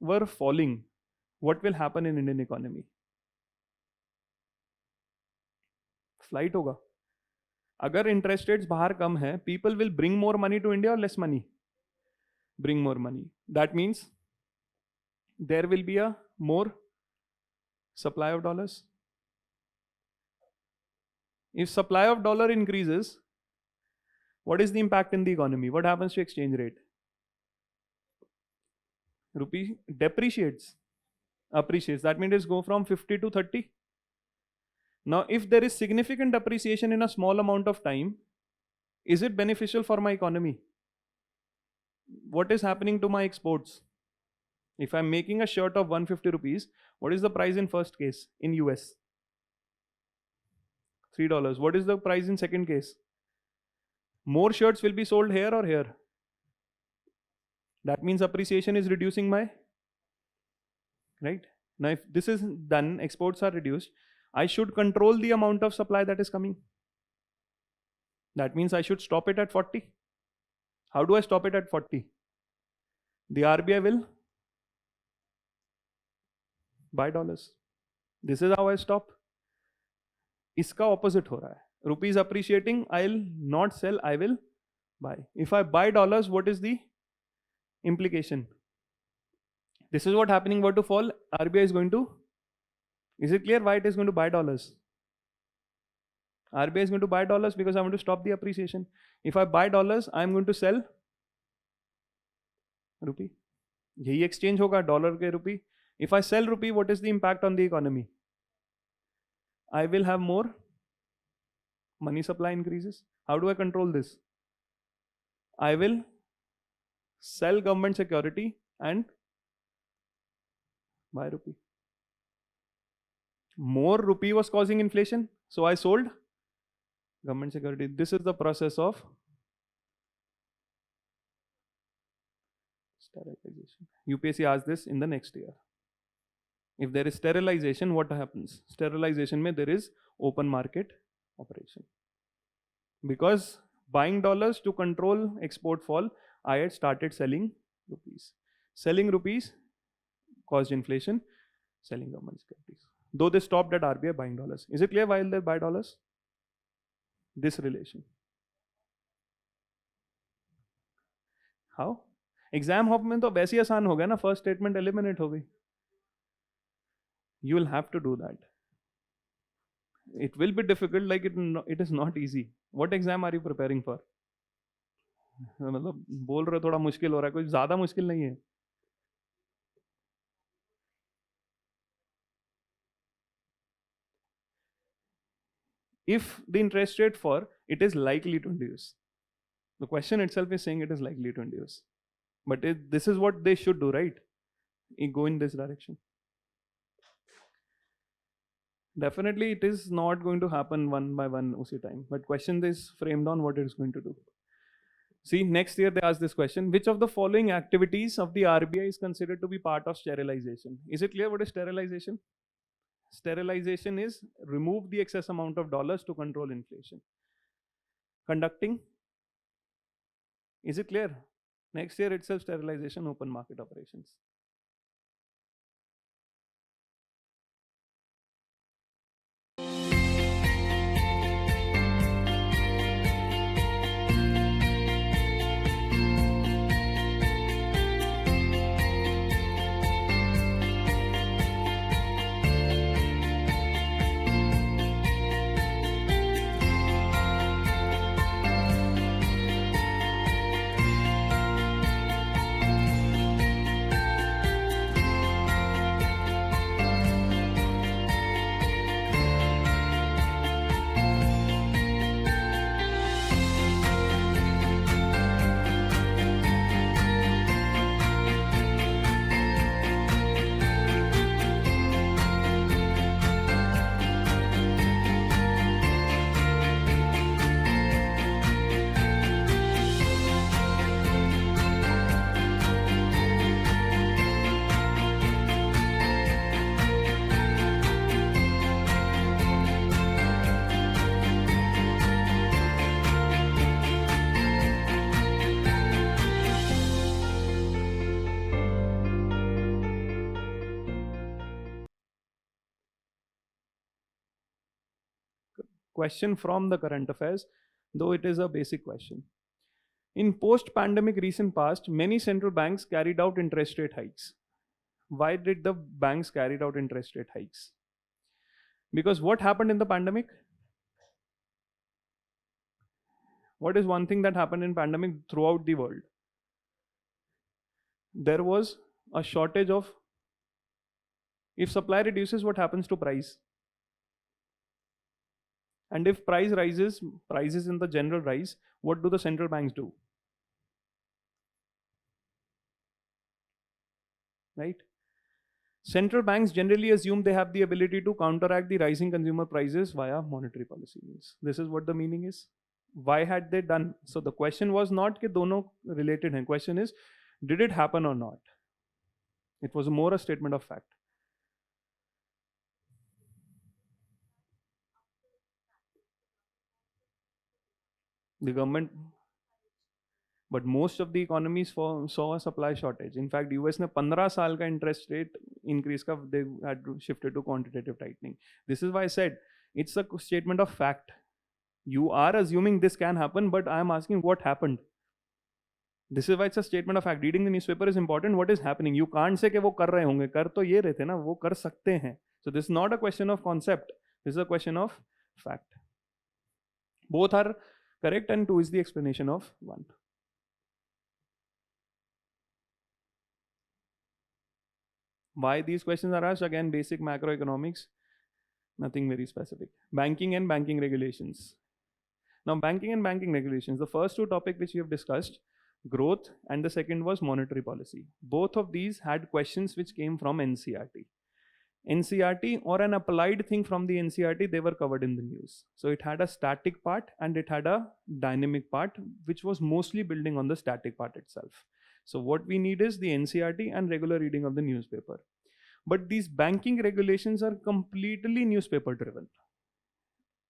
were falling, what will happen in Indian economy? Flight होगा. अगर interest rates बाहर कम है, people will bring more money to India or less money? Bring more money. That means there will be a more supply of dollars. If supply of dollar increases, what is the impact in the economy? What happens to exchange rate? Rupee depreciates, appreciates. That means it go from 50 to 30. Now, if there is significant appreciation in a small amount of time, is it beneficial for my economy? What is happening to my exports? If I'm making a shirt of 150 rupees, what is the price in first case in US? $3. What is the price in second case? More shirts will be sold here or here. That means appreciation is reducing my, right? Now, if this is done, exports are reduced, I should control the amount of supply that is coming. That means I should stop it at 40. How do I stop it at 40? The RBI will buy dollars. This is how I stop. इसका opposite हो रहा है. Rupees appreciating, I'll not sell, I will buy. If I buy dollars, what is the implication? This is what happening were to fall. RBI is going to. Is it clear why it is going to buy dollars? RBI is going to buy dollars because I want to stop the appreciation. If I buy dollars, I am going to sell rupee. यही exchange होगा dollar के rupee. If I sell rupee, what is the impact on the economy? I will have more money supply increases. How do I control this? I will sell government security and buy rupee. More rupee was causing inflation, so I sold government security. This is the process of sterilization. UPSC asks this in the next year. If there is sterilization, what happens? Sterilization mein there is open market operation. Because buying dollars to control export fall, I had started selling rupees. Selling rupees caused inflation, selling government securities. Though they stopped at RBI buying dollars. Is it clear why they buy dollars? This relation. How? Exam hop में तो वैसे ही आसान हो गया ना, first statement eliminate हो गई. You will have to do that. It will be difficult, like it is not easy. What exam are you preparing for? मतलब बोल रहे थोड़ा मुश्किल हो रहा है, कोई ज़्यादा मुश्किल नहीं है. If the interest rate for it is likely to induce. The question itself is saying it is likely to induce. But this is what they should do, right? Go in this direction. Definitely it is not going to happen one by one usi time. But question is framed on what it is going to do. See, next year they ask this question: which of the following activities of the RBI is considered to be part of sterilization? Is it clear what is sterilization? Sterilization is remove the excess amount of dollars to control inflation. Conducting, is it clear? Next year itself, sterilization, open market operations. Question from the current affairs, though it is a basic question. In post-pandemic recent past, many central banks carried out interest rate hikes. Why did the banks carry out interest rate hikes? Because what happened in the pandemic? What is one thing that happened in pandemic throughout the world? There was a shortage of, if supply reduces, what happens to price? And if price rises, prices in the general rise, what do the central banks do? Right? Central banks generally assume they have the ability to counteract the rising consumer prices via monetary policy means. This is what the meaning is. Why had they done? So the question was not कि दोनों related हैं. Question is, did it happen or not? It was more a statement of fact. The government, but most of the economies saw a supply shortage. In fact, US ने 15 साल का interest rate increase का they had shifted to quantitative tightening. This is why I said it's a statement of fact. You are assuming this can happen, but I am asking what happened. This is why it's a statement of fact. Reading the newspaper is important. What is happening? You can't say कि वो कर रहे होंगे. कर तो ये रहे थे ना, वो कर सकते हैं. So this is not a question of concept. This is a question of fact. Both are correct, and 2 is the explanation of 1. Why these questions are asked? Again, basic macroeconomics, nothing very specific. Banking and banking regulations. Now, banking and banking regulations, the first 2 topics which we have discussed, growth, and the second was monetary policy. Both of these had questions which came from NCRT. NCRT or an applied thing from the NCRT, they were covered in the news. So it had a static part and it had a dynamic part, which was mostly building on the static part itself. So what we need is the NCRT and regular reading of the newspaper. But these banking regulations are completely newspaper driven.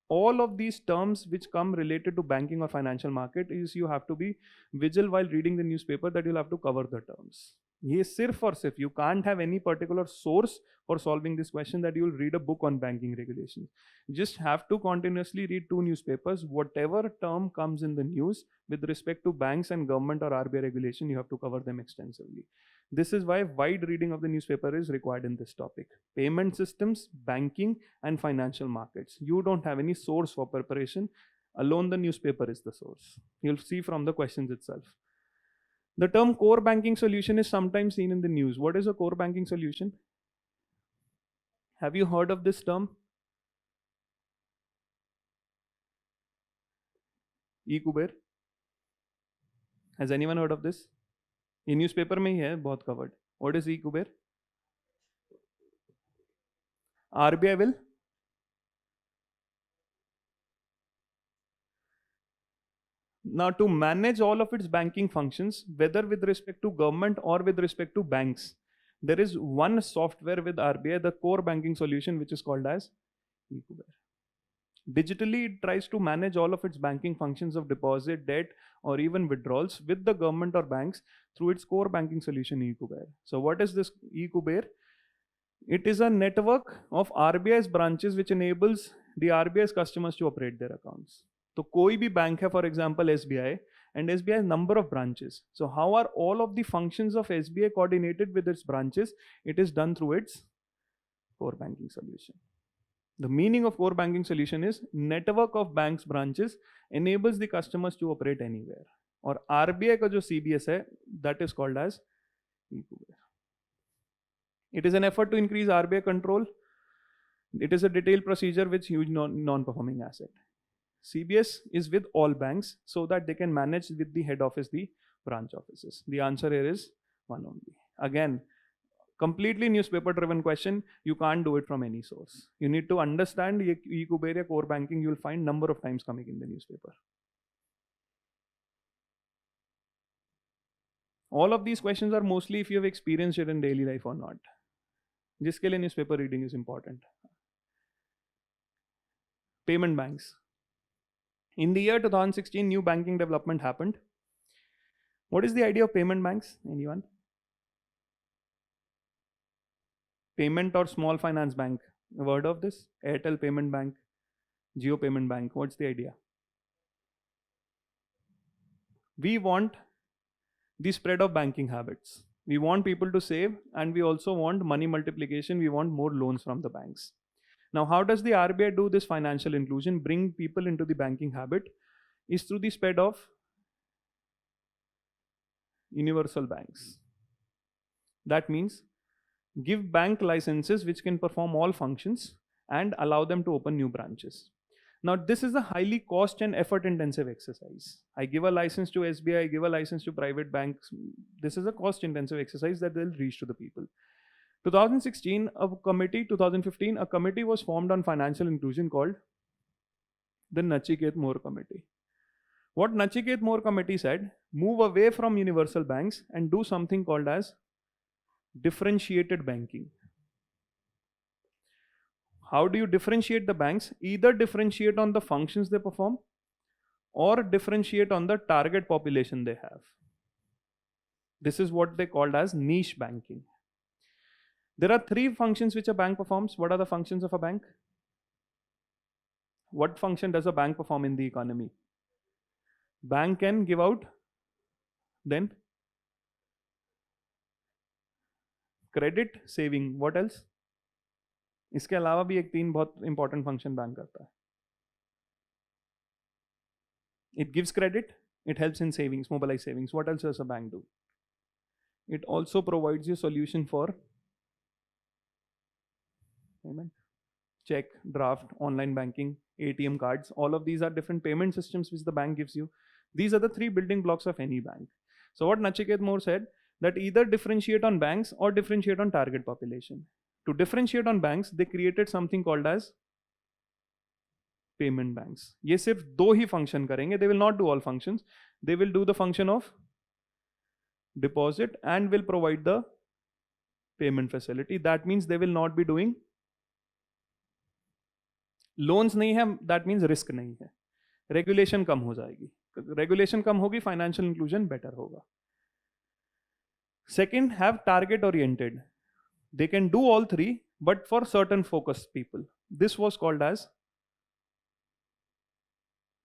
All of these terms which come related to banking or financial market is you have to be vigilant while reading the newspaper that you'll have to cover the terms. ये सिर्फ और सिर्फ, you can't have any particular source for solving this question that you'll read a book on banking regulations. You just have to continuously read 2 newspapers. Whatever term comes in the news with respect to banks and government or RBI regulation, you have to cover them extensively. This is why wide reading of the newspaper is required in this topic. Payment systems, banking, and financial markets. You don't have any source for preparation. Alone the newspaper is the source. You'll see from the questions itself. The term core banking solution is sometimes seen in the news. What is a core banking solution? Have you heard of this term? E-Kuber? Has anyone heard of this? ये newspaper में ही है, बहुत covered. What is E-Kuber? RBI will? Now, to manage all of its banking functions, whether with respect to government or with respect to banks, there is one software with RBI, the core banking solution, which is called as eCuber. Digitally, it tries to manage all of its banking functions of deposit, debt, or even withdrawals with the government or banks through its core banking solution, eCuber. So what is this eCuber? It is a network of RBI's branches which enables the RBI's customers to operate their accounts. So कोई भी bank है, for example SBI, and SBI has number of branches. So how are all of the functions of SBI coordinated with its branches? It is done through its core banking solution. The meaning of core banking solution is network of banks branches enables the customers to operate anywhere. और RBI का जो CBS है, that is called as eCuber. It is an effort to increase RBI control. It is a detailed procedure with huge non-performing asset. CBS is with all banks so that they can manage with the head office, the branch offices. The answer here is one only. Again, completely newspaper driven question. You can't do it from any source. You need to understand eCuber core banking. You'll find number of times coming in the newspaper. All of these questions are mostly if you have experienced it in daily life or not. जिसके लिए newspaper reading is important. Payment banks. In the year 2016, new banking development happened. What is the idea of payment banks? Anyone? Payment or small finance bank. Have heard of this? Airtel Payment Bank, Jio Payment Bank. What's the idea? We want the spread of banking habits. We want people to save, and we also want money multiplication. We want more loans from the banks. Now, how does the RBI do this financial inclusion, bring people into the banking habit? Is through the spread of universal banks. That means give bank licenses which can perform all functions and allow them to open new branches. Now, this is a highly cost and effort intensive exercise. I give a license to SBI, I give a license to private banks. This is a cost intensive exercise that they'll reach to the people. 2016, 2015, a committee was formed on financial inclusion called the Nachiket More Committee. What Nachiket More Committee said, move away from universal banks and do something called as differentiated banking. How do you differentiate the banks? Either differentiate on the functions they perform or differentiate on the target population they have. This is what they called as niche banking. There are three functions which a bank performs. What are the functions of a bank? What function does a bank perform in the economy? Bank can give out, then credit, saving. What else? इसके अलावा भी एक तीन बहुत important function bank करता है. It gives credit, it helps in savings, mobilize savings. What else does a bank do? It also provides you solution for payment, check, draft, online banking, ATM cards. All of these are different payment systems which the bank gives you. These are the three building blocks of any bank. So what Nachiket More said, that either differentiate on banks or differentiate on target population. To differentiate on banks, they created something called as payment banks. ये सिर्फ दो ही function करेंगे. They will not do all functions. They will do the function of deposit and will provide the payment facility. That means they will not be doing loans नहीं है. That means risk नहीं है. Regulation कम हो जाएगी. Regulation कम होगी, financial inclusion better होगा. Second, have target oriented. They can do all three, but for certain focused people. This was called as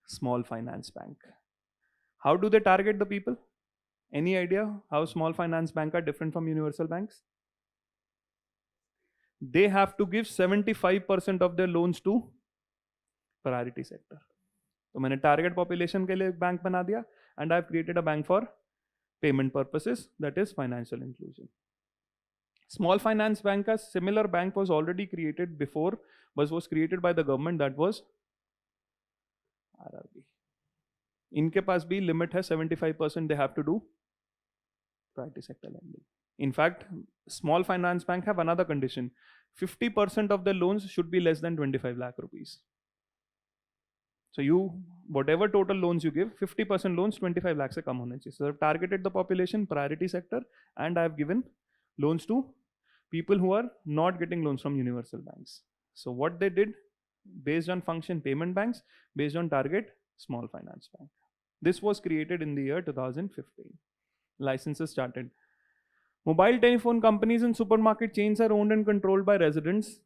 small finance bank. How do they target the people? Any idea how small finance bank are different from universal banks? They have to give 75% of their loans to priority sector. तो मैंने target population के लिए bank बना दिया, and I've created a bank for payment purposes, that is financial inclusion. Small finance bank, a similar bank was already created before, but was created by the government, that was RRB. इनके पास भी limit है 75% they have to do priority sector lending. In fact, small finance bank have another condition. 50% of the loans should be less than 25 lakh rupees. So you whatever total loans you give, 50% loans 25 lakhs से कम होने चाहिए. So I've targeted the population, priority sector, and I've given loans to people who are not getting loans from universal banks. So what they did, based on function, payment banks, based on target, small finance bank. This was created in the year 2015. Licenses started. Mobile telephone companies and supermarket chains are owned and controlled by residents,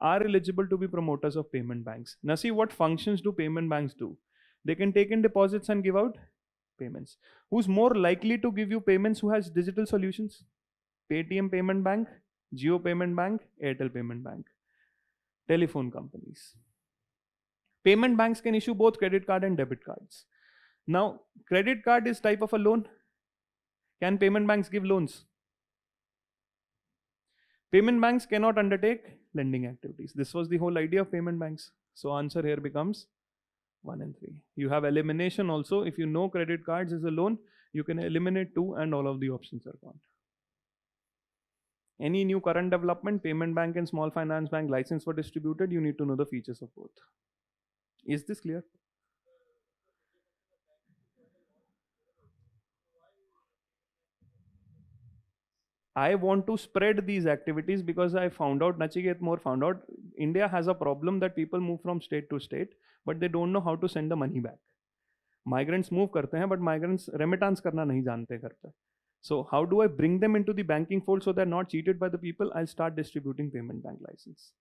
are eligible to be promoters of payment banks. Now see, what functions do payment banks do? They can take in deposits and give out payments. Who's more likely to give you payments? Who has digital solutions? Paytm Payment Bank, Jio Payment Bank, Airtel Payment Bank. Telephone companies. Payment banks can issue both credit card and debit cards. Now, credit card is type of a loan. Can payment banks give loans? Payment banks cannot undertake lending activities. This was the whole idea of payment banks. So answer here becomes 1 and 3. You have elimination also. If you know credit cards is a loan, you can eliminate 2 and all of the options are gone. Any new current development, payment bank and small finance bank license were distributed, you need to know the features of both. Is this clear? I want to spread these activities because I found out, Nachiket more found out, India has a problem that people move from state to state, but they don't know how to send the money back. Migrants move karte hain, but migrants remittance karna nahi jante घर पे. So how do I bring them into the banking fold so they're not cheated by the people? I'll start distributing payment bank license.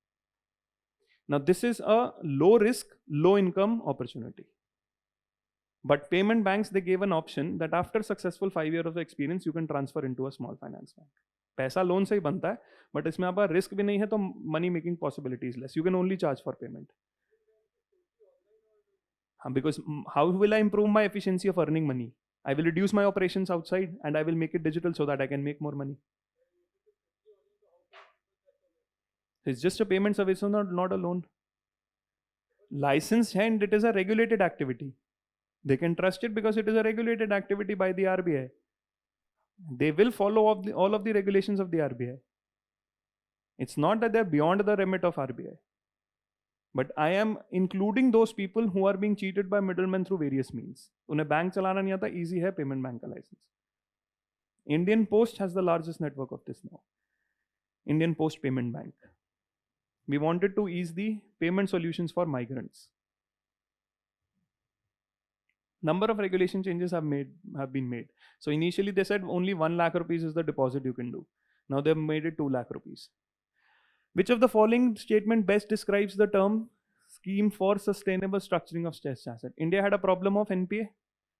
Now this is a low risk, low income opportunity. But payment banks, they gave an option that after successful 5 years of experience, you can transfer into a small finance bank. पैसा loan से ही बनता है, but इसमें आपका risk भी नहीं है, तो money making possibility is less. You can only charge for payment. Because how will I improve my efficiency of earning money? I will reduce my operations outside and I will make it digital so that I can make more money. It's just a payment service, not a loan. Licensed and it is a regulated activity. They can trust it because it is a regulated activity by the RBI. They will follow all of the regulations of the RBI. It's not that they're beyond the remit of RBI. But I am including those people who are being cheated by middlemen through various means. उन्हें bank चलाना नहीं आता, easy है payment bank का license. Indian Post has the largest network of this now. Indian Post Payment Bank. We wanted to ease the payment solutions for migrants. Number of regulation changes have been made. So initially they said only 1 lakh rupees is the deposit you can do. Now they've made it 2 lakh rupees. Which of the following statement best describes the term scheme for sustainable structuring of stressed asset? India had a problem of NPA.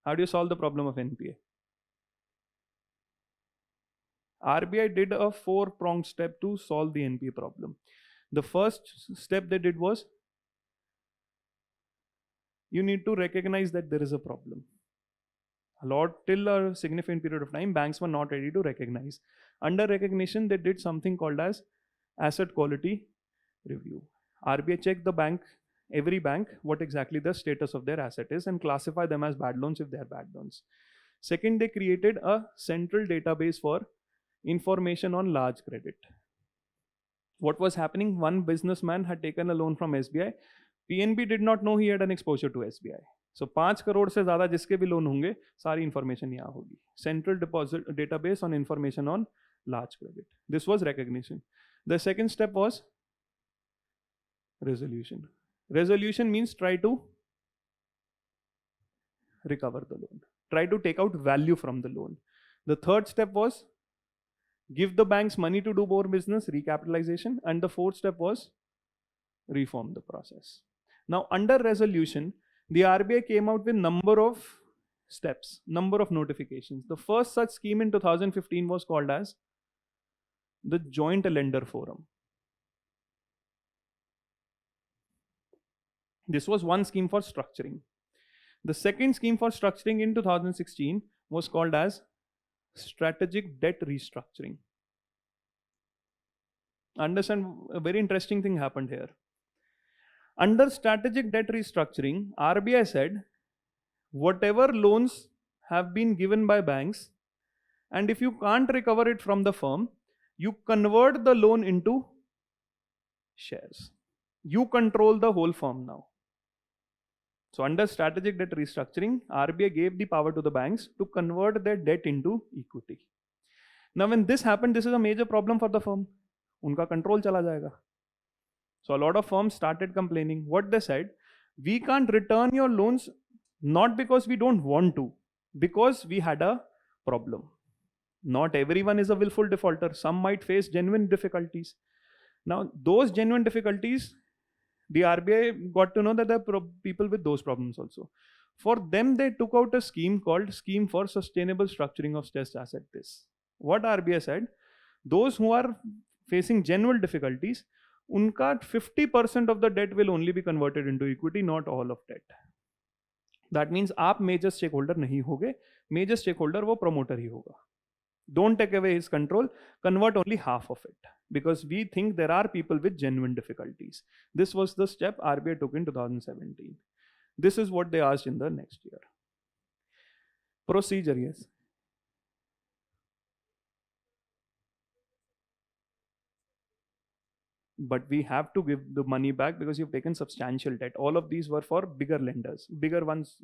How do you solve the problem of NPA? RBI did a 4-pronged step to solve the NPA problem. The first step they did was, you need to recognize that there is a problem. Till a significant period of time, banks were not ready to recognize. Under recognition, they did something called as asset quality review. RBI checked the bank, every bank, what exactly the status of their asset is and classify them as bad loans if they are bad loans. Second, they created a central database for information on large credit. What was happening? One businessman had taken a loan from SBI. PNB did not know he had an exposure to SBI. So 5 crore से ज़्यादा जिसके भी loan होंगे, सारी information यहाँ होगी. Central deposit database on information on large credit. This was recognition. The second step was resolution. Resolution means try to recover the loan. Try to take out value from the loan. The third step was give the banks money to do more business, recapitalization. And the fourth step was reform the process. Now under resolution, the RBI came out with number of steps, number of notifications. The first such scheme in 2015 was called as the Joint Lender Forum. This was one scheme for structuring. The second scheme for structuring in 2016 was called as Strategic Debt Restructuring. Understand, a very interesting thing happened here. Under strategic debt restructuring, RBI said, whatever loans have been given by banks, and if you can't recover it from the firm, you convert the loan into shares. You control the whole firm now. So under strategic debt restructuring, RBI gave the power to the banks to convert their debt into equity. Now when this happened, this is a major problem for the firm. Unka control chala jayega. So a lot of firms started complaining. What they said, we can't return your loans not because we don't want to, because we had a problem. Not everyone is a willful defaulter. Some might face genuine difficulties. Now those genuine difficulties, the RBI got to know that there are people with those problems also. For them, they took out a scheme called Scheme for Sustainable Structuring of Stressed Asset. This. What RBI said, those who are facing genuine difficulties, unka 50% of the debt will only be converted into equity, not all of debt. That means आप major stakeholder नहीं होगे, major stakeholder वो promoter ही होगा. Don't take away his control, convert only half of it. Because we think there are people with genuine difficulties. This was the step RBI took in 2017. This is what they asked in the next year. Procedure, yes. But we have to give the money back because you've taken substantial debt. All of these were for bigger lenders, bigger ones.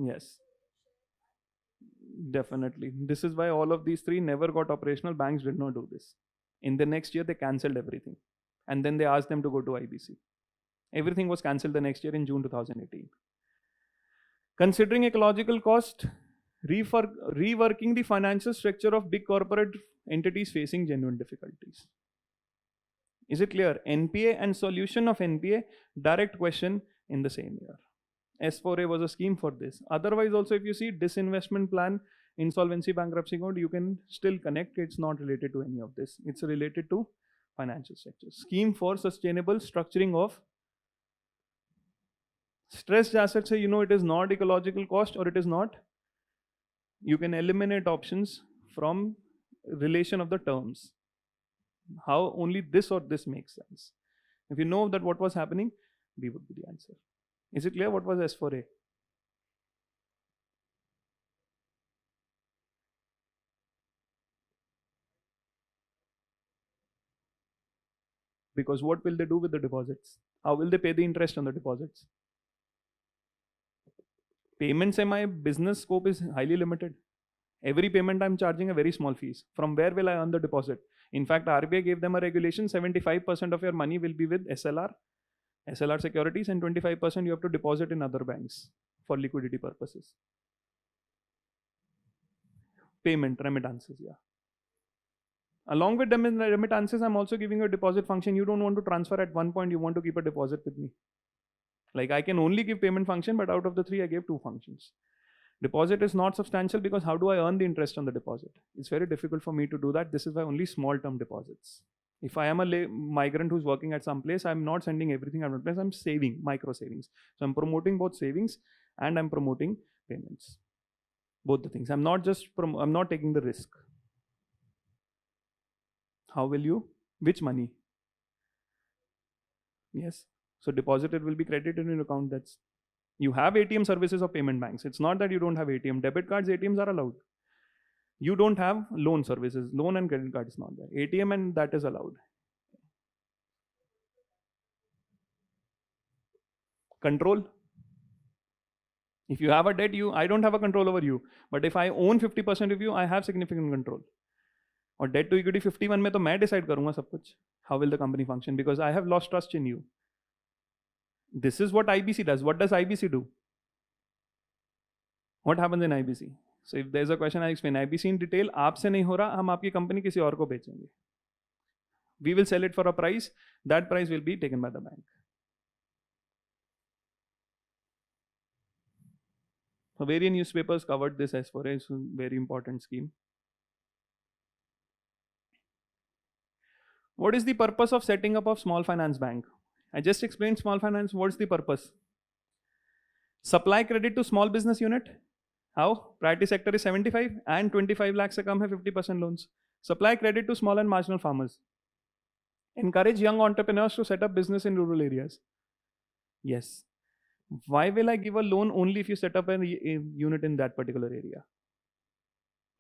Yes, definitely. This is why all of these three never got operational. Banks did not do this. In the next year, they cancelled everything. And then they asked them to go to IBC. Everything was cancelled the next year in June 2018. Considering ecological cost, reworking the financial structure of big corporate entities facing genuine difficulties. Is it clear? NPA and solution of NPA, direct question in the same year. S4A was a scheme for this. Otherwise also, if you see disinvestment plan, insolvency, bankruptcy code, you can still connect. It's not related to any of this. It's related to financial sector. Scheme for sustainable structuring of stressed assets. You know, it is not ecological cost or it is not. You can eliminate options from relation of the terms. How only this or this makes sense. If you know that what was happening, B would be the answer. Is it clear what was S4A? Because what will they do with the deposits? How will they pay the interest on the deposits? Payments in my business scope is highly limited. Every payment I'm charging a very small fees. From where will I earn the deposit? In fact, RBI gave them a regulation, 75% of your money will be with SLR securities, and 25% you have to deposit in other banks for liquidity purposes. Payment, remittances, yeah. Along with remittances, I'm also giving you a deposit function. You don't want to transfer at one point, you want to keep a deposit with me. Like I can only give payment function, but out of the three, I gave two functions. Deposit is not substantial because how do I earn the interest on the deposit? It's very difficult for me to do that. This is why only small term deposits. If I am a migrant who's working at some place, I'm not sending everything out of place. I'm saving, micro savings. So I'm promoting both savings and I'm promoting payments. Both the things. I'm not taking the risk. How will you? Which money? Yes. So deposited will be credited in your account. You have ATM services of payment banks. It's not that you don't have ATM. Debit cards, ATMs are allowed. You don't have loan services. Loan and credit card is not there. ATM and that is allowed. Control. If you have a debt, I don't have a control over you. But if I own 50% of you, I have significant control. Or debt to equity 51 में तो मैं decide करूँगा सब कुछ. How will the company function? Because I have lost trust in you. This is what IBC does. What does IBC do? What happens in IBC? So if there's a question, I explain. IBC in detail, आपसे नहीं हो रहा, हम आपकी company किसी और को बेचेंगे. We will sell it for a price. That price will be taken by the bank. So various newspapers covered this S4A. It's a very important scheme. What is the purpose of setting up a small finance bank? I just explained small finance. What's the purpose? Supply credit to small business unit. How? Priority sector is 75 and 25 lakhs se kam hai 50% loans. Supply credit to small and marginal farmers. Encourage young entrepreneurs to set up business in rural areas. Yes. Why will I give a loan only if you set up a unit in that particular area?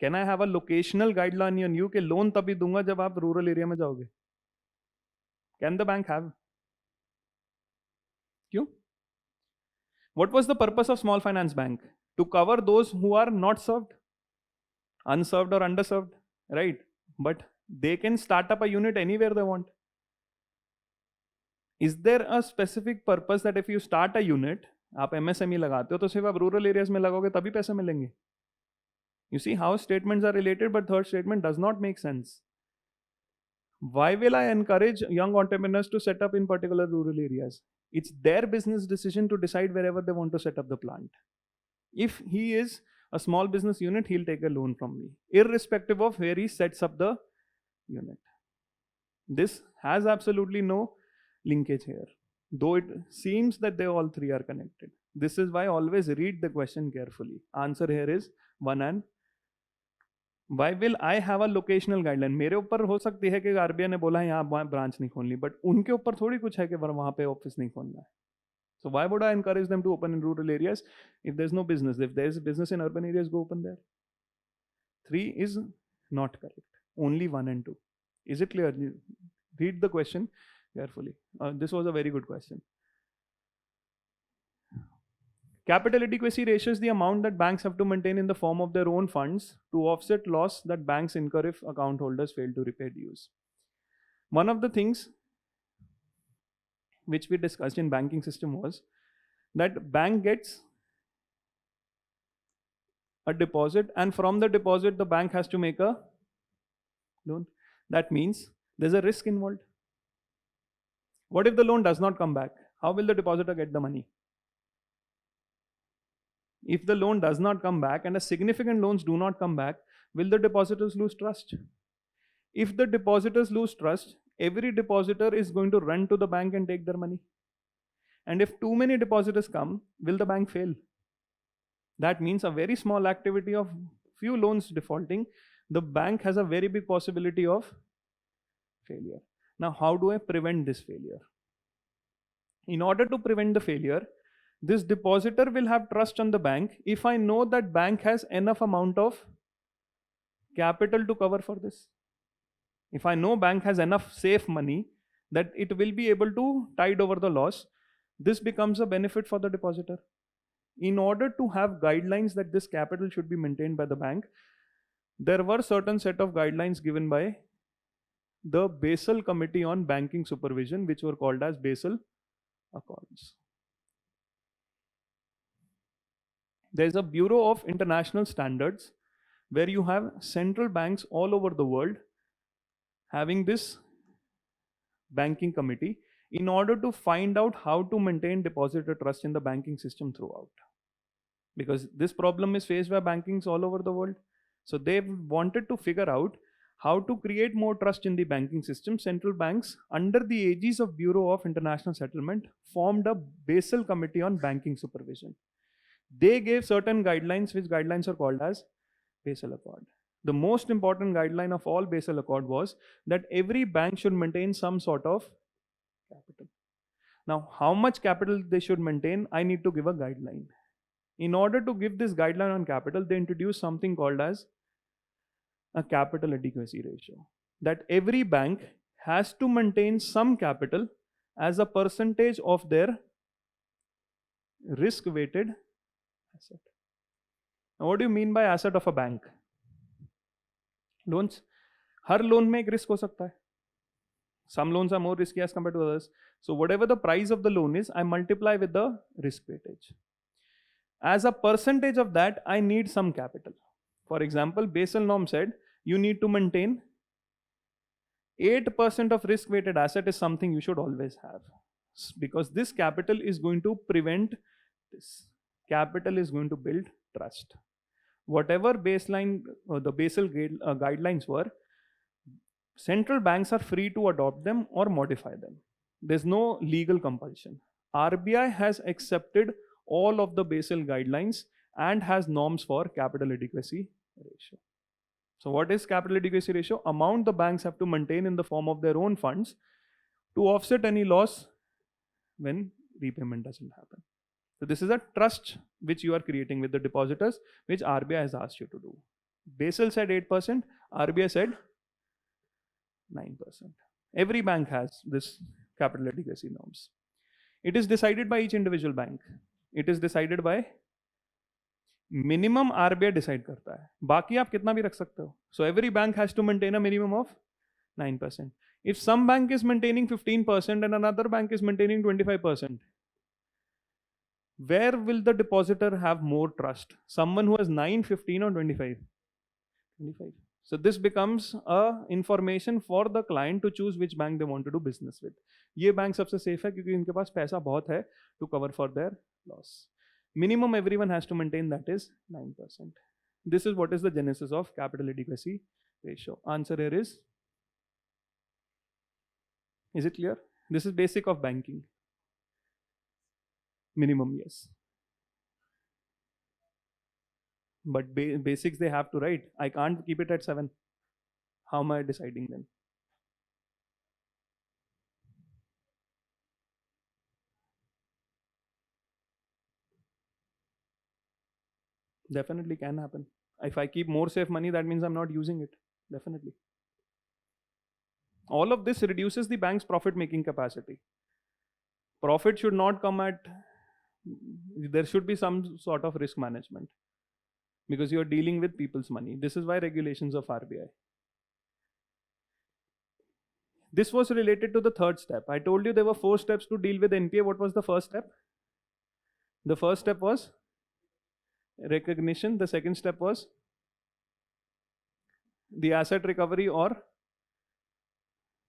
Can I have a locational guideline on you कि loan तभी दूंगा जब आप rural area में जाओगे? Can the bank have? क्यों? What was the purpose of small finance bank? To cover those who are not served, unserved or underserved, right? But they can start up a unit anywhere they want. Is there a specific purpose that if you start a unit, आप MSME लगाते हो तो सिर्फ आप rural areas में लगाओगे तभी पैसे मिलेंगे? You see how statements are related, but third statement does not make sense. Why will I encourage young entrepreneurs to set up in particular rural areas? It's their business decision to decide wherever they want to set up the plant. If he is a small business unit, he'll take a loan from me, irrespective of where he sets up the unit. This has absolutely no linkage here, though it seems that they all three are connected. This is why always read the question carefully. Answer here is 1 and why will I have a locational guideline? मेरे ऊपर हो सकती है कि RBI ने बोला है यहाँ ब्रांच नहीं खोलनी, बट उनके ऊपर थोड़ी कुछ है कि वहाँ पे ऑफिस नहीं खोलना है. So why would I encourage them to open in rural areas if there's no business? If there's business in urban areas, go open there. 3 is not correct. Only 1 and 2. Is it clear? Read the question carefully. This was a very good question. Capital adequacy ratio is the amount that banks have to maintain in the form of their own funds to offset loss that banks incur if account holders fail to repay dues. One of the things which we discussed in banking system was that bank gets a deposit, and from the deposit the bank has to make a loan. That means there's a risk involved. What if the loan does not come back? How will the depositor get the money? If the loan does not come back and a significant loans do not come back, will the depositors lose trust? If the depositors lose trust, every depositor is going to run to the bank and take their money. And if too many depositors come, will the bank fail? That means a very small activity of few loans defaulting, the bank has a very big possibility of failure. Now, how do I prevent this failure? In order to prevent the failure, this depositor will have trust on the bank if I know that bank has enough amount of capital to cover for this. If I know bank has enough safe money that it will be able to tide over the loss, this becomes a benefit for the depositor. In order to have guidelines that this capital should be maintained by the bank, there were certain set of guidelines given by the Basel Committee on Banking Supervision, which were called as Basel Accords. There's a Bureau of International Standards where you have central banks all over the world having this banking committee in order to find out how to maintain depositor trust in the banking system throughout. Because this problem is faced by bankings all over the world. So they wanted to figure out how to create more trust in the banking system. Central banks, under the aegis of Bureau of International Settlement, formed a Basel Committee on Banking Supervision. They gave certain guidelines, which guidelines are called as Basel Accord. The most important guideline of all Basel Accord was that every bank should maintain some sort of capital. Now, how much capital they should maintain, I need to give a guideline. In order to give this guideline on capital, they introduced something called as a capital adequacy ratio. That every bank has to maintain some capital as a percentage of their risk-weighted asset. Now, what do you mean by asset of a bank? Loans. Her loan में एक risk हो सकता है. Some loans are more risky as compared to others. So whatever the price of the loan is, I multiply with the risk weightage. As a percentage of that, I need some capital. For example, Basel norm said you need to maintain 8% of risk-weighted asset is something you should always have, because this capital is going to prevent this. Capital is going to build trust. Whatever baseline or the Basel guidelines were, central banks are free to adopt them or modify them. There's no legal compulsion. RBI has accepted all of the Basel guidelines and has norms for capital adequacy ratio. So what is capital adequacy ratio? Amount the banks have to maintain in the form of their own funds to offset any loss when repayment doesn't happen. So this is a trust which you are creating with the depositors, which RBI has asked you to do. Basel said 8%, RBI said 9%. Every bank has this capital adequacy norms. It is decided by each individual bank. It is decided by minimum RBI decide करता है, बाकी आप कितना भी रख सकते हो. So every bank has to maintain a minimum of 9%. If some bank is maintaining 15% and another bank is maintaining 25%, where will the depositor have more trust? Someone who has 9, 15 or 25? 25. So this becomes a information for the client to choose which bank they want to do business with. ये bank सबसे safe है क्योंकि इनके पास पैसा बहुत है to cover for their loss. Minimum everyone has to maintain, that is 9%. This is what is the genesis of capital adequacy ratio. Answer here is it clear? This is basic of banking. Minimum, yes. But basics they have to write. I can't keep it at 7. How am I deciding then? Definitely can happen. If I keep more safe money, that means I'm not using it. Definitely. All of this reduces the bank's profit making capacity. Profit should not come at, there should be some sort of risk management because you are dealing with people's money. This is why regulations of RBI. This was related to the third step. I told you there were 4 steps to deal with NPA. What was the first step? The first step was recognition. The second step was the asset recovery or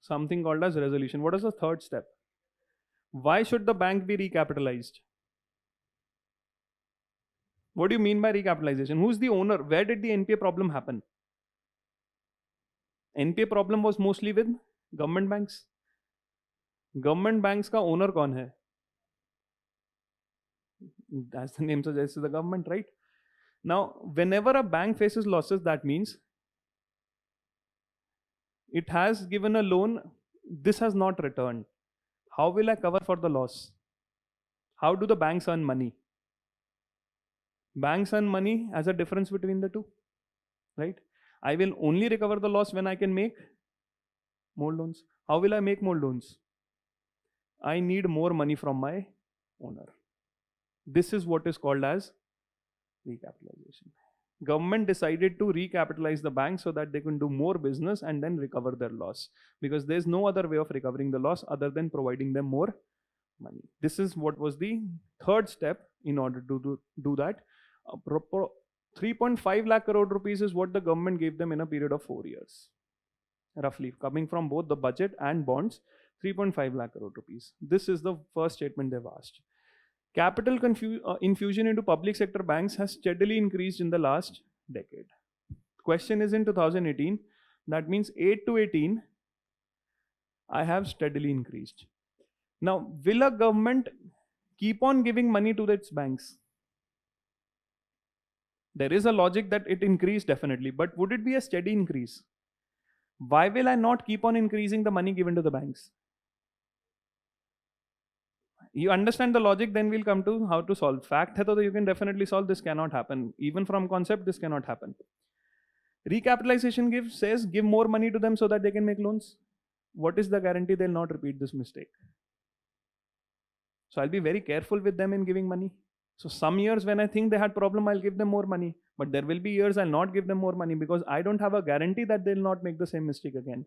something called as resolution. What is the third step? Why should the bank be recapitalized? What do you mean by recapitalization? Who's the owner? Where did the NPA problem happen? NPA problem was mostly with government banks. Government banks का owner कौन है? As the name suggests, the government, right? Now, whenever a bank faces losses, that means it has given a loan, this has not returned. How will I cover for the loss? How do the banks earn money? Banks earn money as a difference between the two, right? I will only recover the loss when I can make more loans. How will I make more loans? I need more money from my owner. This is what is called as recapitalization. Government decided to recapitalize the bank so that they can do more business and then recover their loss, because there's no other way of recovering the loss other than providing them more money. This is what was the third step in order to do that. 3.5 lakh crore rupees is what the government gave them in a period of 4 years. Roughly, coming from both the budget and bonds, 3.5 lakh crore rupees. This is the first statement they've asked. Capital infusion into public sector banks has steadily increased in the last decade. Question is in 2018, that means 8 to 18, I have steadily increased. Now, will a government keep on giving money to its banks? There is a logic that it increased definitely, but would it be a steady increase? Why will I not keep on increasing the money given to the banks? You understand the logic, then we'll come to how to solve. Fact hai to you can definitely solve, this cannot happen. Even from concept, this cannot happen. Recapitalization says give more money to them so that they can make loans. What is the guarantee they'll not repeat this mistake? So I'll be very careful with them in giving money. So some years when I think they had problem, I'll give them more money. But there will be years I'll not give them more money because I don't have a guarantee that they'll not make the same mistake again.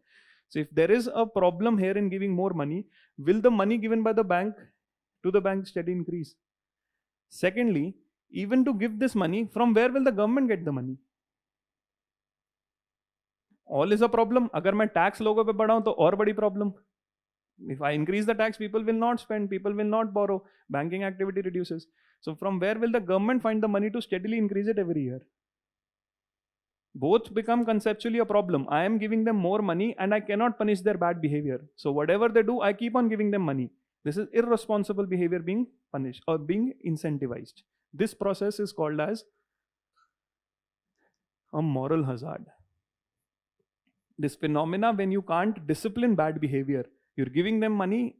So if there is a problem here in giving more money, will the money given by the bank to the bank steady increase? Secondly, even to give this money, from where will the government get the money? All is a problem. अगर मैं tax लोगों पे बढ़ाऊं तो और बड़ी problem. If I increase the tax, people will not spend, people will not borrow, banking activity reduces. So from where will the government find the money to steadily increase it every year? Both become conceptually a problem. I am giving them more money and I cannot punish their bad behavior. So whatever they do, I keep on giving them money. This is irresponsible behavior being punished or being incentivized. This process is called as a moral hazard. This phenomena when you can't discipline bad behavior, you're giving them money,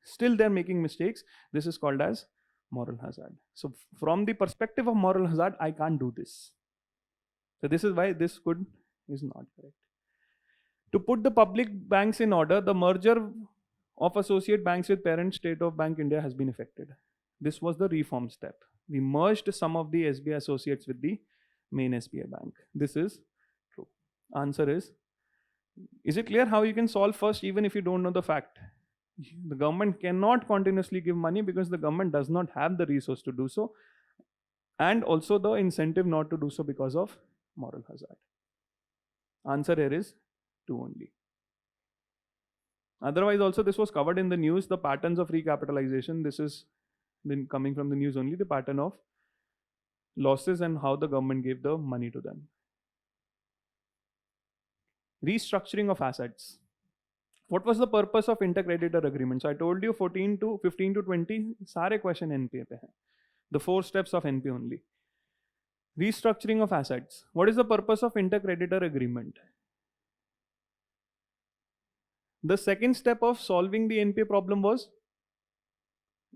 still they're making mistakes. This is called as moral hazard. So from the perspective of moral hazard, I can't do this. So this is why this is not correct. To put the public banks in order, the merger of associate banks with parent State of Bank India has been effected. This was the reform step. We merged some of the SBI associates with the main SBI bank. This is true. Answer is it clear how you can solve first even if you don't know the fact? The government cannot continuously give money because the government does not have the resource to do so, and also the incentive not to do so because of moral hazard. Answer here is 2 only. Otherwise also this was covered in the news, the patterns of recapitalization. This is been coming from the news only, the pattern of losses and how the government gave the money to them. Restructuring of assets. What was the purpose of intercreditor agreement? So I told you 15 to 20 सारे question NPA पे हैं. The 4 steps of NPA only. Restructuring of assets. What is the purpose of intercreditor agreement? The second step of solving the NPA problem was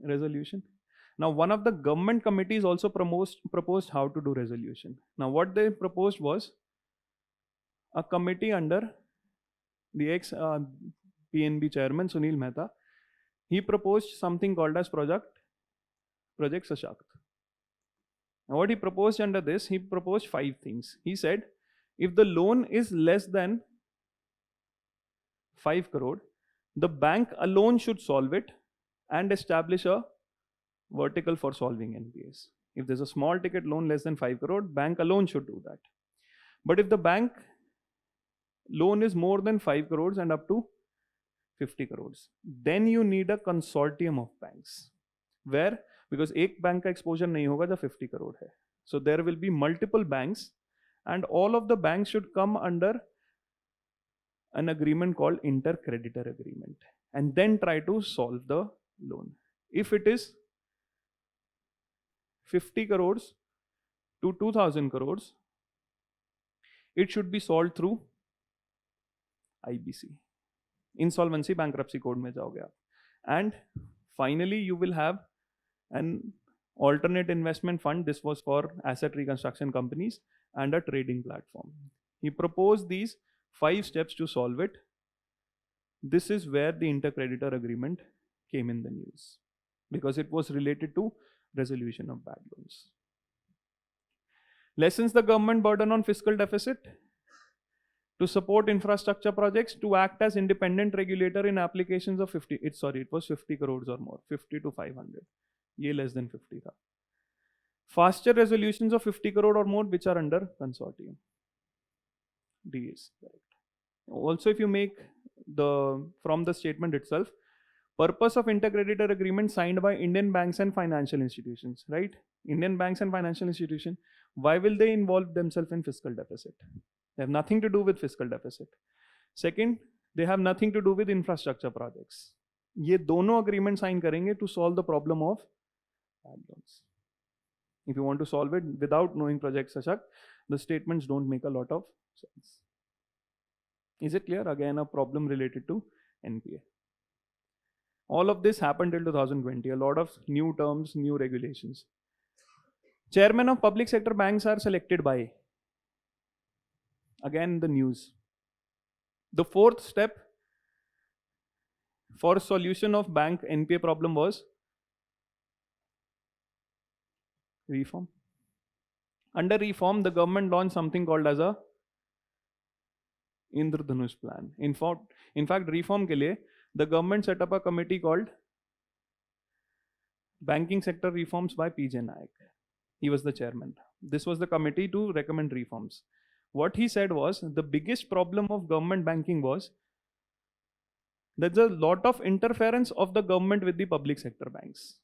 resolution. Now, one of the government committees also proposed how to do resolution. Now, what they proposed was a committee under the ex-PNB chairman Sunil Mehta. He proposed something called as Project Sashakt. Now, what he proposed under this, he proposed 5 things. He said, if the loan is less than 5 crore, the bank alone should solve it and establish a vertical for solving NPAs. If there's a small ticket loan less than 5 crore, bank alone should do that. But if the bank loan is more than 5 crores and up to 50 crores, then you need a consortium of banks. Where? Because एक bank का exposure नहीं होगा जब 50 crore है. So there will be multiple banks and all of the banks should come under an agreement called intercreditor agreement and then try to solve the loan. If it is 50 crores to 2000 crores, it should be solved through IBC. Insolvency Bankruptcy Code में जाओगे आप. And finally you will have an alternate investment fund. This was for asset reconstruction companies and a trading platform. He proposed these 5 steps to solve it. This is where the intercreditor agreement came in the news because it was related to resolution of bad loans. Lessens the government burden on fiscal deficit to support infrastructure projects, to act as independent regulator in applications of 50. It was 50 crores or more, 50 to 500. Ye less than 50 tha. Faster resolutions of 50 crore or more which are under consortium. D is correct. Also, if you make from the statement itself, purpose of intercreditor agreement signed by Indian banks and financial institutions, right? Indian banks and financial institutions, why will they involve themselves in fiscal deficit? They have nothing to do with fiscal deficit. Second, they have nothing to do with infrastructure projects. ये दोनों agreement sign करेंगे to solve the problem of bad loans. If you want to solve it without knowing Project Sashakt, the statements don't make a lot of sense. Is it clear? Again, a problem related to NPA. All of this happened till 2020. A lot of new terms, new regulations. Chairman of public sector banks are selected by, again, the news. The 4th step for solution of bank NPA problem was reform. Under reform, the government launched something called as a Indradhanush plan. In fact, reform के लिए the government set up a committee called Banking Sector Reforms by P.J. Nayak. He was the chairman. This was the committee to recommend reforms. What he said was the biggest problem of government banking was there's a lot of interference of the government with the public sector banks.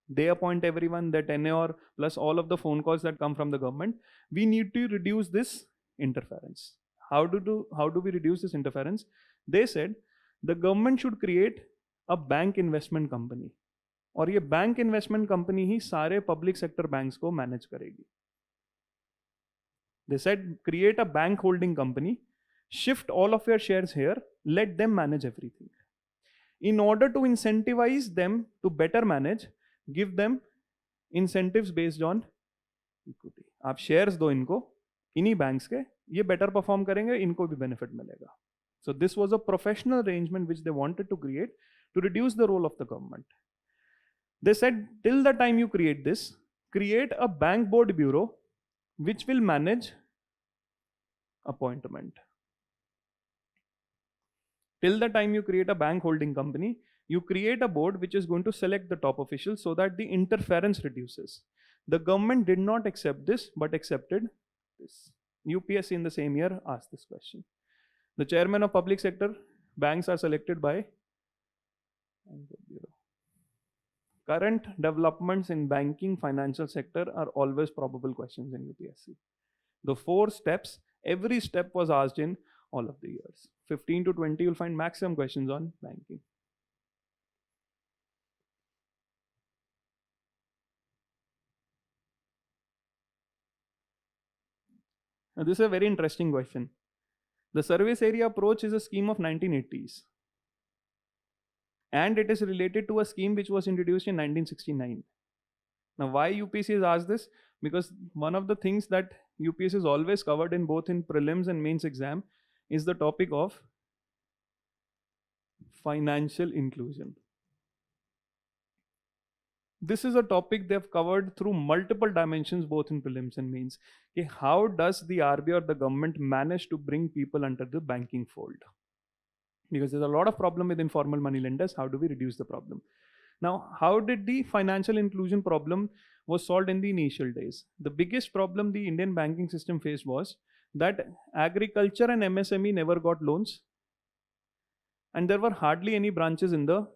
They appoint everyone, their tenure, plus all of the phone calls that come from the government. We need to reduce this interference. How do we reduce this interference? They said the government should create a bank investment company. और ये bank investment company ही सारे public sector banks को manage करेगी. They said create a bank holding company, shift all of your shares here, let them manage everything. In order to incentivize them to better manage, give them incentives based on equity. आप shares दो इनको, इन्हीं banks के, ये better perform करेंगे, इनको भी benefit मिलेगा. So this was a professional arrangement which they wanted to create to reduce the role of the government. They said, till the time you create this, create a bank board bureau which will manage appointment. Till the time you create a bank holding company, you create a board which is going to select the top officials so that the interference reduces. The government did not accept this, but accepted this. UPSC in the same year asked this question. The chairman of public sector banks are selected by bureau. Current developments in banking financial sector are always probable questions in UPSC. The 4 steps, every step was asked in all of the years. 15 to 20 you'll find maximum questions on banking. Now this is a very interesting question. The service area approach is a scheme of 1980s. And it is related to a scheme which was introduced in 1969. Now, why UPSC has asked this? Because one of the things that UPSC has always covered in both in prelims and mains exam is the topic of financial inclusion. This is a topic they've covered through multiple dimensions, both in prelims and mains. Okay, how does the RBI or the government manage to bring people under the banking fold? Because there's a lot of problem with informal money lenders. How do we reduce the problem? Now, how did the financial inclusion problem was solved in the initial days? The biggest problem the Indian banking system faced was that agriculture and MSME never got loans, and there were hardly any branches in the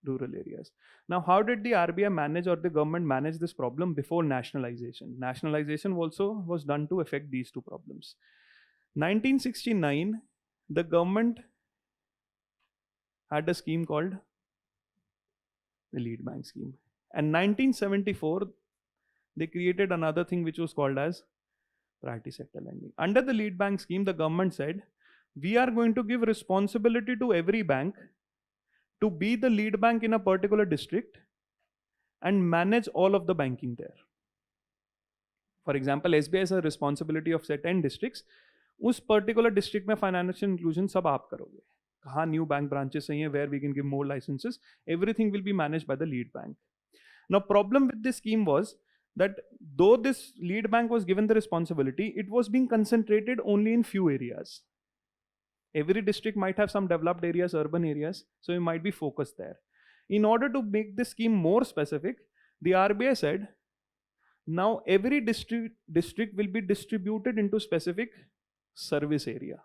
rural areas. Now, how did the RBI manage or the government manage this problem before nationalization? Nationalization also was done to affect these two problems. 1969, the government had a scheme called the lead bank scheme. And 1974, they created another thing which was called as priority sector lending. Under the lead bank scheme, the government said, we are going to give responsibility to every bank to be the lead bank in a particular district and manage all of the banking there. For example, SBI has a responsibility of say 10 districts. उस particular district में financial inclusion सब आप करोगे. कहाँ new bank branches चाहिए, where we can give more licenses, everything will be managed by the lead bank. Now, problem with this scheme was that though this lead bank was given the responsibility, it was being concentrated only in few areas. Every district might have some developed areas, urban areas, so you might be focused there. In order to make this scheme more specific, the RBI said, now every district will be distributed into specific service area.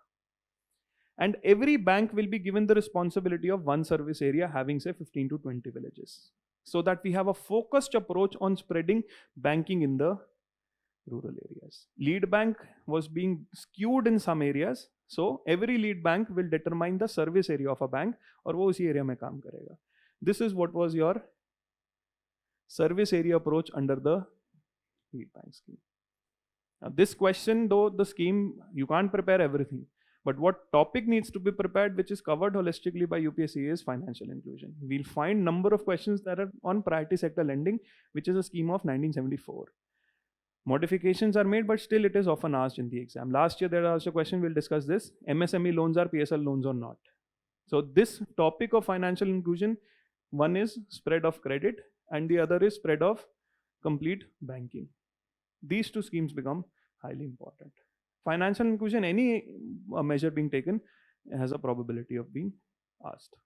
And every bank will be given the responsibility of one service area having say 15 to 20 villages. So that we have a focused approach on spreading banking in the rural areas. Lead bank was being skewed in some areas. So every lead bank will determine the service area of a bank और वो उसी area में काम करेगा. This is what was your service area approach under the lead bank scheme. Now this question, though the scheme, you can't prepare everything. But what topic needs to be prepared, which is covered holistically by UPSC, is financial inclusion. We'll find number of questions that are on priority sector lending, which is a scheme of 1974. Modifications are made, but still it is often asked in the exam. Last year there was also a question, we'll discuss this. MSME loans are PSL loans or not? So this topic of financial inclusion, one is spread of credit and the other is spread of complete banking. These two schemes become highly important. Financial inclusion, any measure being taken has a probability of being asked.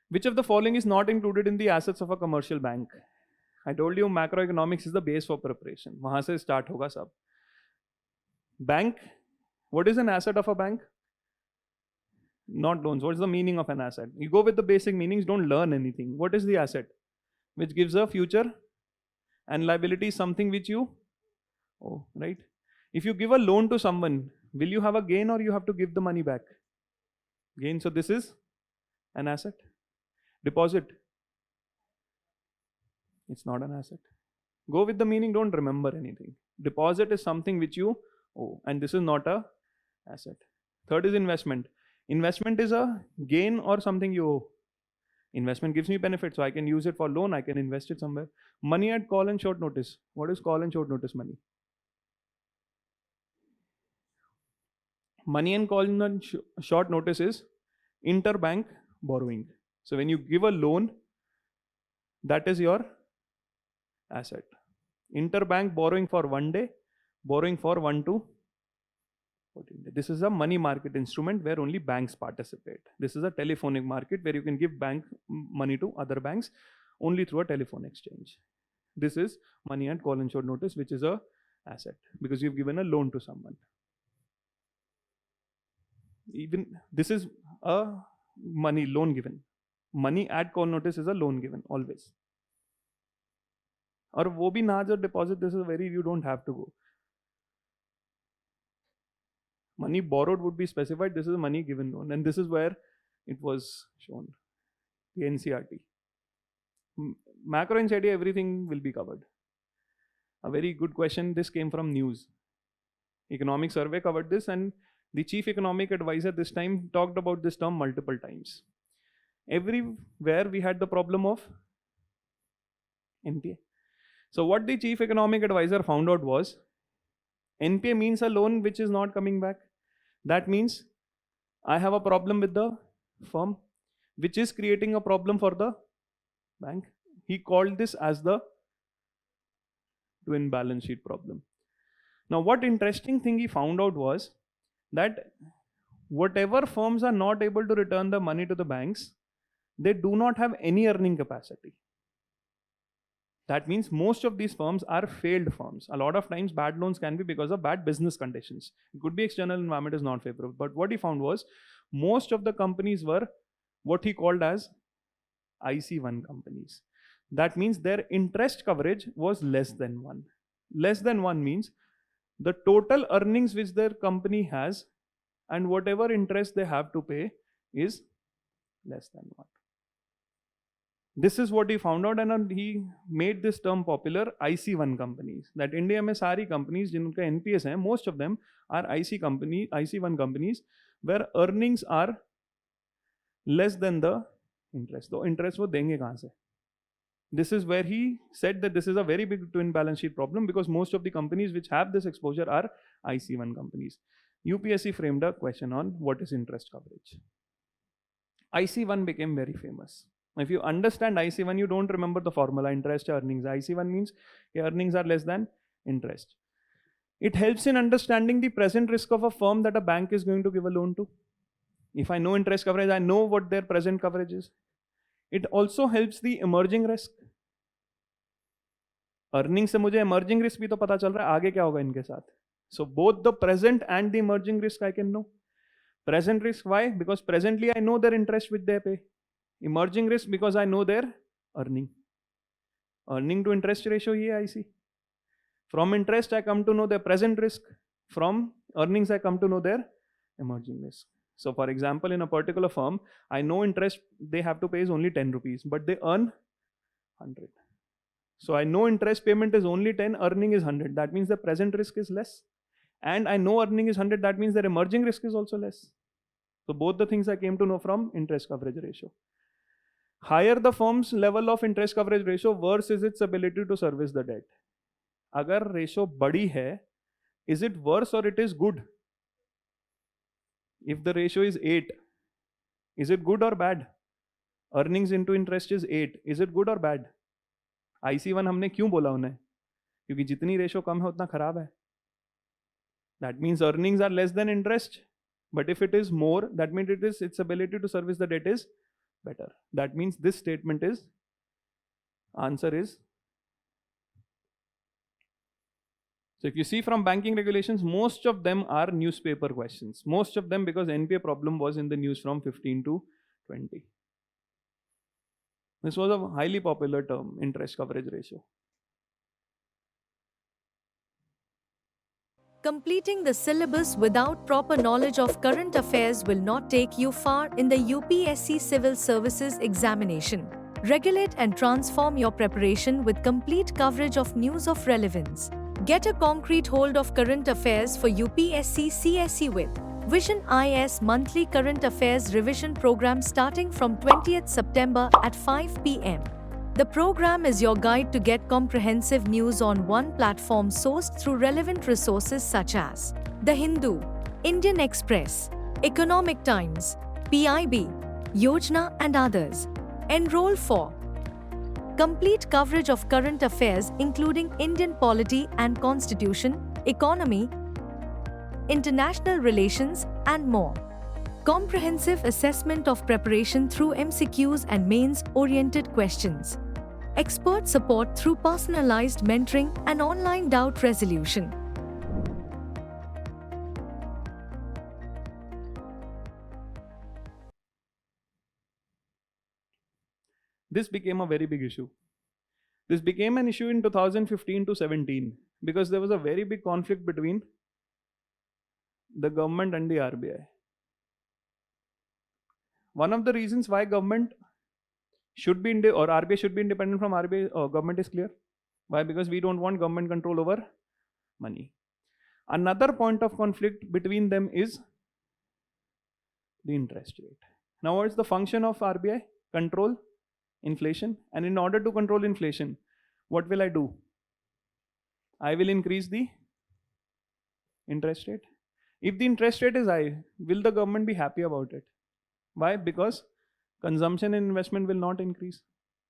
Which of the following is not included in the assets of a commercial bank? I told you macroeconomics is the base for preparation. वहाँ से start होगा सब. Bank, what is an asset of a bank? Not loans. What is the meaning of an asset? You go with the basic meanings, don't learn anything. What is the asset? Which gives a future, and liability is something which you owe, right? If you give a loan to someone, will you have a gain or you have to give the money back? Gain, so this is an asset. Deposit, it's not an asset. Go with the meaning, don't remember anything. Deposit is something which you owe, and this is not a asset. Third is investment. Investment is a gain or something you owe. Investment gives me benefit, so I can use it for loan, I can invest it somewhere. Money at call and short notice. What is call and short notice money? Money and call and short notice is interbank borrowing. So when you give a loan, that is your asset. Interbank borrowing for 1 day, borrowing for 1 to 14 days. This is a money market instrument where only banks participate. This is a telephonic market where you can give bank money to other banks only through a telephone exchange. This is money and call and short notice, which is a asset because you've given a loan to someone. Even this is a money loan given. Money at call notice is a loan given always. और वो भी ना जो deposit, this is very, you don't have to go. Money borrowed would be specified. This is a money given loan, and this is where it was shown. The NCRT. Macro NCRT, everything will be covered. A very good question. This came from news. Economic survey covered this, and the chief economic advisor this time talked about this term multiple times. Everywhere we had the problem of NPA. So what the chief economic advisor found out was NPA means a loan which is not coming back. That means I have a problem with the firm, which is creating a problem for the bank. He called this as the twin balance sheet problem. Now, what interesting thing he found out was that whatever firms are not able to return the money to the banks, they do not have any earning capacity. That means most of these firms are failed firms. A lot of times bad loans can be because of bad business conditions. It could be external environment is not favorable. But what he found was most of the companies were what he called as IC1 companies. That means their interest coverage was less than 1. Less than 1 means the total earnings which their company has and whatever interest they have to pay is less than 1. This is what he found out, and he made this term popular, IC1 companies. That India में सारी companies जिनका NPS हैं, most of them are IC1 companies where earnings are less than the interest. तो interest वो देंगे कहाँ से? This is where he said that this is a very big twin balance sheet problem because most of the companies which have this exposure are IC1 companies. UPSC framed a question on what is interest coverage. IC1 became very famous. If you understand IC1, you don't remember the formula interest earnings. IC1 means earnings are less than interest. It helps in understanding the present risk of a firm that a bank is going to give a loan to. If I know interest coverage, I know what their present coverage is. It also helps the emerging risk. Earnings से मुझे emerging risk भी तो पता चल रहा है आगे क्या होगा इनके साथ. So both the present and the emerging risk I can know. Present risk, why? Because presently I know their interest which they pay. Emerging risk because I know their earning. Earning to interest ratio here I see. From interest I come to know their present risk. From earnings I come to know their emerging risk. So for example, in a particular firm, I know interest they have to pay is only 10 rupees, but they earn 100. So I know interest payment is only 10, earning is 100. That means the present risk is less. And I know earning is 100, that means their emerging risk is also less. So both the things I came to know from interest coverage ratio. Higher the firm's level of interest coverage ratio, worse is its ability to service the debt. अगर ratio बड़ी है, is it worse or it is good? If the ratio is 8, is it good or bad? Earnings into interest is 8. Is it good or bad? IC1 हमने क्यों बोला उन्हें? क्योंकि जितनी ratio कम है उतना खराब है. That means earnings are less than interest. But if it is more, that means its ability to service the debt is better. That means this statement is, answer is. So if you see from banking regulations, most of them are newspaper questions. Most of them because NPA problem was in the news from 15 to 20. This was a highly popular term, interest coverage ratio. Completing the syllabus without proper knowledge of current affairs will not take you far in the UPSC Civil Services examination. Regulate and transform your preparation with complete coverage of news of relevance. Get a concrete hold of current affairs for UPSC CSE with Vision IS Monthly Current Affairs Revision Program starting from 20th September at 5 p.m. The program is your guide to get comprehensive news on one platform sourced through relevant resources such as The Hindu, Indian Express, Economic Times, PIB, Yojana and others. Enroll for complete coverage of current affairs including Indian polity and constitution, economy, international relations, and more. Comprehensive assessment of preparation through MCQs and mains-oriented questions. Expert support through personalized mentoring and online doubt resolution. This became a very big issue. This became an issue in 2015 to 17 because there was a very big conflict between the government and the RBI. One of the reasons why government should be or RBI should be independent from RBI or government is clear. Why? Because we don't want government control over money. Another point of conflict between them is the interest rate. Now, what's the function of RBI? Control inflation. And in order to control inflation, what will I do? I will increase the interest rate. If the interest rate is high, will the government be happy about it? Why? Because consumption and investment will not increase.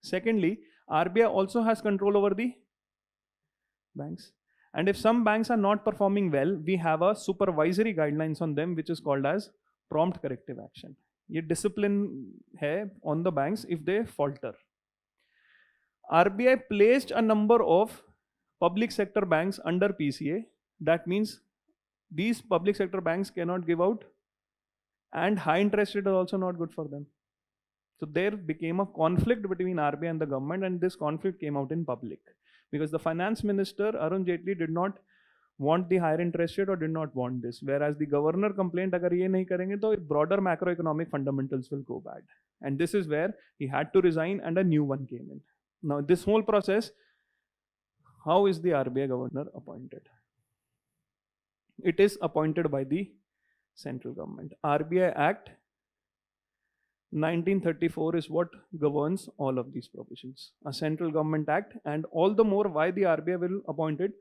Secondly, RBI also has control over the banks. And if some banks are not performing well, we have a supervisory guidelines on them, which is called as prompt corrective action. ये discipline है on the banks if they falter. RBI placed a number of public sector banks under PCA. That means these public sector banks cannot give out, and high interest rate is also not good for them. So there became a conflict between RBI and the government, and this conflict came out in public because the finance minister Arun Jaitley did not want the higher interest rate or did not want this, whereas the governor complained agar ye nahi karenge to broader macroeconomic fundamentals will go bad, and this is where he had to resign and a new one came in. Now this whole process, how is the RBI governor appointed? It is appointed by the central government. RBI Act 1934 is what governs all of these provisions. A central government act, and all the more why the RBI will appoint it.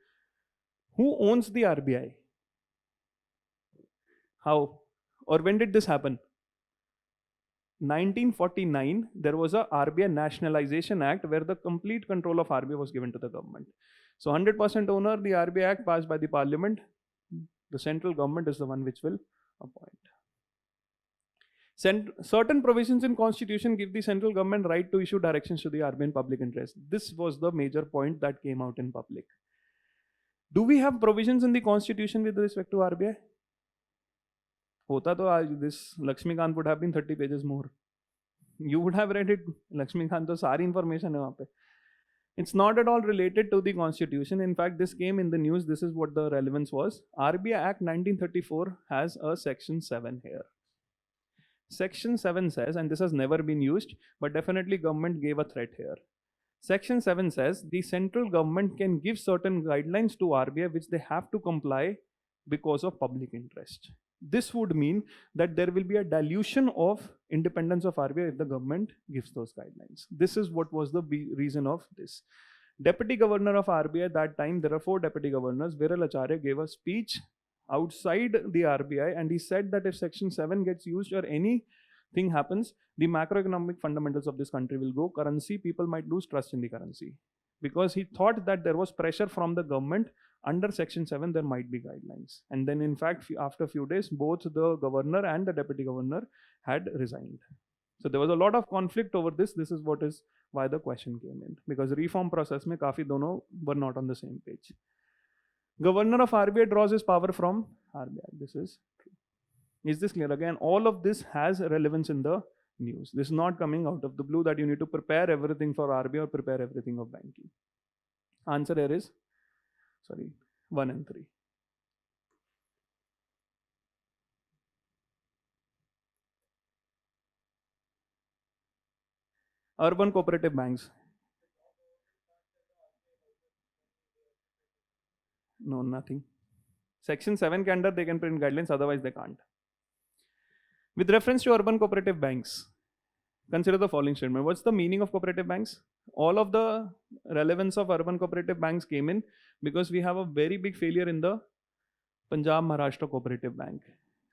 Who owns the RBI? How? Or when did this happen? 1949, there was a RBI Nationalization Act where the complete control of RBI was given to the government. So 100% owner, the RBI Act passed by the parliament. The central government is the one which will appoint. Certain provisions in constitution give the central government right to issue directions to the RBI in public interest. This was the major point that came out in public. Do we have provisions in the constitution with respect to RBI? Hota to this Lakshmikant would have been 30 pages more. You would have read it. Lakshmikant to sari information hai wahan pe. It's not at all related to the constitution. In fact, this came in the news. This is what the relevance was. RBI Act 1934 has a section 7 here. Section 7 says, and this has never been used, but definitely government gave a threat here. Section 7 says the central government can give certain guidelines to RBI which they have to comply because of public interest. This would mean that there will be a dilution of independence of RBI if the government gives those guidelines. This is what was the reason of this. Deputy Governor of RBI at that time, there are 4 Deputy Governors. Viral Acharya gave a speech outside the RBI and he said that if Section 7 gets used or anything happens, the macroeconomic fundamentals of this country will go. Currency, people might lose trust in the currency. Because he thought that there was pressure from the government. Under Section 7, there might be guidelines. And then in fact, after a few days, both the governor and the deputy governor had resigned. So there was a lot of conflict over this. This is what is why the question came in. Because reform process mein kafi dono were not on the same page. Governor of RBI draws his power from RBI. This is true. Is this clear? Again, all of this has relevance in the news. This is not coming out of the blue that you need to prepare everything for RBI or prepare everything of banking. Answer here is, 1 and 3. Urban cooperative banks. No, nothing. Section 7 के under they can print guidelines, otherwise they can't. With reference to urban cooperative banks, consider the following statement. What's the meaning of cooperative banks? All of the relevance of urban cooperative banks came in because we have a very big failure in the Punjab Maharashtra Cooperative Bank.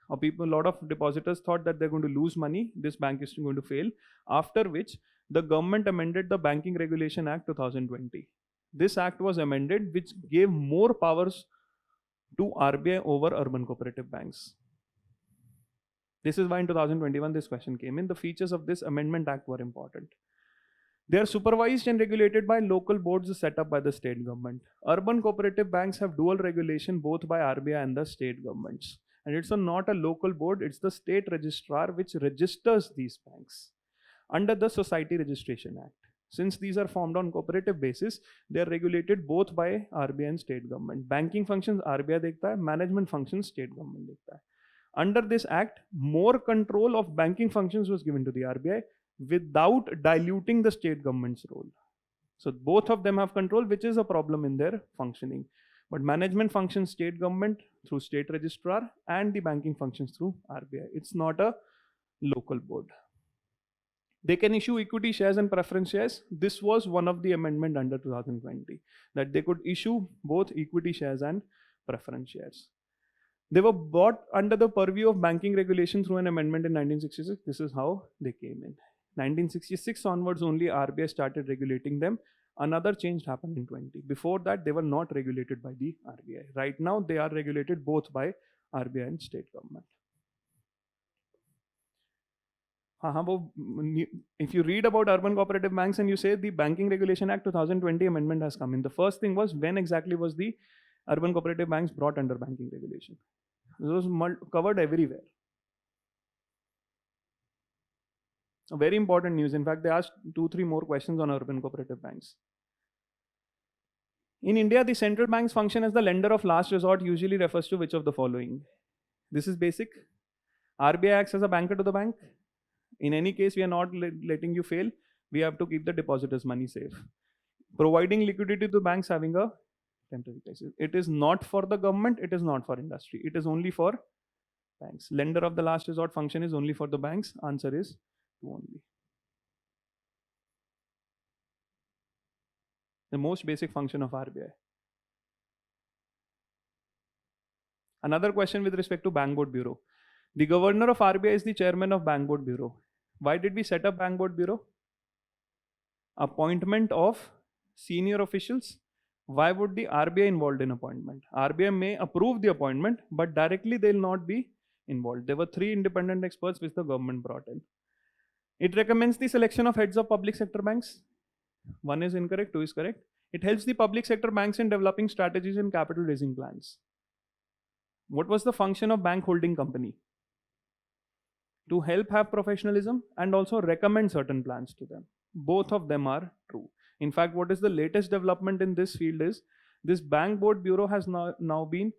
A lot of depositors thought that they're going to lose money. This bank is going to fail. After which, the government amended the Banking Regulation Act 2020. This act was amended, which gave more powers to RBI over urban cooperative banks. This is why in 2021 this question came in. The features of this amendment act were important. They are supervised and regulated by local boards set up by the state government. Urban cooperative banks have dual regulation both by RBI and the state governments. And it's not a local board, it's the state registrar which registers these banks under the Society Registration Act. Since these are formed on cooperative basis, they are regulated both by RBI and state government. Banking functions RBI dekhta hai, management functions state government dekhta hai. Under this act, more control of banking functions was given to the RBI without diluting the state government's role. So both of them have control, which is a problem in their functioning. But management functions state government through state registrar and the banking functions through RBI. It's not a local board. They can issue equity shares and preference shares. This was one of the amendment under 2020, that they could issue both equity shares and preference shares. They were brought under the purview of banking regulation through an amendment in 1966. This is how they came in. 1966 onwards only RBI started regulating them. Another change happened in 20. Before that, they were not regulated by the RBI. Right now, they are regulated both by RBI and state government. If you read about urban cooperative banks and you say the Banking Regulation Act 2020 amendment has come in, the first thing was when exactly was the urban cooperative banks brought under banking regulation? It was covered everywhere. A very important news. In fact, they asked 2-3 more questions on urban cooperative banks. In India, the central banks function as the lender of last resort, usually refers to which of the following? This is basic. RBI acts as a banker to the bank. In any case, we are not letting you fail. We have to keep the depositors' money safe. Providing liquidity to banks having a temporary crisis. It is not for the government, it is not for industry. It is only for banks. Lender of the last resort function is only for the banks. Answer is 2 only. The most basic function of RBI. Another question with respect to Bank Board Bureau. The governor of RBI is the chairman of Bank Board Bureau. Why did we set up Bank Board Bureau? Appointment of senior officials. Why would the RBI involved in appointment? RBI may approve the appointment, but directly they will not be involved. There were 3 independent experts which the government brought in. It recommends the selection of heads of public sector banks. 1 is incorrect, 2 is correct. It helps the public sector banks in developing strategies and capital raising plans. What was the function of bank holding company? To help have professionalism and also recommend certain plans to them. Both of them are true. In fact, what is the latest development in this field is this Bank Board Bureau has now been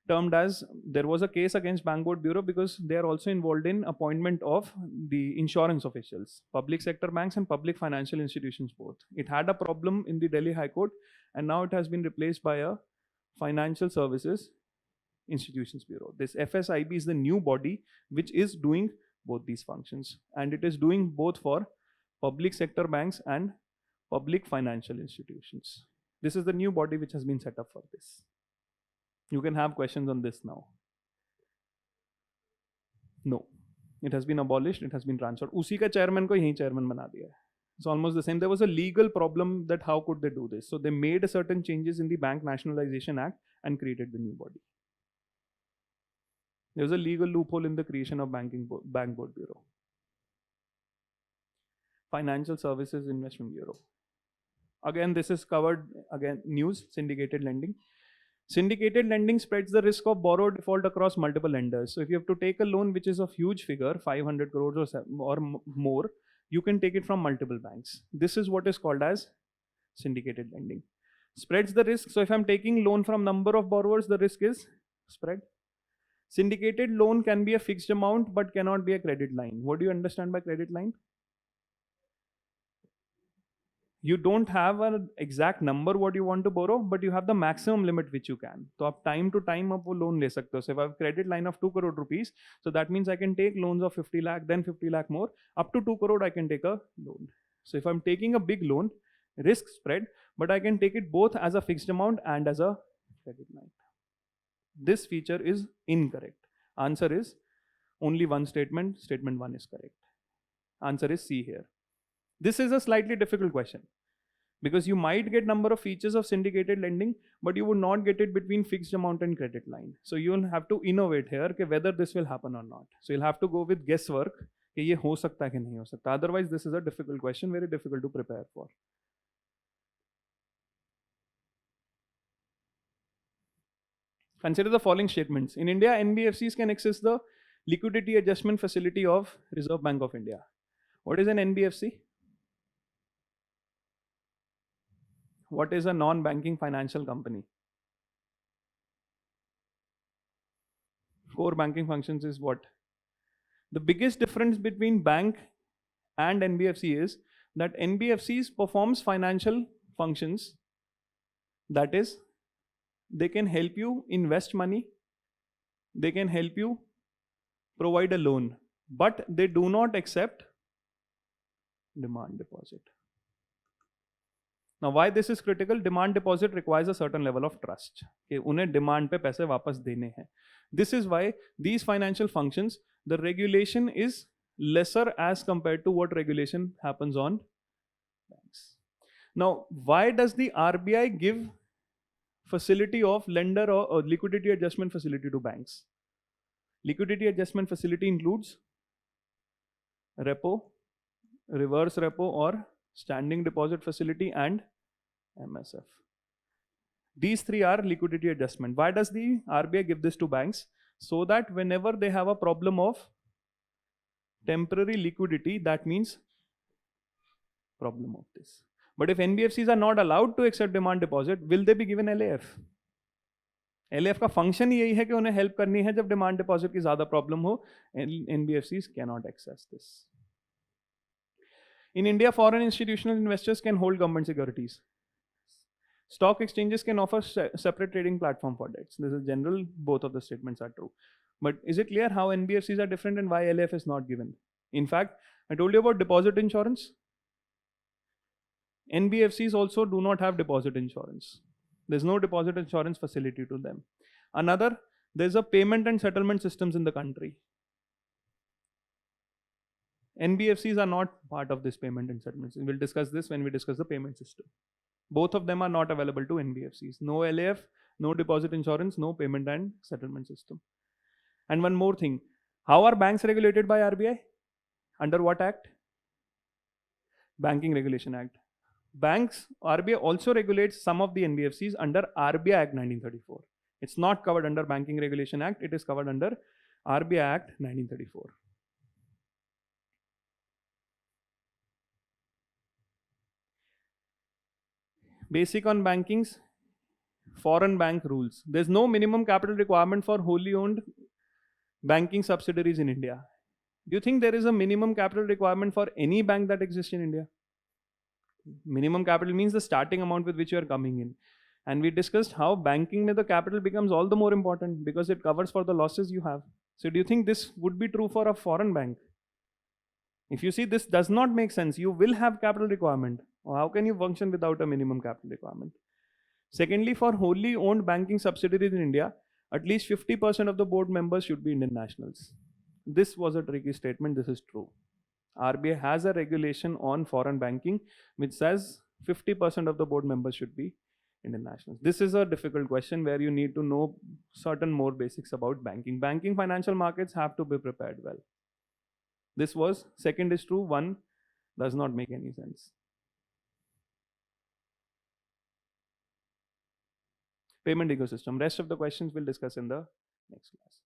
termed as, there was a case against Bank Board Bureau because they are also involved in appointment of the insurance officials, public sector banks and public financial institutions both. It had a problem in the Delhi High Court and now it has been replaced by a Financial Services Institutions Bureau. This FSIB is the new body which is doing both these functions, and it is doing both for public sector banks and public financial institutions. This is the new body which has been set up for this. You can have questions on this now. No, it has been abolished, it has been transferred. Usi ka chairman ko yahi chairman bana diya hai. It's almost the same. There was a legal problem that how could they do this? So they made certain changes in the Bank Nationalization Act and created the new body. There was a legal loophole in the creation of Bank Board Bureau. Financial Services Investment Bureau. Again, this is covered, again, news, syndicated lending. Syndicated lending spreads the risk of borrower default across multiple lenders. So if you have to take a loan which is of huge figure, 500 crores or more, you can take it from multiple banks. This is what is called as syndicated lending. Spreads the risk. So if I'm taking loan from number of borrowers, the risk is spread. Syndicated loan can be a fixed amount but cannot be a credit line. What do you understand by credit line? you don't have an exact number what you want to borrow, but you have the maximum limit which you can. So आप time to time आप वो loan ले सकते हो. So if I have credit line of 2 crore rupees, so that means I can take loans of 50 lakh, then 50 lakh more, up to 2 crore I can take a loan. So if I'm taking a big loan, risk spread, but I can take it both as a fixed amount and as a credit line. This feature is incorrect. Answer is only one statement. Statement 1 is correct. Answer is C here. This is a slightly difficult question because you might get number of features of syndicated lending, but you would not get it between fixed amount and credit line. So you will have to innovate here कि whether this will happen or not. So you'll have to go with guesswork कि ये हो सकता है कि नहीं हो सकता. Otherwise, this is a difficult question, very difficult to prepare for. Consider the following statements. In India, NBFCs can access the liquidity adjustment facility of Reserve Bank of India. What is an NBFC? What is a non-banking financial company? Core banking functions is what? The biggest difference between bank and NBFC is that NBFCs performs financial functions. That is, they can help you invest money. They can help you provide a loan, but they do not accept demand deposit. Now, why this is critical? Demand deposit requires a certain level of trust. कि उन्हें demand पे पैसे वापस देने हैं. This is why these financial functions, the regulation is lesser as compared to what regulation happens on banks. Now, why does the RBI give facility of lender or liquidity adjustment facility to banks? Liquidity adjustment facility includes repo, reverse repo or standing deposit facility and MSF. These three are liquidity adjustment. Why does the RBI give this to banks? So that whenever they have a problem of temporary liquidity, that means problem of this. But if NBFCs are not allowed to accept demand deposit, will they be given LAF? LAF का function ही यही है कि उन्हें help करनी है जब demand deposit की ज़्यादा problem हो. NBFCs cannot access this. In India, foreign institutional investors can hold government securities. Stock exchanges can offer separate trading platform for debts. This is general, both of the statements are true. But is it clear how NBFCs are different and why LAF is not given? In fact, I told you about deposit insurance. NBFCs also do not have deposit insurance. There's no deposit insurance facility to them. Another, there's a payment and settlement systems in the country. NBFCs are not part of this payment and settlement. We'll discuss this when we discuss the payment system. Both of them are not available to NBFCs. No LAF, no deposit insurance, no payment and settlement system. And one more thing. How are banks regulated by RBI? Under what act? Banking Regulation Act. Banks, RBI also regulates some of the NBFCs under RBI Act 1934. It's not covered under Banking Regulation Act. It is covered under RBI Act 1934. Basic on banking's foreign bank rules. There's no minimum capital requirement for wholly owned banking subsidiaries in India. Do you think there is a minimum capital requirement for any bank that exists in India? Minimum capital means the starting amount with which you are coming in. And we discussed how banking with the capital becomes all the more important because it covers for the losses you have. So do you think this would be true for a foreign bank? If you see this does not make sense, you will have capital requirement. Or how can you function without a minimum capital requirement? Secondly, for wholly owned banking subsidiaries in India, at least 50% of the board members should be Indian nationals. This was a tricky statement. This is true. RBI has a regulation on foreign banking which says 50% of the board members should be Indian nationals. This is a difficult question where you need to know certain more basics about banking. Banking financial markets have to be prepared well. This was, second is true, one does not make any sense. Payment ecosystem. Rest of the questions we'll discuss in the next class.